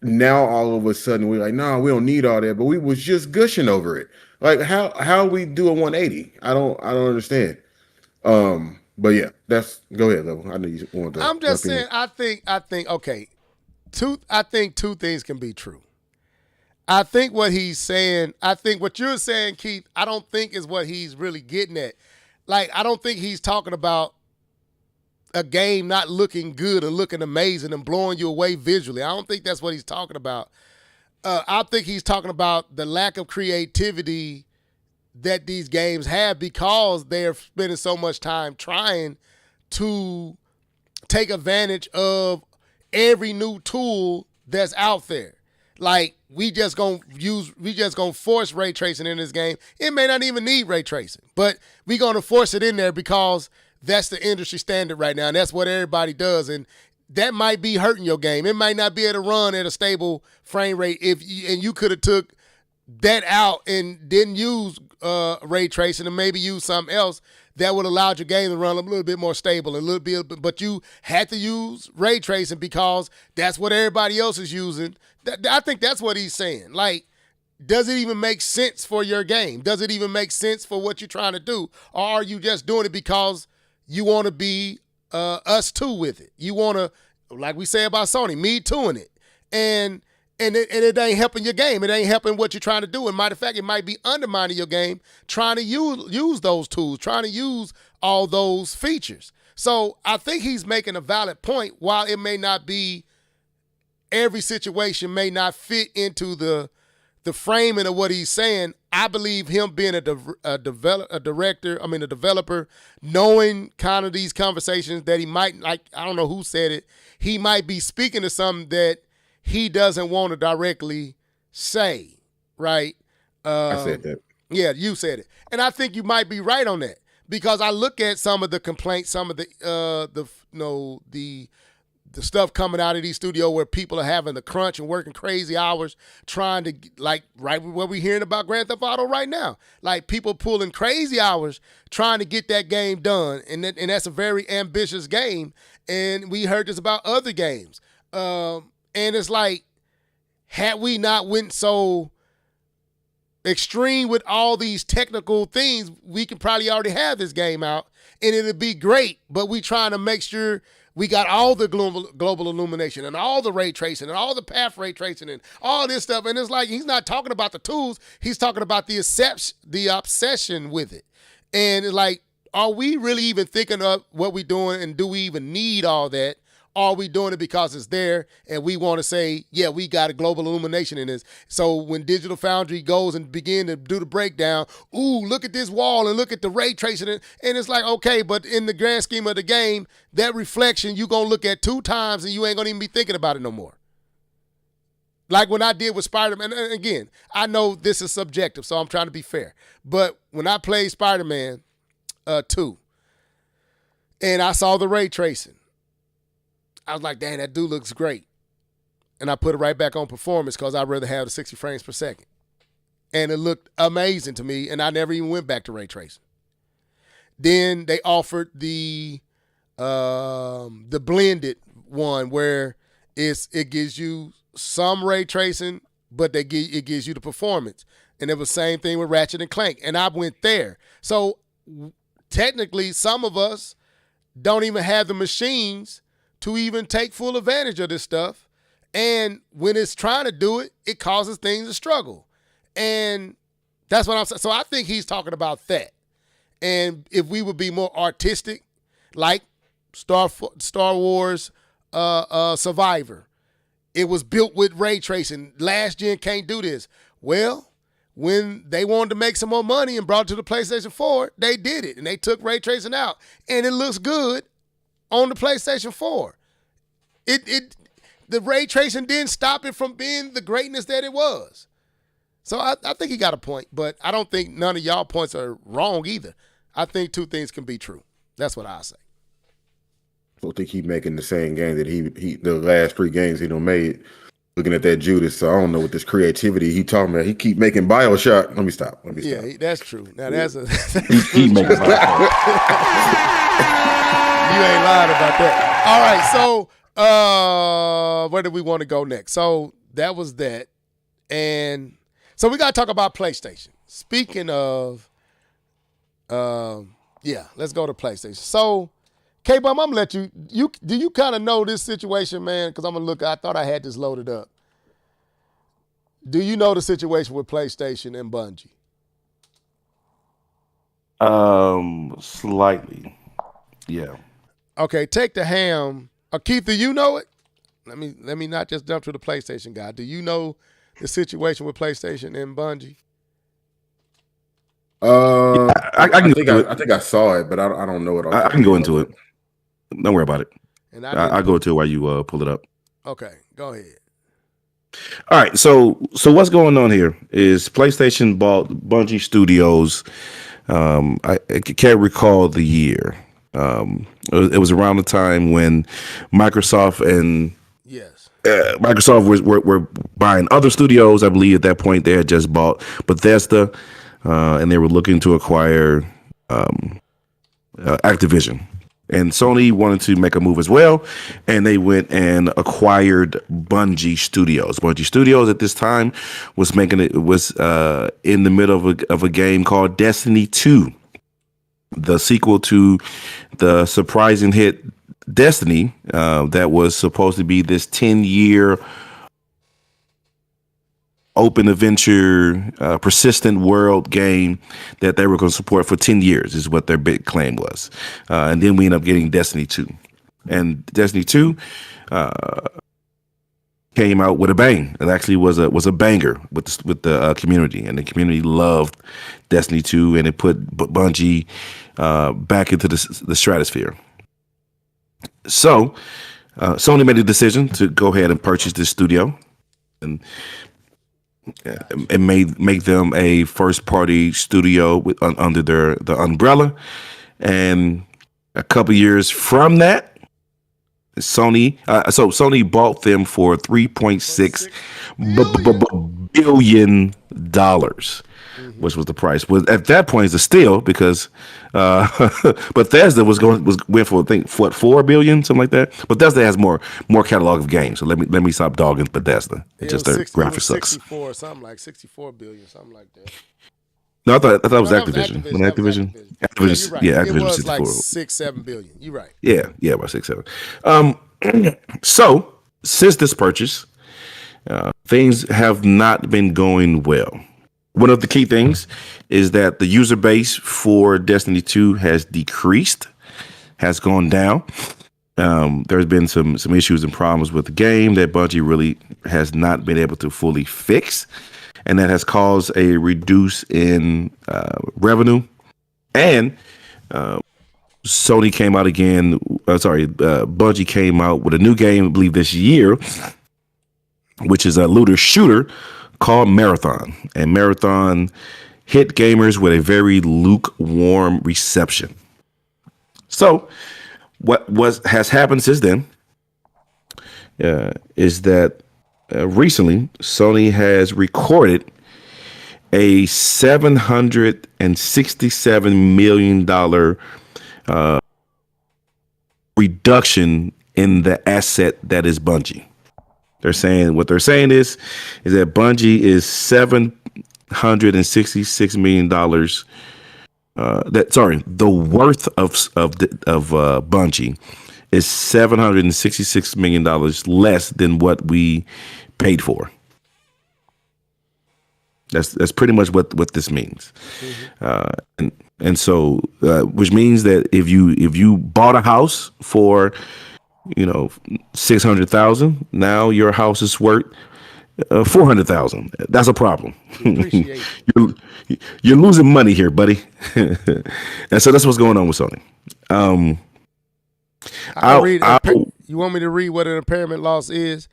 now all of a sudden we're like, "No, we don't need all that." But we was just gushing over it. Like how we do a 180? I don't understand. But yeah, go ahead, Level. I know you want to. I'm just saying. I think. Okay, I think two things can be true. I think what he's saying. I think what you're saying, Keith. I don't think is what he's really getting at. Like, I don't think he's talking about a game not looking good or looking amazing and blowing you away visually. I don't think that's what he's talking about. I think he's talking about the lack of creativity that these games have because they're spending so much time trying to take advantage of every new tool that's out there. Like, we just gonna force ray tracing in this game. It may not even need ray tracing, but we're gonna force it in there because that's the industry standard right now, and that's what everybody does. And that might be hurting your game. It might not be able to run at a stable frame rate and you could have took that out and didn't use ray tracing and maybe use something else that would allow your game to run a little bit more stable, but you had to use ray tracing because that's what everybody else is using. I think that's what he's saying. Like, does it even make sense for your game? Does it even make sense for what you're trying to do? Or are you just doing it because you want to be us too with it? You want to, like we say about Sony, me tooing it. And it ain't helping your game. It ain't helping what you're trying to do. And matter of fact, it might be undermining your game trying to use those tools, trying to use all those features. So I think he's making a valid point. While it may not be, every situation may not fit into the framing of what he's saying, I believe him being a developer, knowing kind of these conversations that he might, like, I don't know who said it, he might be speaking to something that he doesn't want to directly say, right? I said that. Yeah, you said it. And I think you might be right on that because I look at some of the complaints, some of the stuff coming out of these studios where people are having the crunch and working crazy hours trying to, like, right what we're hearing about Grand Theft Auto right now. Like, people pulling crazy hours trying to get that game done. And that's a very ambitious game. And we heard this about other games. And it's like, had we not went so extreme with all these technical things, we could probably already have this game out and it'd be great. But we trying to make sure we got all the global illumination and all the ray tracing and all the path ray tracing and all this stuff. And it's like, he's not talking about the tools. He's talking about the obsession with it. And it's like, are we really even thinking of what we're doing, and do we even need all that? Are we doing it because it's there and we want to say, yeah, we got a global illumination in this? So when Digital Foundry goes and begin to do the breakdown, ooh, look at this wall and look at the ray tracing. And it's like, okay, but in the grand scheme of the game, that reflection you're going to look at 2 times and you ain't going to even be thinking about it no more. Like when I did with Spider-Man, and again, I know this is subjective, so I'm trying to be fair. But when I played Spider-Man 2 and I saw the ray tracing, I was like, dang, that dude looks great. And I put it right back on performance because I'd rather have the 60 frames per second. And it looked amazing to me, and I never even went back to ray tracing. Then they offered the blended one where it gives you some ray tracing, but it gives you the performance. And it was the same thing with Ratchet and Clank. And I went there. So technically, some of us don't even have the machines to even take full advantage of this stuff. And when it's trying to do it, it causes things to struggle. And that's what I'm saying. So I think he's talking about that. And if we would be more artistic, like Star Wars Survivor, it was built with ray tracing. Last gen can't do this. Well, when they wanted to make some more money and brought it to the PlayStation 4, they did it. And they took ray tracing out. And it looks good on the PlayStation 4. The ray tracing didn't stop it from being the greatness that it was. So I think he got a point, but I don't think none of y'all points are wrong either. I think 2 things can be true. That's what I say. I don't think he's making the same game that he the last 3 games he done made. Looking at that Judas, so I don't know what this creativity he talking about. He keep making BioShock. Let me stop. Yeah, that's true. Now that's a He making BioShock. You ain't lying about that. All right, so where do we want to go next? So that was that. And so we got to talk about PlayStation. Speaking of, let's go to PlayStation. So, K-Bum, I'm going to let you do you kind of know this situation, man? Because I'm going to look, I thought I had this loaded up. Do you know the situation with PlayStation and Bungie? Slightly. Yeah. Okay, take the ham. Keith, do you know it? Let me not just jump to the PlayStation guy. Do you know the situation with PlayStation and Bungie? I think I saw it, but I don't know it. I can go into it. Don't worry about it. And I'll go to it while you pull it up. Okay, go ahead. All right, so what's going on here is PlayStation bought Bungie Studios. I can't recall the year. It was around the time when Microsoft and Microsoft were buying other studios. I believe at that point they had just bought Bethesda, and they were looking to acquire Activision. And Sony wanted to make a move as well, and they went and acquired Bungie Studios. Bungie Studios at this time was in the middle of a game called Destiny 2, the sequel to the surprising hit Destiny, that was supposed to be this 10-year open adventure, persistent world game that they were going to support for 10 years is what their big claim was. And then we ended up getting Destiny 2. And Destiny 2 came out with a bang. It actually was a banger with the community, and the community loved Destiny 2, and it put Bungie back into the stratosphere. So Sony made a decision to go ahead and purchase this studio and make them a first party studio under the umbrella. And a couple years from that, Sony bought them for $3.6 billion, which was the price. Well, at that point, it's a steal because Bethesda went for I think $4 billion, something like that. Bethesda has more catalog of games, so let me stop dogging Bethesda. It's just their graphics sucks. 64, something like 64 billion, something like that. No, I thought it was Activision. Activision. Activision, Right. yeah, Activision it was 64. like 6-7 billion. You're right. Yeah, about 6-7. So since this purchase, things have not been going well one of the key things is that the user base for Destiny 2 has decreased, has gone down. There's been some issues and problems with the game that Bungie really has not been able to fully fix, and that has caused a reduce in revenue. And Sony came out again. Bungie came out with a new game, I believe, this year, which is a looter shooter called Marathon. And Marathon hit gamers with a very lukewarm reception. So what has happened since then is that recently Sony has recorded a $767 million reduction in the asset that is Bungie. They're saying is that Bungie is $766 million. The worth of Bungie is $766 million less than what we paid for. That's pretty much what this means. And so which means that if you bought a house for $600,000, now your house is worth $400,000. That's a problem. You're losing money here, buddy. And so that's what's going on with Sony. You want me to read what an impairment loss is?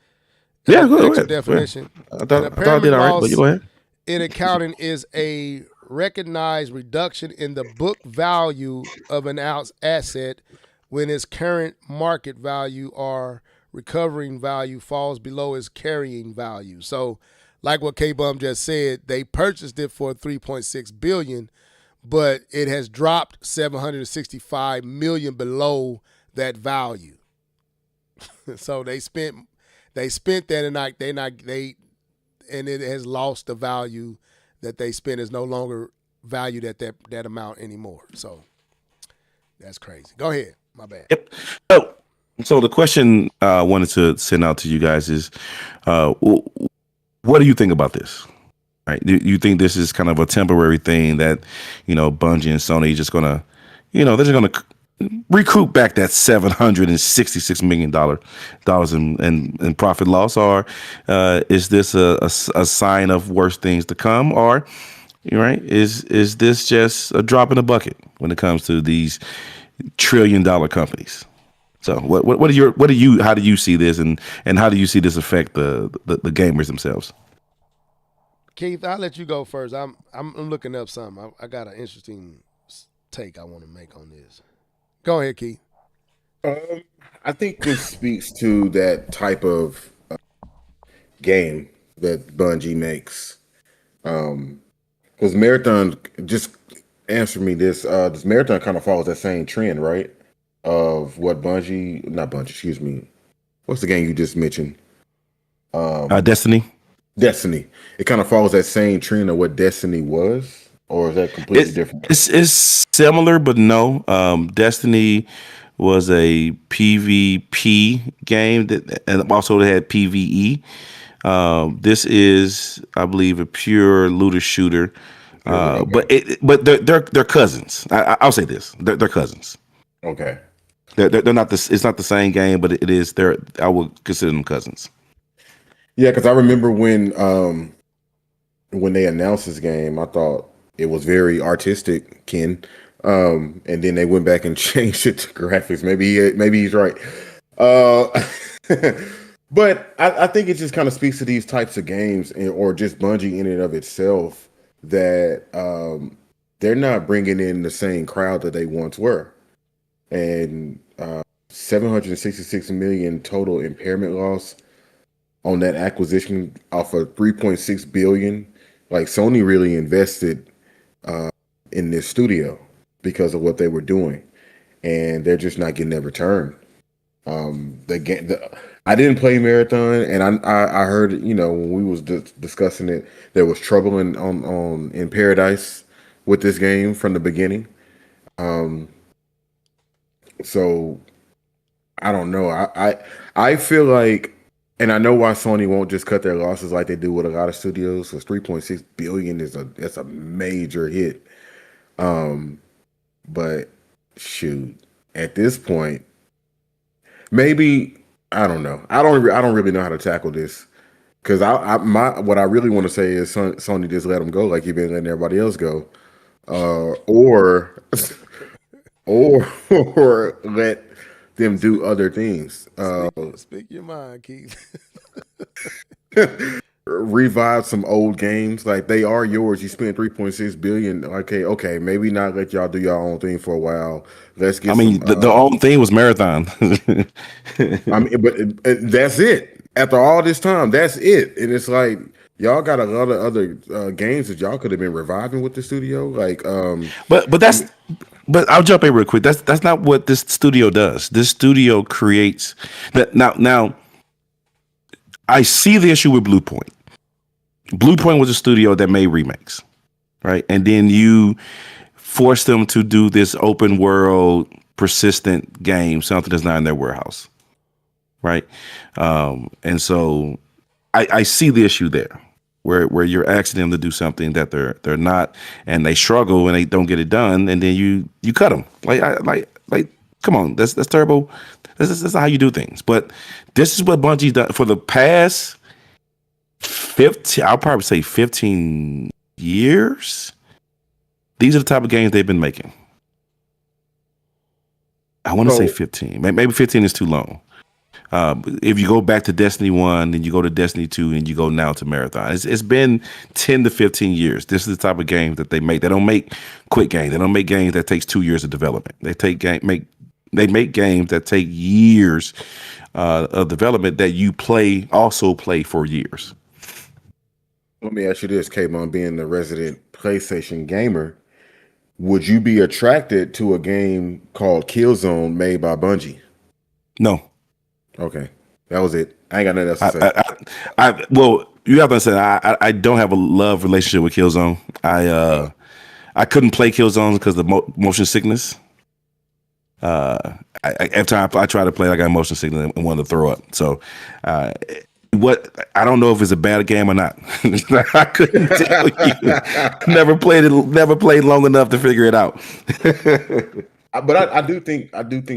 Yeah, go ahead. Definition. I thought I did all right, but you go ahead. In accounting is a recognized reduction in the book value of an asset when its current market value or recovering value falls below its carrying value. So, like what K-Bum just said, they purchased it for $3.6 billion, but it has dropped $765 million below that value. So they spent that, and it has lost the value that they spent. Is no longer valued at that amount anymore. So that's crazy. Go ahead. My bad. Yep. So the question I wanted to send out to you guys is, what do you think about this? Right? Do you think this is kind of a temporary thing that, Bungie and Sony just gonna, they're just gonna recoup back that $766 million in profit loss, or is this a sign of worse things to come, or is this just a drop in the bucket when it comes to these $1 trillion companies? So how do you see this, and how do you see this affect the gamers themselves? Keith, I'll let you go first. I'm looking up something. I got an interesting take I want to make on this. Go ahead, Keith. I think this speaks to that type of game that Bungie makes. Because Marathon, just answer me this, this Marathon kind of follows that same trend, right? Of what what's the game you just mentioned? Destiny. Destiny. It kind of follows that same trend of what Destiny was. Or is that completely different? It's similar, but no. Destiny was a PvP game and also it had PvE. This is, I believe, a pure looter shooter. But they're cousins. I'll say this: they're cousins. Okay. They're not this. It's not the same game, but it is. I would consider them cousins. Yeah, because I remember when they announced this game, I thought it was very artistic, Ken. And then they went back and changed it to graphics. Maybe he's right. But I think it just kind of speaks to these types of games, or just Bungie in and of itself, that they're not bringing in the same crowd that they once were. And 766 million total impairment loss on that acquisition off of 3.6 billion. Like, Sony really invested in this studio because of what they were doing, and they're just not getting that return. I didn't play Marathon, and I heard, when we was discussing it, there was trouble in Paradise with this game from the beginning. So I don't know. I feel like And I know why Sony won't just cut their losses like they do with a lot of studios. So 3.6 billion that's a major hit. But shoot, at this point, maybe I don't know. I don't really know how to tackle this because what I really want to say is Sony just let them go like you've been letting everybody else go, or or let them do other things. Speak your mind, Keith. Revive some old games, like they are yours. You spent 3.6 billion. Okay, maybe not let y'all do your own thing for a while. Let's get. The own thing was Marathon. But that's it. After all this time, that's it. And it's like y'all got a lot of other games that y'all could have been reviving with the studio. Like, but I'll jump in real quick. That's not what this studio does. This studio creates that now. I see the issue with Bluepoint. Bluepoint was a studio that made remakes, right? And then you force them to do this open world, persistent game, something that's not in their warehouse, right? And so I see the issue there, where you're asking them to do something that they're not, and they struggle and they don't get it done, and then you cut them. Like, come on, that's terrible. That's not how you do things. But this is what Bungie's done for the past 15, I'll probably say 15 years. These are the type of games they've been making. I want to say 15. Maybe 15 is too long. If you go back to Destiny 1, then you go to Destiny 2, and you go now to Marathon. It's been 10 to 15 years. This is the type of game that they make. They don't make quick games. They don't make games that takes 2 years of development. They make games that take years of development that you also play for years. Let me ask you this, K-Mon, being the resident PlayStation gamer, would you be attracted to a game called Killzone made by Bungie? No. Okay, that was it. I ain't got nothing else to say. Well, you have to understand, I don't have a love relationship with Killzone. I couldn't play Killzone because of the motion sickness. Every time I try to play, I got motion sickness and wanted to throw up. So, I don't know if it's a bad game or not. I couldn't tell you. Never played long enough to figure it out. But I do think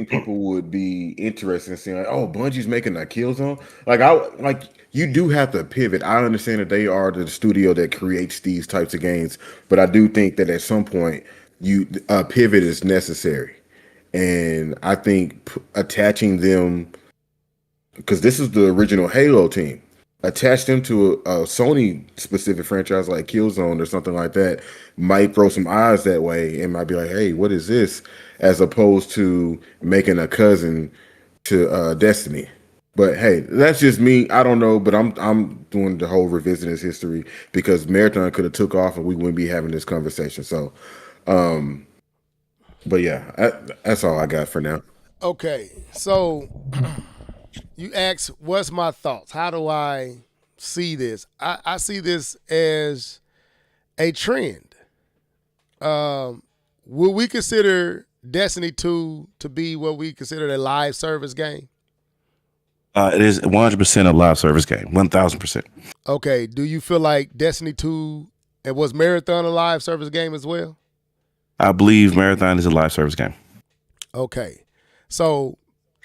people would be interested in seeing, like, oh, Bungie's making a Killzone. Like you do have to pivot. I understand that they are the studio that creates these types of games, but I do think that at some point a pivot is necessary. And I think attaching them, because this is the original Halo team, attach them to a Sony specific franchise like Killzone or something like that might throw some eyes that way and might be like, hey, what is this? As opposed to making a cousin to Destiny. But hey, that's just me. I don't know, but I'm doing the whole revisiting his history because Marathon could have took off and we wouldn't be having this conversation. So, but yeah, that's all I got for now. Okay, so you asked, what's my thoughts? How do I see this? I see this as a trend. Will we consider Destiny 2 to be what we consider a live service game? It is 100% a live service game, 1,000%. Okay, do you feel like Destiny 2, and was Marathon a live service game as well? I believe Marathon is a live service game. Okay, so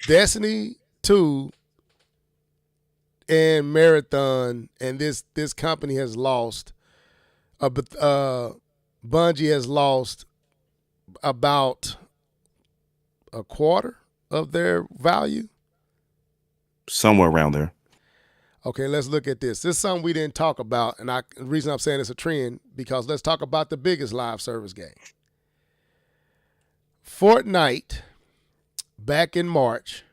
Destiny 2 and Marathon, and this company has lost, Bungie has lost about a quarter of their value. Somewhere around there. Okay, let's look at this. This is something we didn't talk about, and the reason I'm saying it's a trend, because let's talk about the biggest live service game. Fortnite, back in March,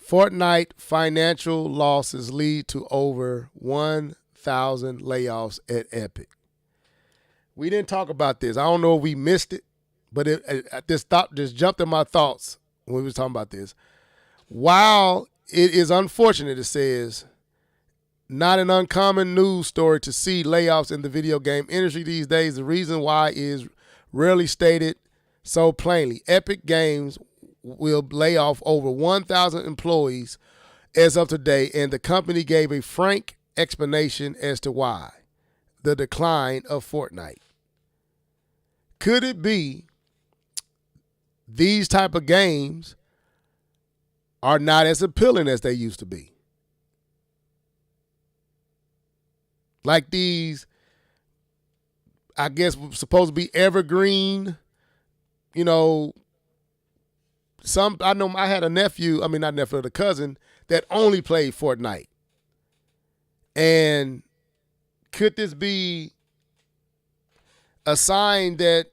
Fortnite financial losses lead to over 1,000 layoffs at Epic. We didn't talk about this. I don't know if we missed it, but this thought just jumped in my thoughts when we was talking about this. While it is unfortunate, it says, not an uncommon news story to see layoffs in the video game industry these days. The reason why is rarely stated so plainly. Epic Games will lay off over 1,000 employees as of today, and the company gave a frank explanation as to why the decline of Fortnite. Could it be these type of games are not as appealing as they used to be? Like these, I guess, supposed to be evergreen, you know. I know I had a nephew, not nephew, a cousin that only played Fortnite. And could this be a sign that,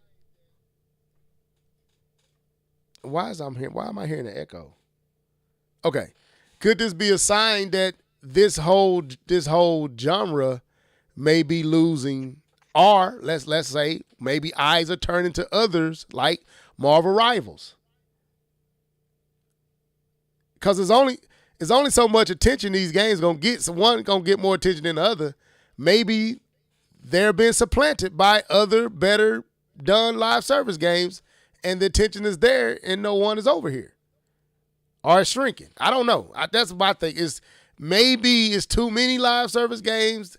why am I hearing an echo? Okay. Could this be a sign that this whole genre may be losing, or let's say maybe eyes are turning to others like Marvel Rivals? Because there's only so much attention these games gonna get. So one gonna get more attention than the other. Maybe they're being supplanted by other better done live service games, and the attention is there, and no one is over here, or it's shrinking. I don't know. That's my thing. Is maybe it's too many live service games,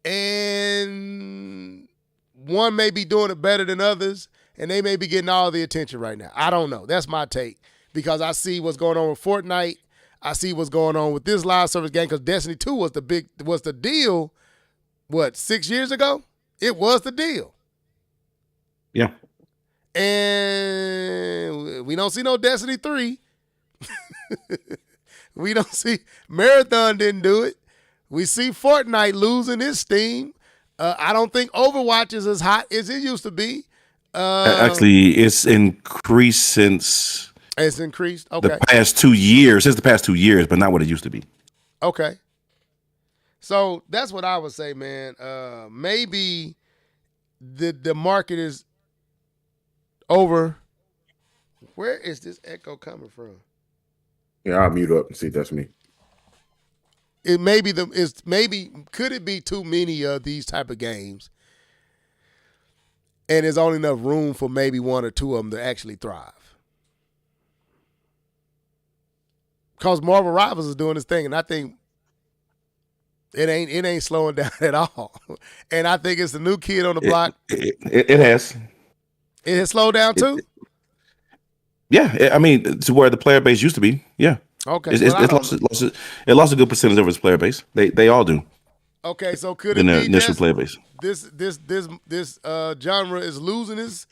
and one may be doing it better than others, and they may be getting all the attention right now. I don't know. That's my take. Because I see what's going on with Fortnite. I see what's going on with this live service game, because Destiny 2 was the deal, 6 years ago? It was the deal. Yeah. And we don't see no Destiny 3. We don't see Marathon didn't do it. We see Fortnite losing its steam. I don't think Overwatch is as hot as it used to be. Actually, it's increased since... It's increased? Okay. The past 2 years, but not what it used to be. Okay. So that's what I would say, man. Maybe the market is over. Where is this echo coming from? Yeah, I'll mute up and see if that's me. Could it be too many of these type of games, and there's only enough room for maybe one or two of them to actually thrive? Because Marvel Rivals is doing this thing, and I think it ain't slowing down at all. And I think it's the new kid on the block. It has. It has slowed down too? To where the player base used to be. Yeah. Okay. It lost a good percentage of its player base. They all do. Okay, so could it be initial player base? This genre is losing its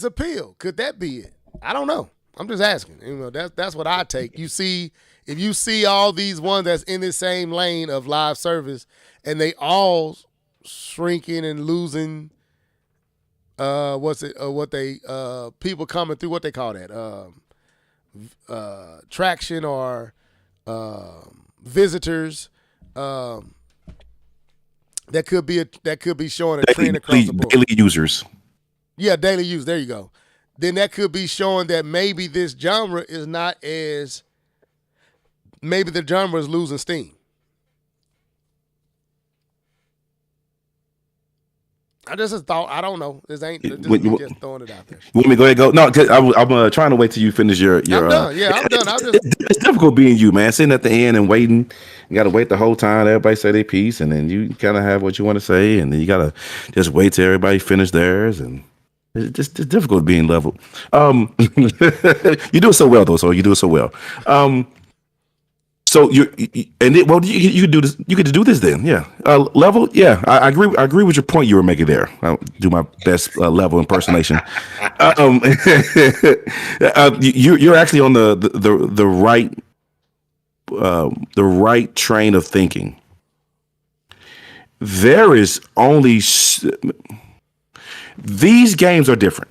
appeal? Could that be it? I don't know. I'm just asking. That's what I take. If you see all these ones that's in the same lane of live service, and they all shrinking and losing, people coming through, what they call that, traction or visitors, that could be showing a trend across the board. Daily users. Yeah, daily use. There you go. Then that could be showing that maybe this genre is not as, maybe the genre is losing steam. I just thought, I don't know. This ain't just throwing it out there. You want me to go ahead and go? No, cause I'm trying to wait till you finish your. I'm done. Yeah, I'm done. It's difficult being you, man. Sitting at the end and waiting. You got to wait the whole time. Everybody say their piece, and then you kind of have what you want to say, and then you got to just wait till everybody finish theirs, and it's difficult being level. You do it so well, though. So you do it so well. So you could do this. You could do this then, yeah. Level, yeah. I agree. I agree with your point you were making there. I'll do my best level impersonation. You're actually on the right train of thinking. There is only these games are different.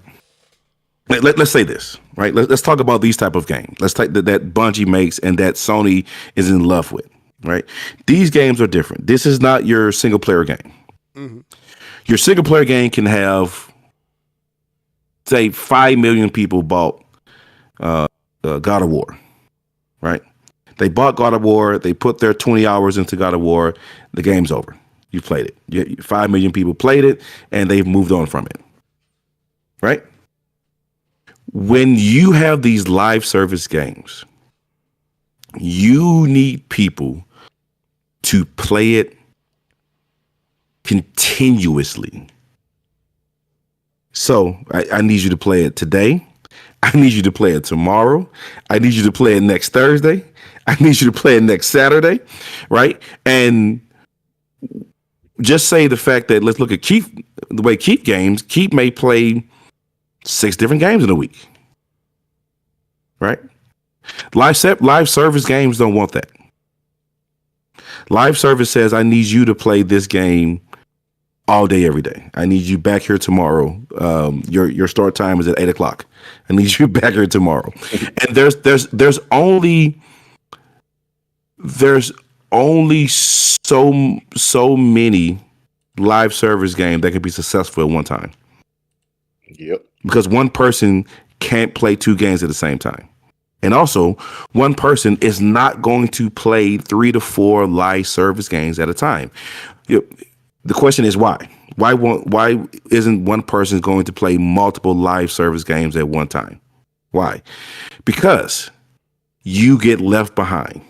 Let's say this, right? Let's talk about these type of games. Let's take that Bungie makes and that Sony is in love with, right? These games are different. This is not your single player game. Mm-hmm. Your single player game can have, say, 5 million people bought God of War, right? They bought God of War. They put their 20 hours into God of War. The game's over. You played it. 5 million people played it, and they've moved on from it, right? When you have these live service games, You need people to play it continuously. So I need you to play it today. I need you to play it tomorrow. I need you to play it next Thursday. I need you to play it next Saturday, right? And just say the fact that, let's look at Keith, the way Keith games. Keith may play 6 different games in a week, right? Live service games don't want that. Live service says, I need you to play this game all day, every day. I need you back here tomorrow. Your start time is at 8:00. I need you back here tomorrow. And there's only so many live service games that can be successful at one time. Yep. Because one person can't play 2 games at the same time. And also, one person is not going to play 3 to 4 live service games at a time. The question is why? Why isn't one person going to play multiple live service games at one time? Why? Because you get left behind.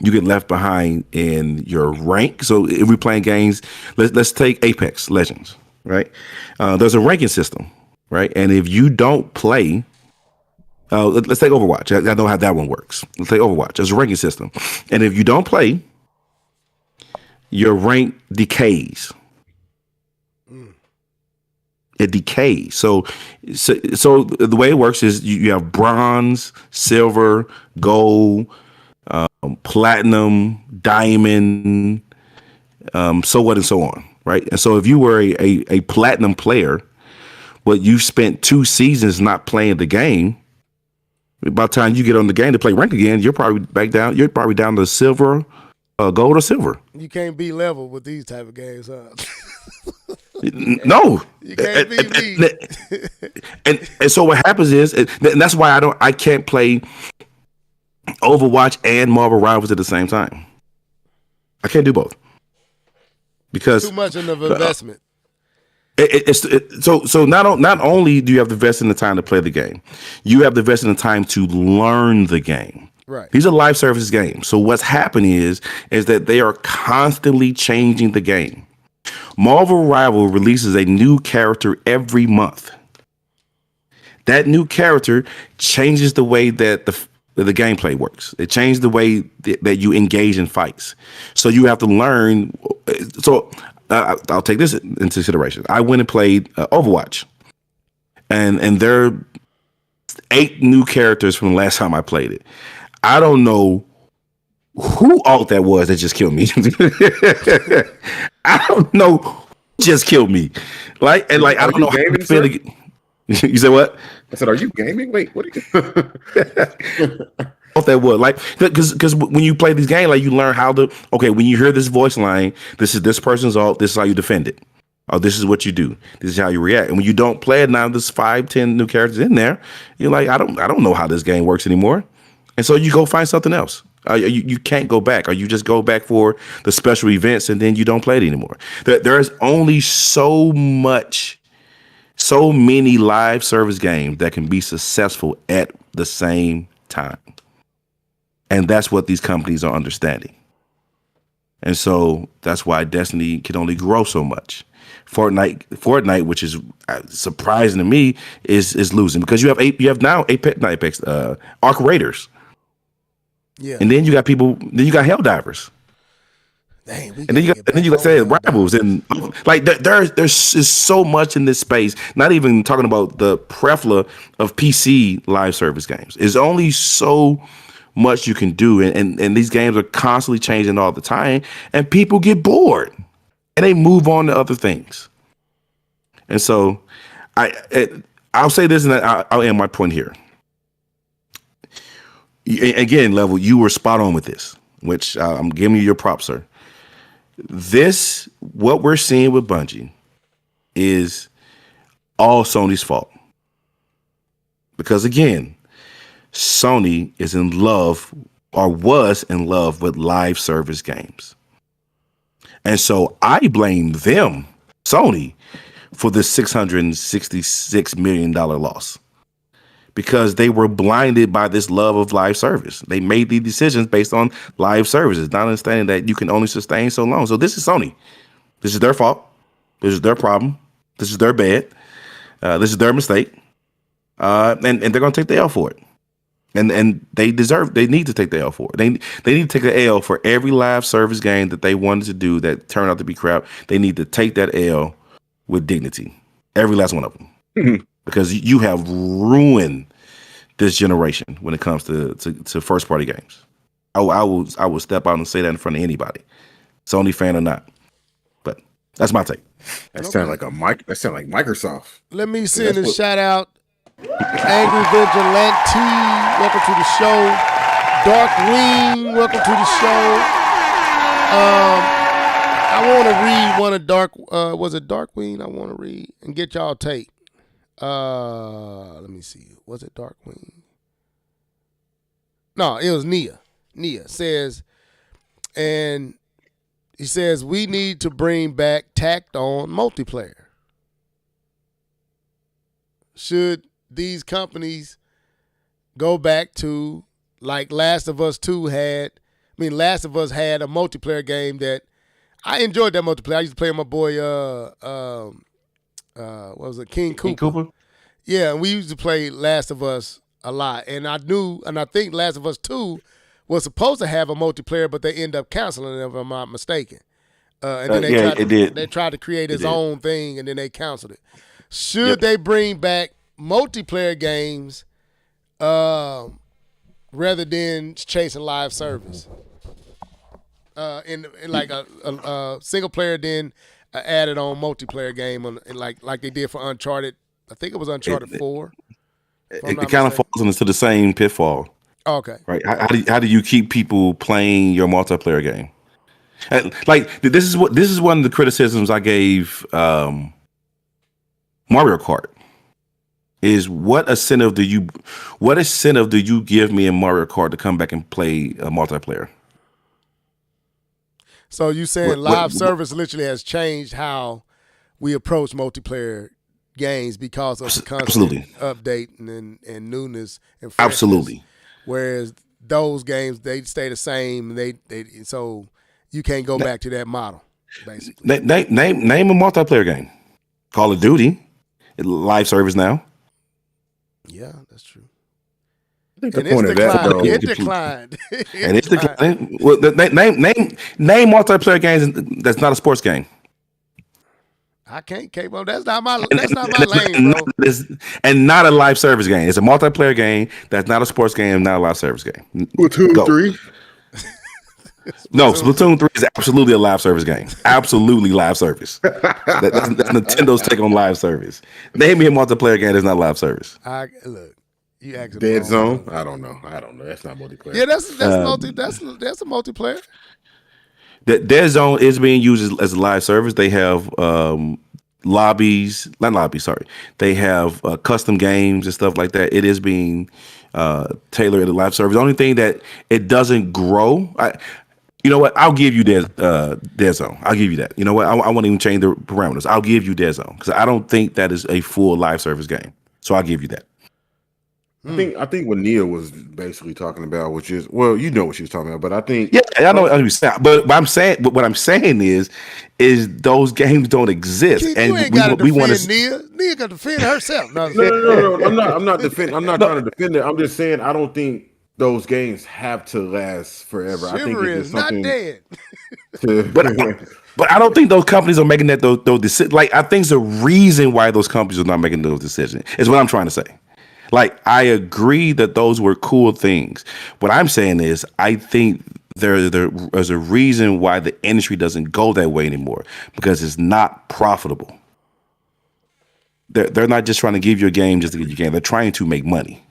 You get left behind in your rank. So if we're playing games, let's take Apex Legends, right? There's a ranking system, right? And if you don't play, let's take Overwatch. I know how that one works. Let's take Overwatch. There's a ranking system. And if you don't play, your rank decays. It decays. So the way it works is you have bronze, silver, gold, platinum, diamond, so what and so on, right? And so if you were a platinum player, but you spent 2 seasons not playing the game, by the time you get on the game to play rank again, you're probably back down. You're probably down to silver, gold or silver. You can't be level with these type of games, huh? No, you can't be me. And so what happens is, and that's why I can't play Overwatch and Marvel Rivals at the same time. I can't do both because too much of an investment. So not only do you have to invest in the time to play the game, you have to invest in the time to learn the game. Right. These are live service games. So what's happening is that they are constantly changing the game. Marvel Rival releases a new character every month. That new character changes the way that the gameplay works. It changes the way that you engage in fights. So you have to learn. So I'll take this into consideration. I went and played Overwatch, and there are 8 new characters from the last time I played it. I don't know who alt that was that just killed me. I don't know who just killed me. I don't know how to feel. You said what? I said, "Are you gaming? Wait, what are you?" That was because when you play these games, you learn how to. Okay, when you hear this voice line, this is this person's alt. This is how you defend it. Oh, this is what you do. This is how you react. And when you don't play it, now there's 5-10 new characters in there. You're like, I don't know how this game works anymore. And so you go find something else. You can't go back, or you just go back for the special events and then you don't play it anymore. There's only so many live service games that can be successful at the same time. And that's what these companies are understanding. And so that's why Destiny can only grow so much. Fortnite, which is surprising to me, is losing because you have now Apex, Arc Raiders. Yeah. And then you got Helldivers. Dang, and then you got say Rivals, and there's so much in this space. Not even talking about the plethora of PC live service games. There's only so much you can do, and these games are constantly changing all the time, and people get bored and they move on to other things. And so I'll say this, and I'll end my point here. Again, Level, you were spot on with this, which I'm giving you your props, sir. What we're seeing with Bungie is all Sony's fault. Because again, Sony is in love, or was in love, with live service games. And so I blame them, Sony, for this $666 million loss. because they were blinded by this love of live service. They made these decisions based on live services, not understanding that you can only sustain so long. So this is Sony. This is their fault. This is their problem. This is their bad. This is their mistake. And they're going to take the L for it. And they need to take the L for it. They need to take the L for every live service game that they wanted to do that turned out to be crap. They need to take that L with dignity. Every last one of them. Mm-hmm. Because you have ruined this generation when it comes to first party games. I will step out and say that in front of anybody, Sony fan or not. But that's my take. That sounds like Microsoft. Let me send a shout out. Angry Vigilante, welcome to the show. Darkwing, welcome to the show. I want to read one of was it Darkwing? I want to read and get y'all take. Let me see. Was it Darkwing? No, it was Nia. Nia says, and he says, we need to bring back tacked on multiplayer. Should these companies go back to like Last of Us 2 had? I mean, Last of Us had a multiplayer game that I enjoyed that multiplayer. I used to play with my boy, what was it, King Cooper? Yeah, and we used to play Last of Us a lot. And I think Last of Us 2 was supposed to have a multiplayer, but they ended up canceling it, if I'm not mistaken. And then they tried to create its own thing, and then they canceled it. Should they bring back multiplayer games rather than chasing live service? In like a single player, then added on multiplayer game like they did for Uncharted. I think it was Uncharted 4. It kind of falls into the same pitfall. Okay. Right. How do you keep people playing your multiplayer game? Like this is one of the criticisms I gave Mario Kart. Is what incentive do you give me in Mario Kart to come back and play a multiplayer? So you saying live service literally has changed how we approach multiplayer games because of the constant update and newness and freshness. Absolutely. Whereas those games, they stay the same. So you can't go back to that model, basically. Name a multiplayer game. Call of Duty, live service now. Yeah, that's true. I think the point of that, though, it declined. And it's declining. Well, name multiplayer games that's not a sports game. I can't, K-Bo. That's not my lane, bro. And not a live service game. It's a multiplayer game that's not a sports game, not a live service game. Splatoon 3. No, Splatoon 3 is absolutely a live service game. Absolutely live service. That's Nintendo's take on live service. Name me a multiplayer game that's not live service. Look, you asked Dead Zone. I don't know. That's not multiplayer. Yeah, that's a multiplayer. Dead Zone is being used as a live service. They have They have custom games and stuff like that. It is being tailored to live service. The only thing that it doesn't grow. You know what? I'll give you Dead Zone. I'll give you that. You know what? I won't even change the parameters. I'll give you Dead Zone because I don't think that is a full live service game. So I'll give you that. I think what Nia was basically talking about, which is, well, you know what she was talking about, but I think I know what you're saying. But what I'm saying is those games don't exist, Keith, and we want to. Nia got to defend herself. No. I'm not defending. I'm not trying to defend it. I'm just saying I don't think those games have to last forever. Shiver I think it's not something dead. But I don't think those companies are making those decisions. Like I think the reason why those companies are not making those decisions is what I'm trying to say. Like I agree that those were cool things. What I'm saying is I think there's a reason why the industry doesn't go that way anymore because it's not profitable. They're not just trying to give you a game just to give you a game. They're trying to make money.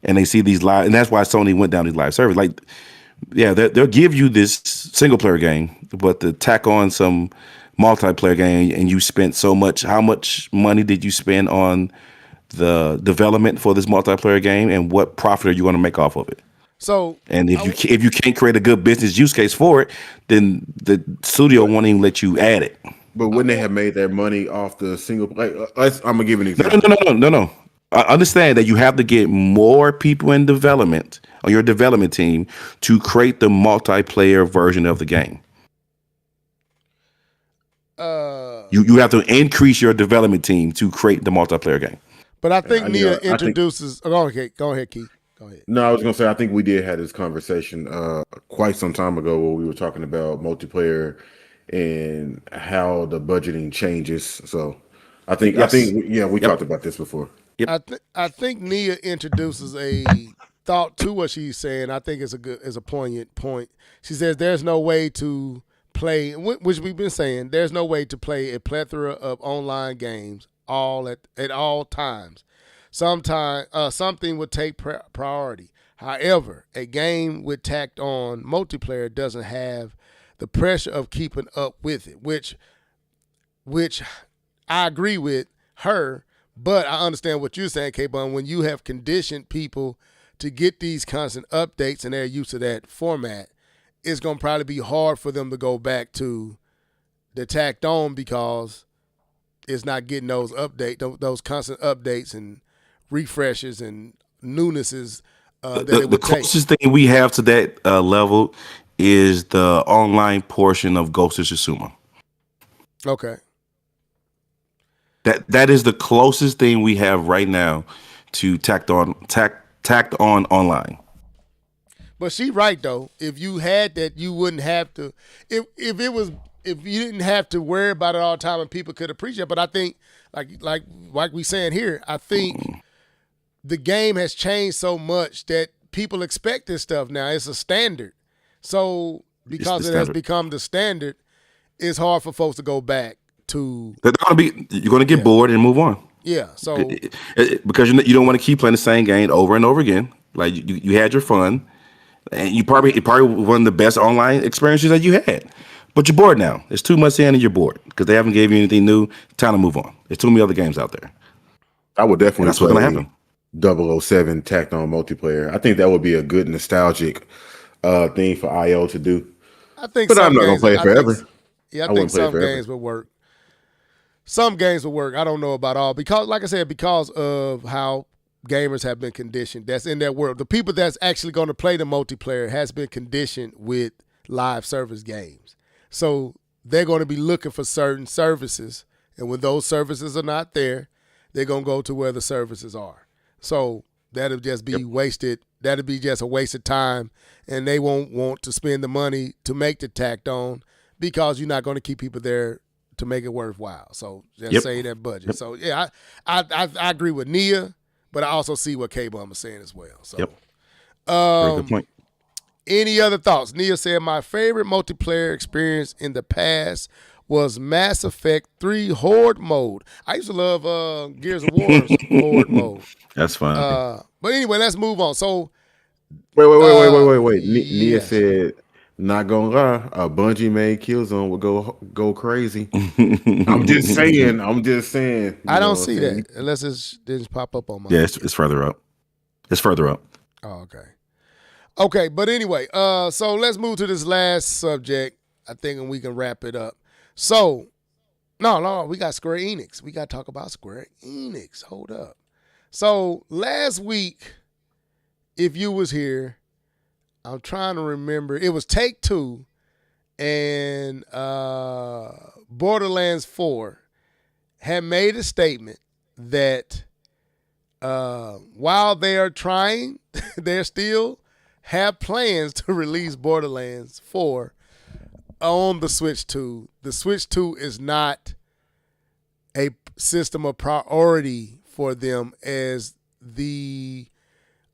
And they see these live, and that's why Sony went down these live service. Like, yeah, they'll give you this single player game, but to tack on some multiplayer game, and you spent so much. How much money did you spend on the development for this multiplayer game, and what profit are you going to make off of it? So, and if you can't create a good business use case for it, then the studio won't even let you add it. But wouldn't they have made their money off the single play? I'm gonna give an example. No. understand that you have to get more people in development on your development team to create the multiplayer version of the game. You have to increase your development team to create the multiplayer game. But I think Nia introduces. Go ahead, Keith. Go ahead. No, I was gonna say I think we did have this conversation quite some time ago where we were talking about multiplayer and how the budgeting changes. So I think we talked about this before. Yep. I think Nia introduces a thought to what she's saying. I think it's a poignant point. She says there's no way to play, which we've been saying, there's no way to play a plethora of online games all at all times. Something would take priority. However, a game with tacked on multiplayer doesn't have the pressure of keeping up with it, which I agree with her, but I understand what you're saying, K-Bun. When you have conditioned people to get these constant updates and they're used to that format, it's going to probably be hard for them to go back to the tacked on because it's not getting those constant updates and refreshes and newnesses that it would the take. closest thing we have to that level is the online portion of Ghost of Tsushima. Okay. That is the closest thing we have right now to tacked on online. But she right though. If you had that, you wouldn't have to. If you didn't have to worry about it all the time, and people could appreciate it. But I think, like we saying here, I think the game has changed so much that people expect this stuff now. It's a standard. So because it has become the standard, it's hard for folks to go back to. You're going to get bored and move on. Yeah. So because you don't want to keep playing the same game over and over again. Like you had your fun, and it probably one of the best online experiences that you had. But you're bored now. It's 2 months in and you're bored because they haven't gave you anything new. Time to move on. There's too many other games out there. I would definitely. That's what's going to happen. 007 tacked on multiplayer. I think that would be a good nostalgic thing for IO to do. I think, but I'm not gonna play it forever. I think some games would work. Some games would work. I don't know about all because, like I said, because of how gamers have been conditioned. That's in that world. The people that's actually going to play the multiplayer has been conditioned with live service games. So they're going to be looking for certain services, and when those services are not there, they're going to go to where the services are. So that'll just be wasted. That'll be just a waste of time, and they won't want to spend the money to make the tacked on because you're not going to keep people there to make it worthwhile. So just save that budget. So yeah, I agree with Nia, but I also see what K-Bum is saying as well. So very good point. Any other thoughts? Nia said, my favorite multiplayer experience in the past was Mass Effect 3 Horde mode. I used to love Gears of War's Horde mode. That's fine. But anyway, let's move on. So wait. Nia said, not gonna lie, a Bungie made Killzone would go crazy. I'm just saying. I don't see that unless it didn't pop up on my. Yeah, it's further up. It's further up. Oh, okay, but anyway, so let's move to this last subject. I think we can wrap it up. So, no, we got Square Enix. We got to talk about Square Enix. Hold up. So last week, if you was here, I'm trying to remember. It was Take-Two and Borderlands 4 had made a statement that while they are trying, they're still have plans to release Borderlands 4 on the Switch 2. The Switch 2 is not a system of priority for them as the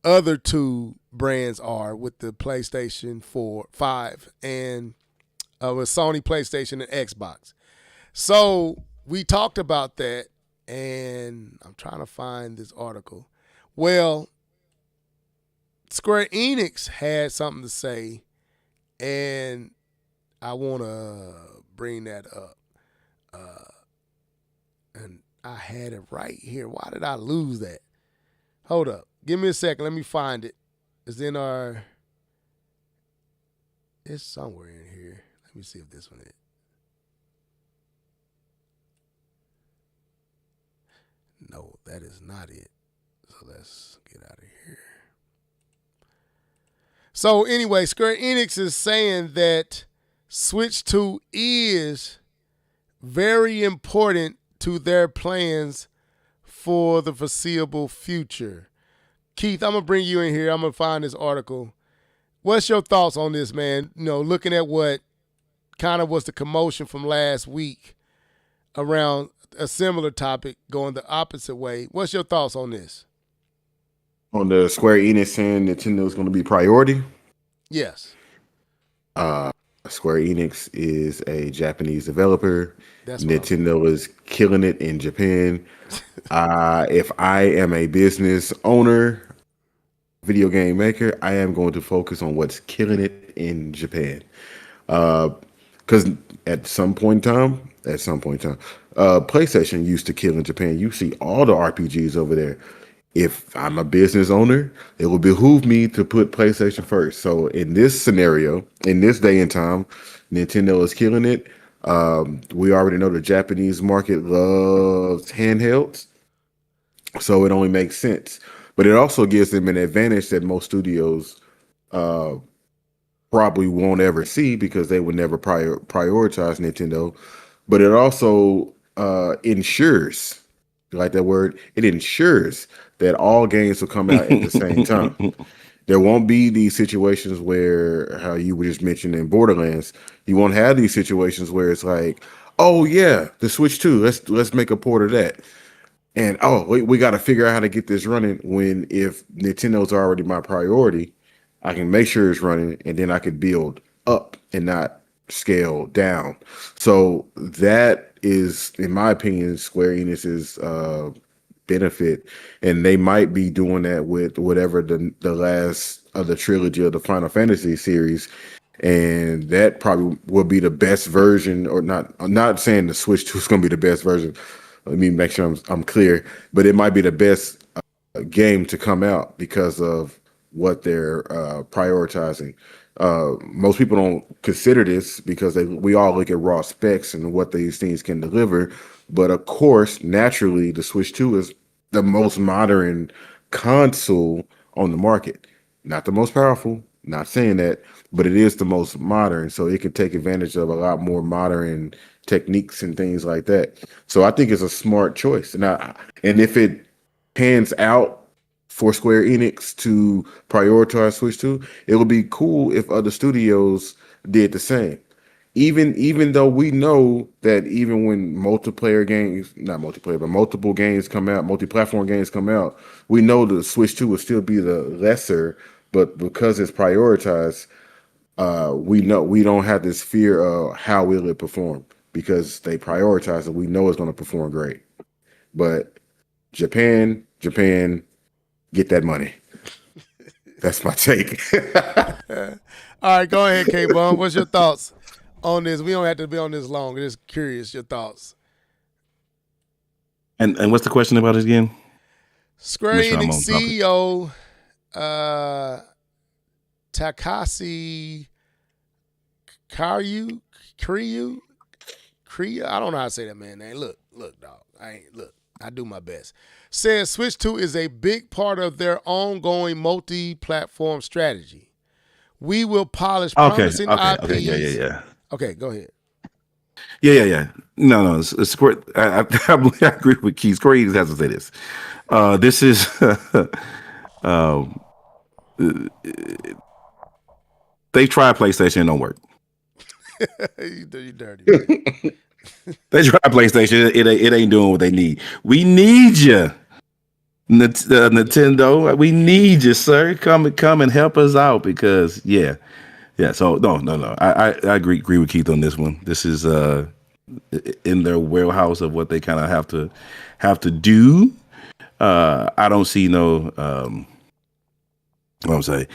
other two brands are with the PlayStation 5 and with Sony PlayStation and Xbox. So we talked about that, and I'm trying to find this article. Well, Square Enix had something to say, and I want to bring that up. And I had it right here. Why did I lose that? Hold up. Give me a second. Let me find it. It's somewhere in here. Let me see if this one is. No, that is not it. So let's get out of here. So anyway, Square Enix is saying that Switch 2 is very important to their plans for the foreseeable future. Keith, I'm going to bring you in here. I'm going to find this article. What's your thoughts on this, man? You know, looking at what kind of was the commotion from last week around a similar topic going the opposite way. What's your thoughts on this? On the Square Enix saying Nintendo is going to be priority? Yes. Square Enix is a Japanese developer. That's Nintendo is killing it in Japan. If I am a business owner, video game maker, I am going to focus on what's killing it in Japan. Because at some point in time, PlayStation used to kill in Japan. You see all the RPGs over there. If I'm a business owner, it will behoove me to put PlayStation first. So in this scenario, in this day and time, Nintendo is killing it. We already know the Japanese market loves handhelds, so it only makes sense. But it also gives them an advantage that most studios probably won't ever see because they would never prioritize Nintendo. But it also ensures, you like that word? It ensures that all games will come out at the same time. There won't be these situations where, how you were just mentioning in Borderlands, you won't have these situations where it's like, oh yeah, the Switch 2, let's make a port of that. And oh, we got to figure out how to get this running, when if Nintendo's already my priority, I can make sure it's running and then I could build up and not scale down. So that is, in my opinion, Square Enix's benefit, and they might be doing that with whatever the last of the trilogy of the Final Fantasy series, and that probably will be the best version. Or not, I'm not saying the Switch 2 is going to be the best version. Let me make sure I'm clear, but it might be the best game to come out because of what they're prioritizing. Most people don't consider this because we all look at raw specs and what these things can deliver. But of course, naturally, the Switch 2 is the most modern console on the market. Not the most powerful, not saying that, but it is the most modern. So it can take advantage of a lot more modern techniques and things like that. So I think it's a smart choice. And if it pans out for Square Enix to prioritize Switch 2, it would be cool if other studios did the same. Even though we know that even when multiple games come out, multi-platform games come out, we know the Switch 2 will still be the lesser, but because it's prioritized, we know we don't have this fear of how will it perform because they prioritize it. We know it's going to perform great. But Japan, get that money. That's my take. All right, go ahead, K-Bum. What's your thoughts on this? We don't have to be on this long. Just curious, your thoughts. And what's the question about it again? Square Enix CEO Takashi Kiryu. I don't know how to say that man's name. Look, dog. I do my best. Says Switch 2 is a big part of their ongoing multi-platform strategy. We will polish promising IPs. Okay, yeah. Okay, go ahead. Yeah. No, it's Square. I agree with Keith. Square Enix has to say this. This is they tried PlayStation, it don't work. You dirty. They tried PlayStation, it ain't doing what they need. We need you, Nintendo. We need you, sir. Come and help us out because yeah. So no. I agree with Keith on this one. This is in their warehouse of what they kind of have to do. I don't see no. What I'm saying.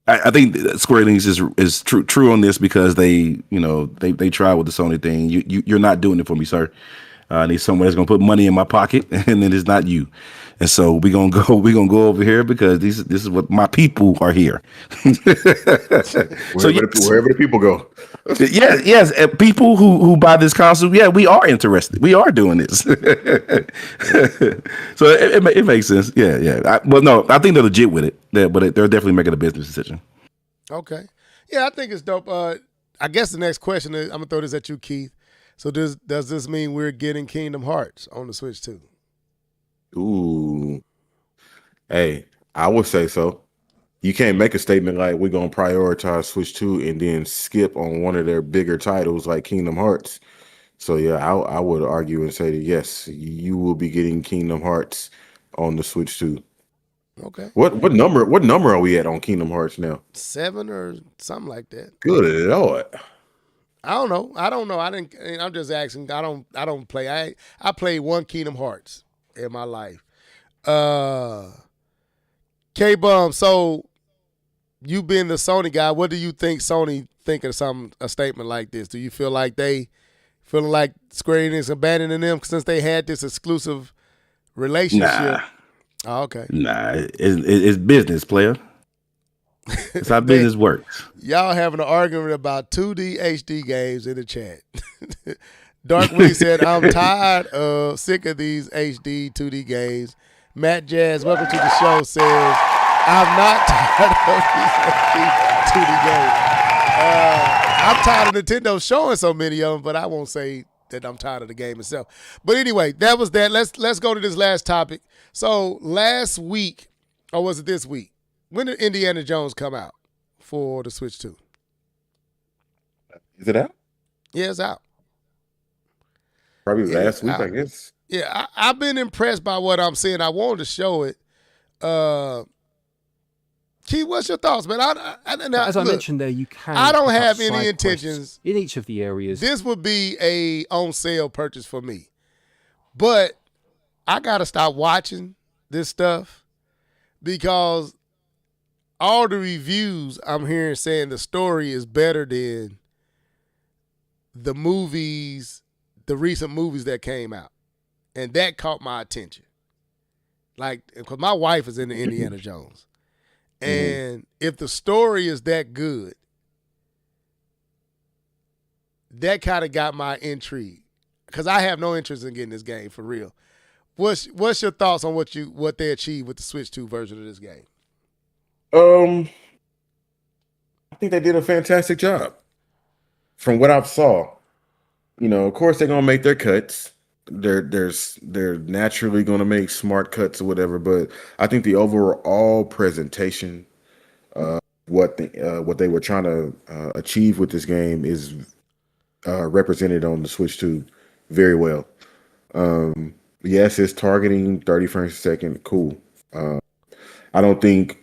I think Square Enix is true on this because they try with the Sony thing. You're not doing it for me, sir. I need someone that's gonna put money in my pocket, and then it's not you. And so we're gonna go over here because this is what my people are here. Wherever the people go. Yes, people who buy this console, yeah, we are interested. We are doing this. So it makes sense. Yeah. No, I think they're legit with it. But they're definitely making a business decision. Okay. Yeah, I think it's dope. I guess the next question is, I'm gonna throw this at you, Keith. So does this mean we're getting Kingdom Hearts on the Switch too? Ooh. Hey, I would say so. You can't make a statement like we're gonna prioritize Switch 2 and then skip on one of their bigger titles like Kingdom Hearts. So yeah, I would argue and say that yes, you will be getting Kingdom Hearts on the Switch 2. Okay. What number are we at on Kingdom Hearts now? 7 or something like that. Good Lord. I don't know. I'm just asking. I don't play. I played one Kingdom Hearts in my life. K-Bum, so you being the Sony guy, what do you think Sony think of a statement like this? Do you feel like they feeling like Square Enix abandoning them since they had this exclusive relationship? Nah. Oh, okay. Nah, it's business, player. It's how business works. Y'all having an argument about 2D HD games in the chat. Dark Willie said, I'm sick of these HD 2D games. Matt Jazz, welcome to the show, says, I'm not tired of these HD 2D games. I'm tired of Nintendo showing so many of them, but I won't say that I'm tired of the game itself. But anyway, that was that. Let's go to this last topic. So last week, or was it this week? When did Indiana Jones come out for the Switch 2? Is it out? Yeah, it's out. Probably last week, I guess. Yeah, I've been impressed by what I'm seeing. I wanted to show it. Keith, what's your thoughts, man? As I mentioned there, you can. I don't have any intentions in each of the areas. This would be a on sale purchase for me, but I gotta stop watching this stuff because all the reviews I'm hearing saying the story is better than the movies, the recent movies that came out. And that caught my attention. Like, because my wife is into Indiana Jones. And if the story is that good, that kind of got my intrigue. Because I have no interest in getting this game for real. What's your thoughts on what they achieved with the Switch 2 version of this game? I think they did a fantastic job. From what I've saw, of course they're gonna make their cuts. They're naturally gonna make smart cuts or whatever. But I think the overall presentation, what they were trying to achieve with this game is represented on the Switch 2 very well. Yes, it's targeting 30 frames a second. Cool. I don't think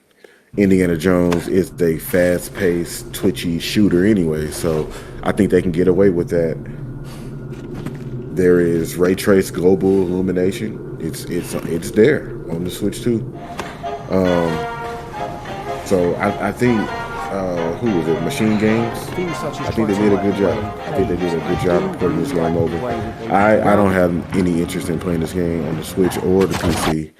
Indiana Jones is a fast-paced, twitchy shooter anyway, so I think they can get away with that. There is ray trace global illumination. It's there on the Switch 2. So I think who was it? Machine Games. I think they did a good job. I think they did a good job of putting this game over. I don't have any interest in playing this game on the Switch or the PC.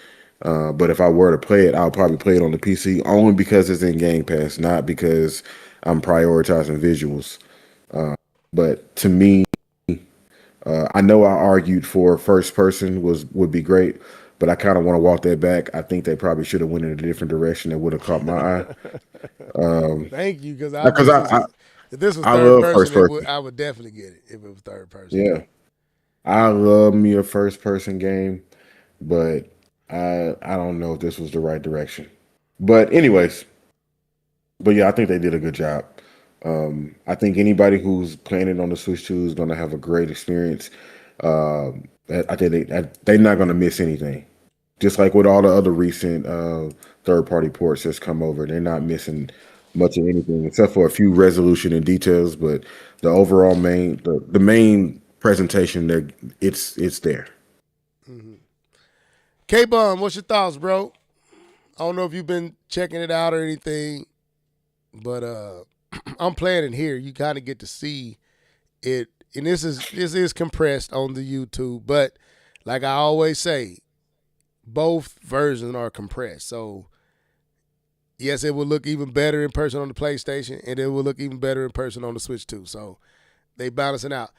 But if I were to play it, I'll probably play it on the PC only because it's in Game Pass, not because I'm prioritizing visuals. But to me, I know I argued for first person would be great, but I kind of want to walk that back. I think they probably should have went in a different direction that would have caught my eye. Thank you, because if this was third person, I would definitely get it if it was third person. Yeah, I love me a first person game, but I don't know if this was the right direction. But anyways, yeah, I think they did a good job. I think anybody who's playing it on the Switch 2 is going to have a great experience. I think they're not going to miss anything. Just like with all the other recent third-party ports that's come over, they're not missing much of anything except for a few resolution and details. But the overall the main presentation, it's there. Mm-hmm. K-Bum, what's your thoughts, bro? I don't know if you've been checking it out or anything, but I'm playing it here. You kind of get to see it, and this is compressed on the YouTube. But like I always say, both versions are compressed. So, yes, it will look even better in person on the PlayStation, and it will look even better in person on the Switch too. So, they balancing out.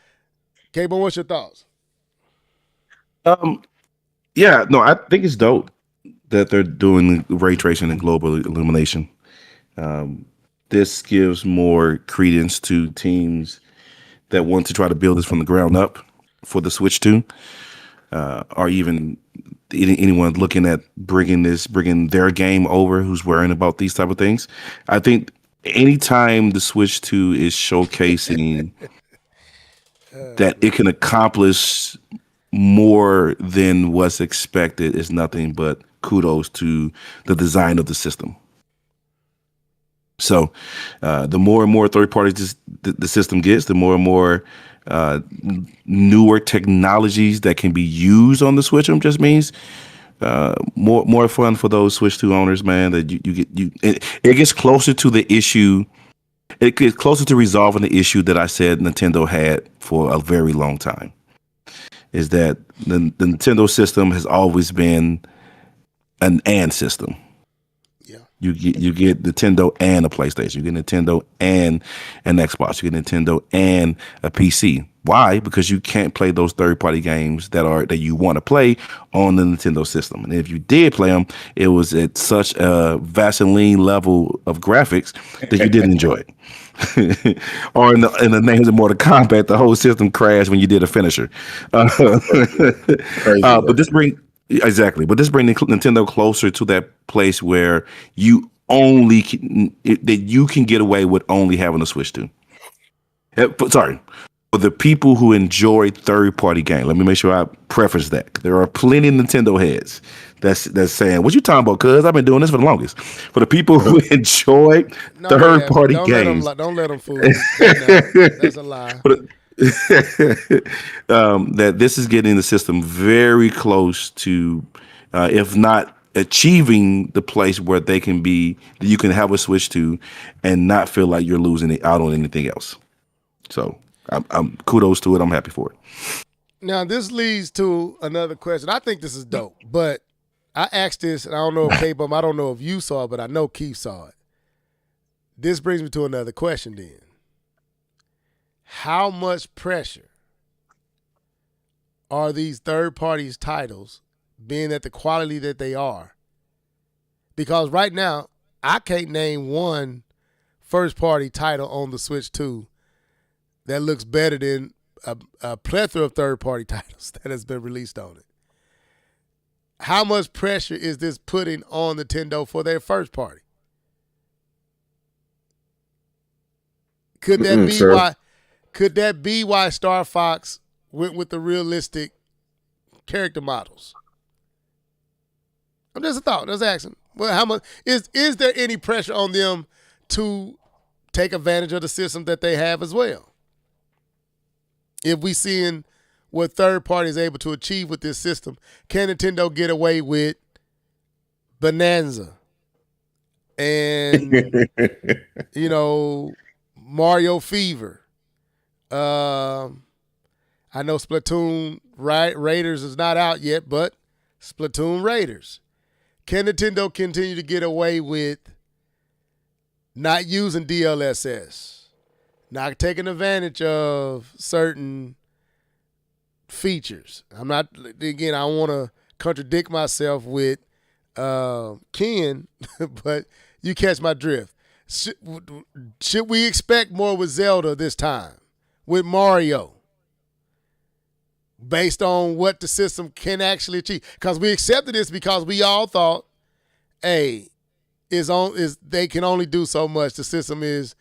K-Bone, what's your thoughts? Yeah, no, I think it's dope that they're doing ray tracing and global illumination. This gives more credence to teams that want to try to build this from the ground up for the Switch 2, or even anyone looking at bringing their game over who's worrying about these type of things. I think anytime the Switch 2 is showcasing that it can accomplish more than what's expected is nothing but kudos to the design of the system. So the more and more third parties the system gets, the more and more newer technologies that can be used on the Switch just means more fun for those Switch 2 owners, man. That it gets closer to the issue. It gets closer to resolving the issue that I said Nintendo had for a very long time. Is that the Nintendo system has always been an and system. Yeah. You get Nintendo and a PlayStation. You get Nintendo and an Xbox. You get Nintendo and a PC. Why? Because you can't play those third-party games that you want to play on the Nintendo system. And if you did play them, it was at such a Vaseline level of graphics that you didn't enjoy it. Or in the names of Mortal Kombat, the whole system crashed when you did a finisher. But this brings Nintendo closer to that place where you can get away with only having a Switch 2. Sorry. For the people who enjoy third-party games, let me make sure I preface that. There are plenty of Nintendo heads that's saying, "What you talking about? Cuz I've been doing this for the longest." For the people who enjoy third-party games, don't let them fool you. That's a lie. That this is getting the system very close to, if not achieving the place where you can have a Switch 2 and not feel like you're losing out on anything else. So. I'm kudos to it. I'm happy for it. Now, this leads to another question. I think this is dope, but I asked this, and I don't know if K-Bum, I don't know if you saw it, but I know Keith saw it. This brings me to another question then. How much pressure are these third parties titles being at the quality that they are? Because right now, I can't name one first party title on the Switch 2 that looks better than a plethora of third-party titles that has been released on it. How much pressure is this putting on Nintendo for their first party? Could that be why Star Fox went with the realistic character models? I'm just a thought. Just asking. Well, how much is there any pressure on them to take advantage of the system that they have as well? If we seeing what third party is able to achieve with this system, can Nintendo get away with Bonanza and Mario Fever? I know Splatoon Raiders is not out yet, but Splatoon Raiders. Can Nintendo continue to get away with not using DLSS? Not taking advantage of certain features. I don't want to contradict myself with Ken, but you catch my drift. Should we expect more with Zelda this time? With Mario? Based on what the system can actually achieve? Because we accepted this because we all thought, they can only do so much. The system is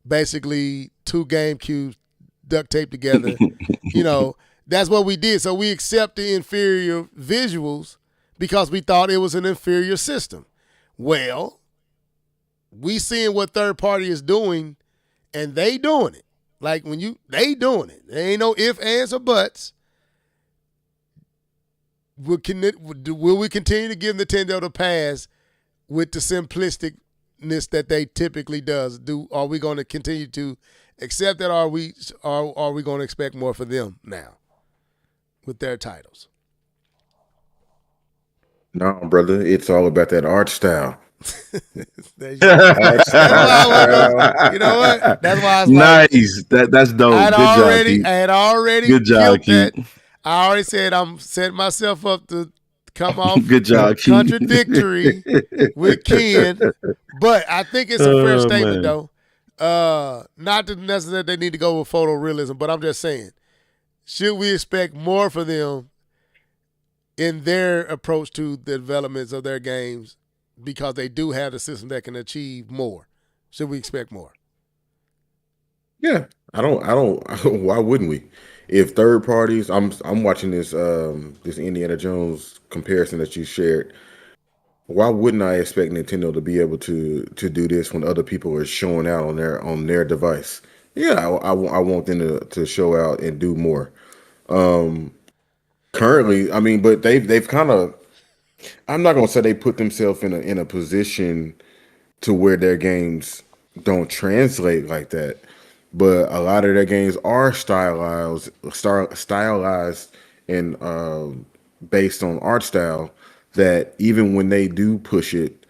basically 2 GameCubes duct taped together. That's what we did. So we accept the inferior visuals because we thought it was an inferior system. Well, we seeing what third party is doing, and they doing it. Like they doing it. There ain't no ifs, ands, or buts. Will we continue to give Nintendo the pass with the simplisticness that they typically does? Are we going to continue to accept that? Are we going to expect more for them now with their titles? No, brother, it's all about that art style. There you go. That's why I was gonna, you know what? That's why I was like, Nice. That's dope. I had already Good job, killed that. Keith. I already said I'm setting myself up to come off Good job, Keith. contradictory with Ken, but I think it's a fair Oh, statement man. though. Not that necessarily they need to go with photorealism, but I'm just saying, should we expect more for them in their approach to the developments of their games because they do have the system that can achieve more? Should we expect more? Yeah, I don't. Why wouldn't we? If third parties, I'm watching this Indiana Jones comparison that you shared. Why wouldn't I expect Nintendo to be able to do this when other people are showing out on their device? Yeah, I want them to show out and do more. Currently, I mean, but they've kind of. I'm not gonna say they put themselves in a position to where their games don't translate like that. But a lot of their games are stylized and based on art style that even when they do push it,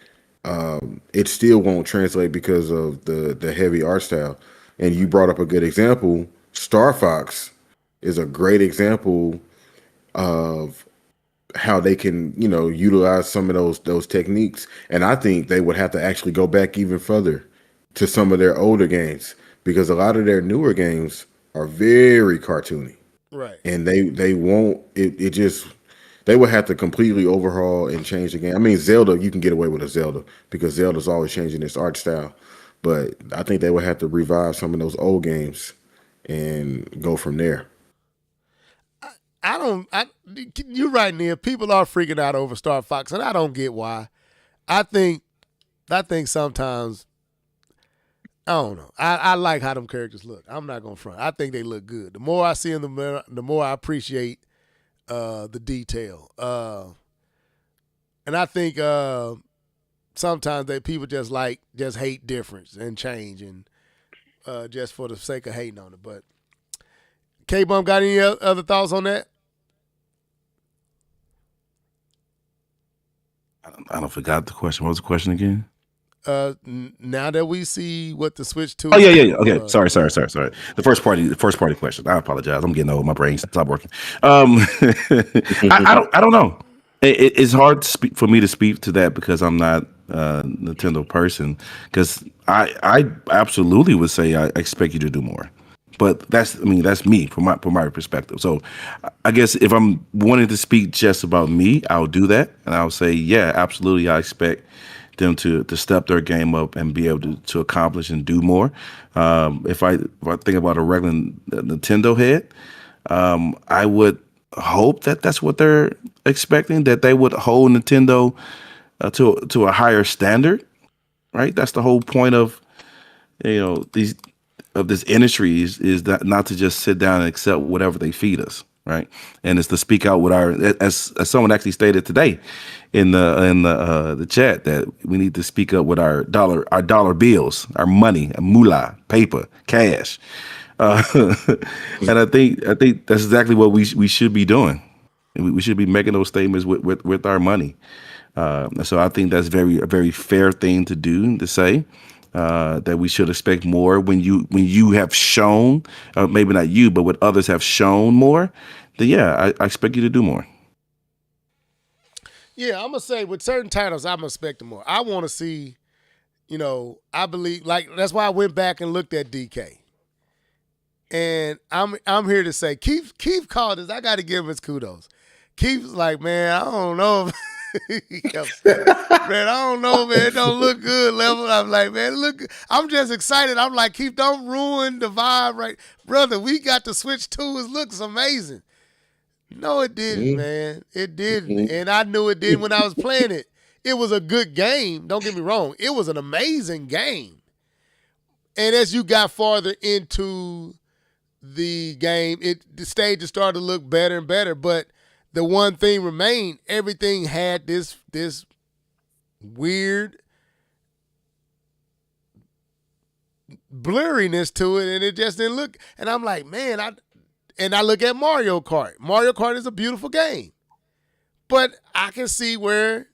it still won't translate because of the heavy art style. And you brought up a good example. Star Fox is a great example of how they can, utilize some of those techniques. And I think they would have to actually go back even further to some of their older games because a lot of their newer games are very cartoony. Right. And they won't it just they would have to completely overhaul and change the game. I mean, Zelda, you can get away with a Zelda because Zelda's always changing its art style. But I think they would have to revive some of those old games and go from there. You're right, Neil. People are freaking out over Star Fox, and I don't get why. I think sometimes, I don't know. I like how them characters look. I'm not gonna front. I think they look good. The more I see them, the more I appreciate the detail. And I think sometimes that people just hate difference and change, and just for the sake of hating on it. But K-Bum, got any other thoughts on that? I don't forgot the question. What was the question again? Now that we see what the Switch 2 Oh yeah. Okay, sorry. The first party question. I apologize. I'm getting old. My brain stopped working. I don't know. It's hard for me to speak to that because I'm not a Nintendo person. Because I absolutely would say I expect you to do more. But that's me from my perspective. So I guess if I'm wanting to speak just about me, I'll do that, and I'll say, yeah, absolutely. I expect them to step their game up and be able to accomplish and do more. If I think about a regular Nintendo head, I would hope that that's what they're expecting, that they would hold Nintendo to a higher standard, right? That's the whole point of this industry is that not to just sit down and accept whatever they feed us, right? And it's to speak out with as someone actually stated today in the chat, that we need to speak up with our dollar bills, our money, moolah, paper, cash. And I think that's exactly what we should be doing. We should be making those statements with our money. So I think that's a very fair thing to do, to say. That we should expect more when you have shown, maybe not you, but when others have shown more, then yeah, I expect you to do more. Yeah, I'm gonna say with certain titles, I'm expecting more. I want to see, I believe, like, that's why I went back and looked at DK, and I'm here to say Keith called this. I got to give him his kudos. Keith's like, man, I don't know. He kept saying, man, I don't know, man. It don't look good, level. I'm like, man, look. I'm just excited. I'm like, Keith, don't ruin the vibe, right, brother? We got the Switch 2. It looks amazing. No, it didn't, man. It didn't, and I knew it didn't when I was playing it. It was a good game. Don't get me wrong. It was an amazing game. And as you got farther into the game, the stages started to look better and better, but the one thing remained, everything had this weird blurriness to it, and it just didn't look. And I'm like, man, I look at Mario Kart. Mario Kart is a beautiful game, But I can see where,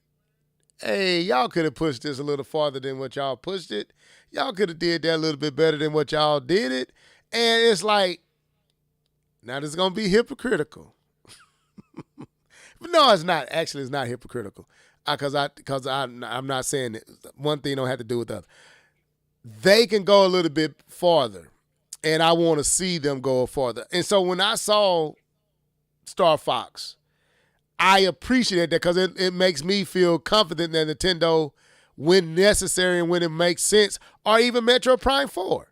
hey, y'all could have pushed this a little farther than what y'all pushed it. Y'all could have did that a little bit better than what y'all did it. And it's like, now this is going to be hypocritical. But no, it's not. Actually, it's not hypocritical. Because I'm not saying that one thing don't have to do with the other. They can go a little bit farther, and I want to see them go farther. And so when I saw Star Fox, I appreciate that because it makes me feel confident that Nintendo, when necessary and when it makes sense, or even Metro Prime 4.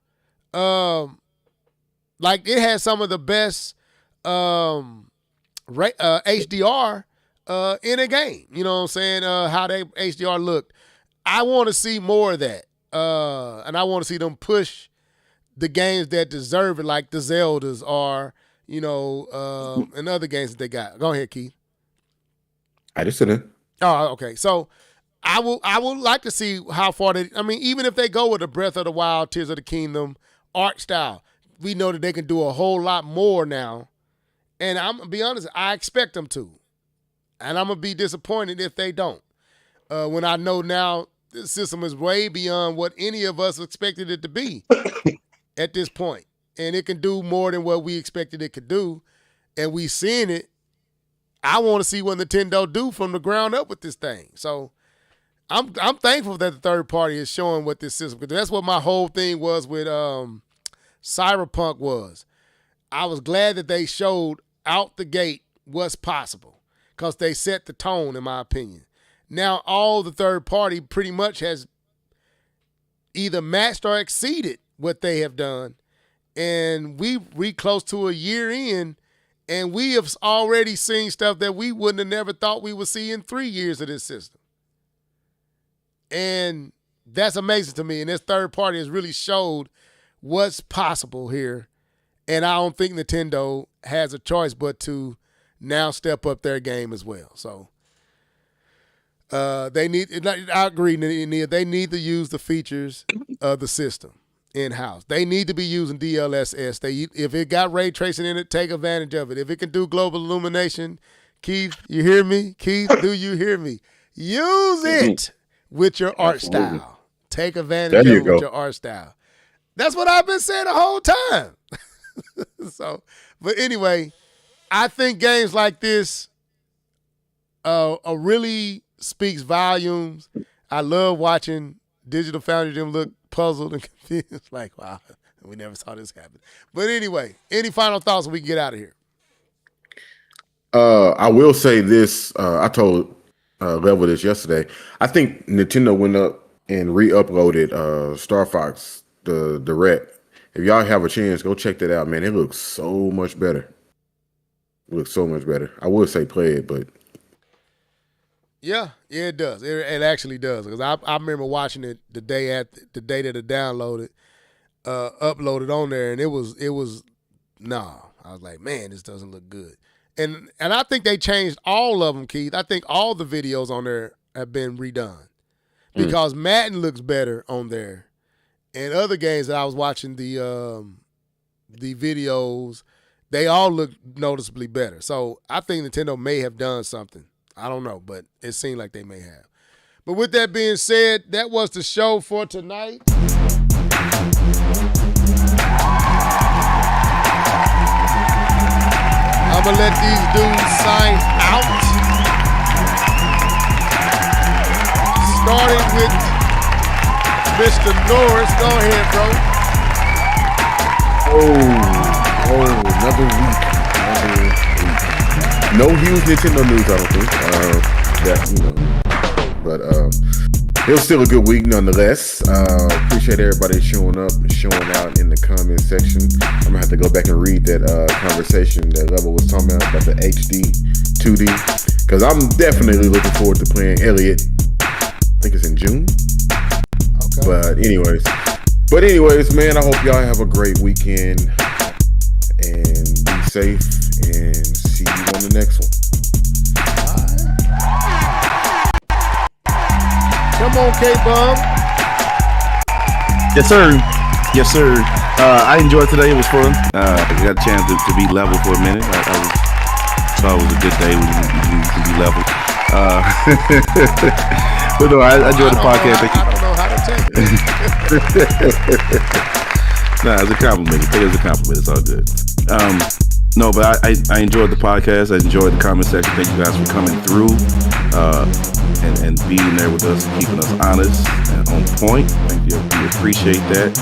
Like it has some of the best HDR in a game. You know what I'm saying? How they HDR looked. I want to see more of that. And I want to see them push the games that deserve it, like the Zeldas or, and other games that they got. Go ahead, Keith. I just said it. Oh, okay. So I would like to see how far even if they go with the Breath of the Wild, Tears of the Kingdom art style, we know that they can do a whole lot more now. And I'm going to be honest, I expect them to. And I'm going to be disappointed if they don't. When I know now the system is way beyond what any of us expected it to be at this point. And it can do more than what we expected it could do. And we seeing it. I want to see what Nintendo do from the ground up with this thing. So I'm thankful that the third party is showing what this system could do. That's what my whole thing was with Cyberpunk was. I was glad that they showed out the gate what's possible because they set the tone, in my opinion. Now all the third party pretty much has either matched or exceeded what they have done. And we close to a year in, and we have already seen stuff that we wouldn't have never thought we would see in 3 years of this system. And that's amazing to me. And this third party has really showed what's possible here. And I don't think Nintendo has a choice but to now step up their game as well. So they need, I agree, they need to use the features of the system in-house. They need to be using DLSS. If it got ray tracing in it, take advantage of it. If it can do global illumination, Keith, you hear me? Keith, do you hear me? Use it with your art style. Take advantage of it with your art style. That's what I've been saying the whole time. So, but anyway, I think games like this really speaks volumes. I love watching Digital Foundry them look puzzled and confused. Like, wow, we never saw this happen. But anyway, any final thoughts we can get out of here? I will say this. I told Level this yesterday. I think Nintendo went up and re-uploaded Star Fox, the Ret. If y'all have a chance, go check that out, man. It looks so much better. It looks so much better. I would say play it, but yeah, it does. It actually does, because I remember watching it the day that it uploaded on there, and it was I was like, man, this doesn't look good. And I think they changed all of them, Keith. I think all the videos on there have been redone because Madden looks better on there, and other games that I was watching the videos, they all look noticeably better. So I think Nintendo may have done something. I don't know, but it seemed like they may have. But with that being said, that was the show for tonight. I'm going to let these dudes sign out. Starting with Mr. Norris. Go ahead, bro. another week. No huge Nintendo news, I don't think. But it was still a good week nonetheless. Appreciate everybody showing up and showing out in the comment section. I'm gonna have to go back and read that conversation that Level was talking about the HD 2D, because I'm definitely looking forward to playing Elliot. I think it's in June. Okay. But anyways, man, I hope y'all have a great weekend and be safe, and see you on the next one. Come on, K-Bum. Yes, sir. Yes, sir. I enjoyed today. It was fun. I got a chance to be Level for a minute. I was thought it was a good day. We can be level. But no, I enjoyed the podcast. I don't know how to take it. Nah, it's a compliment. Take it as a compliment. It's all good. No, but I enjoyed the podcast. I enjoyed the comment section. Thank you guys for coming through and being there with us, keeping us honest and on point. Thank you. We appreciate that.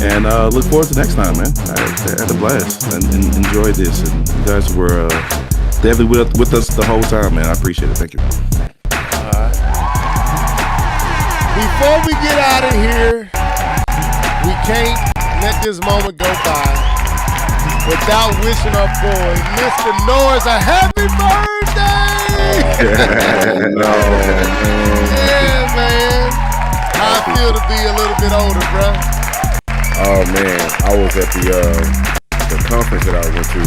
And look forward to next time, man. I had a blast and enjoyed this. And you guys were definitely with us the whole time, man. I appreciate it. Thank you. Before we get out of here, we can't let this moment go by without wishing our boy, Mr. Norris, a happy birthday! No. Yeah, man. How I feel to be a little bit older, bro. Oh man, I was at the conference that I went to.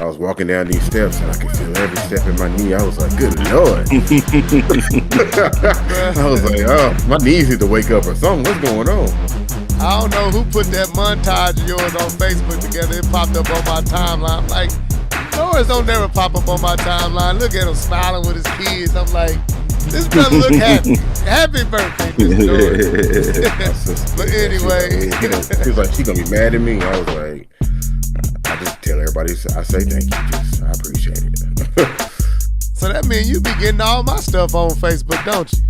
I was walking down these steps and I could feel every step in my knee. I was like, good Lord. I was like, oh, my knees need to wake up or something. What's going on? I don't know who put that montage of yours on Facebook together. It popped up on my timeline. I'm like, Norris don't never pop up on my timeline. Look at him smiling with his kids. I'm like, this brother look happy. Happy birthday, Mr. Norris. But anyway. He was like, she gonna be mad at me. I was like, I just tell everybody, I say thank you. I appreciate it. So that means you be getting all my stuff on Facebook, don't you?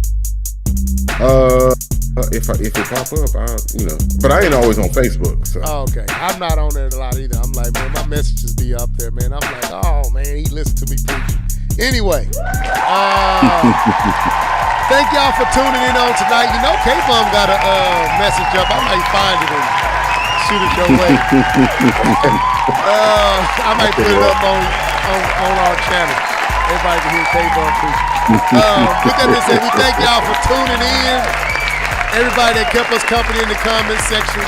If it pop up, but I ain't always on Facebook. So. Oh, okay. I'm not on there a lot either. I'm like, man, my messages be up there, man. I'm like, oh, man, he listened to me preach. Anyway, thank y'all for tuning in on tonight. You know, K-Bum got a message up. I might find it and shoot it your way. I might put it up on our channel. Everybody can hear K-Bum preach. With that being said, we thank y'all for tuning in. Everybody that kept us company in the comment section.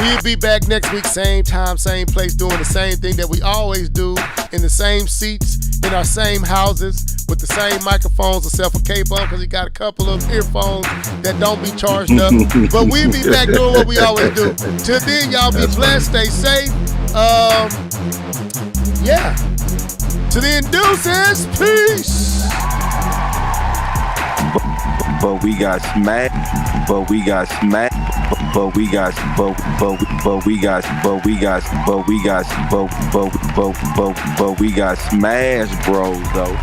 We'll be back next week, same time, same place, doing the same thing that we always do, in the same seats, in our same houses, with the same microphones, except for K-Bum, because he got a couple of earphones that don't be charged up. But we'll be back doing what we always do. Till then, y'all be blessed, stay safe. Yeah. To the deuces, peace. But we got smacked. But we got smacked. But we got smashed, bros, though.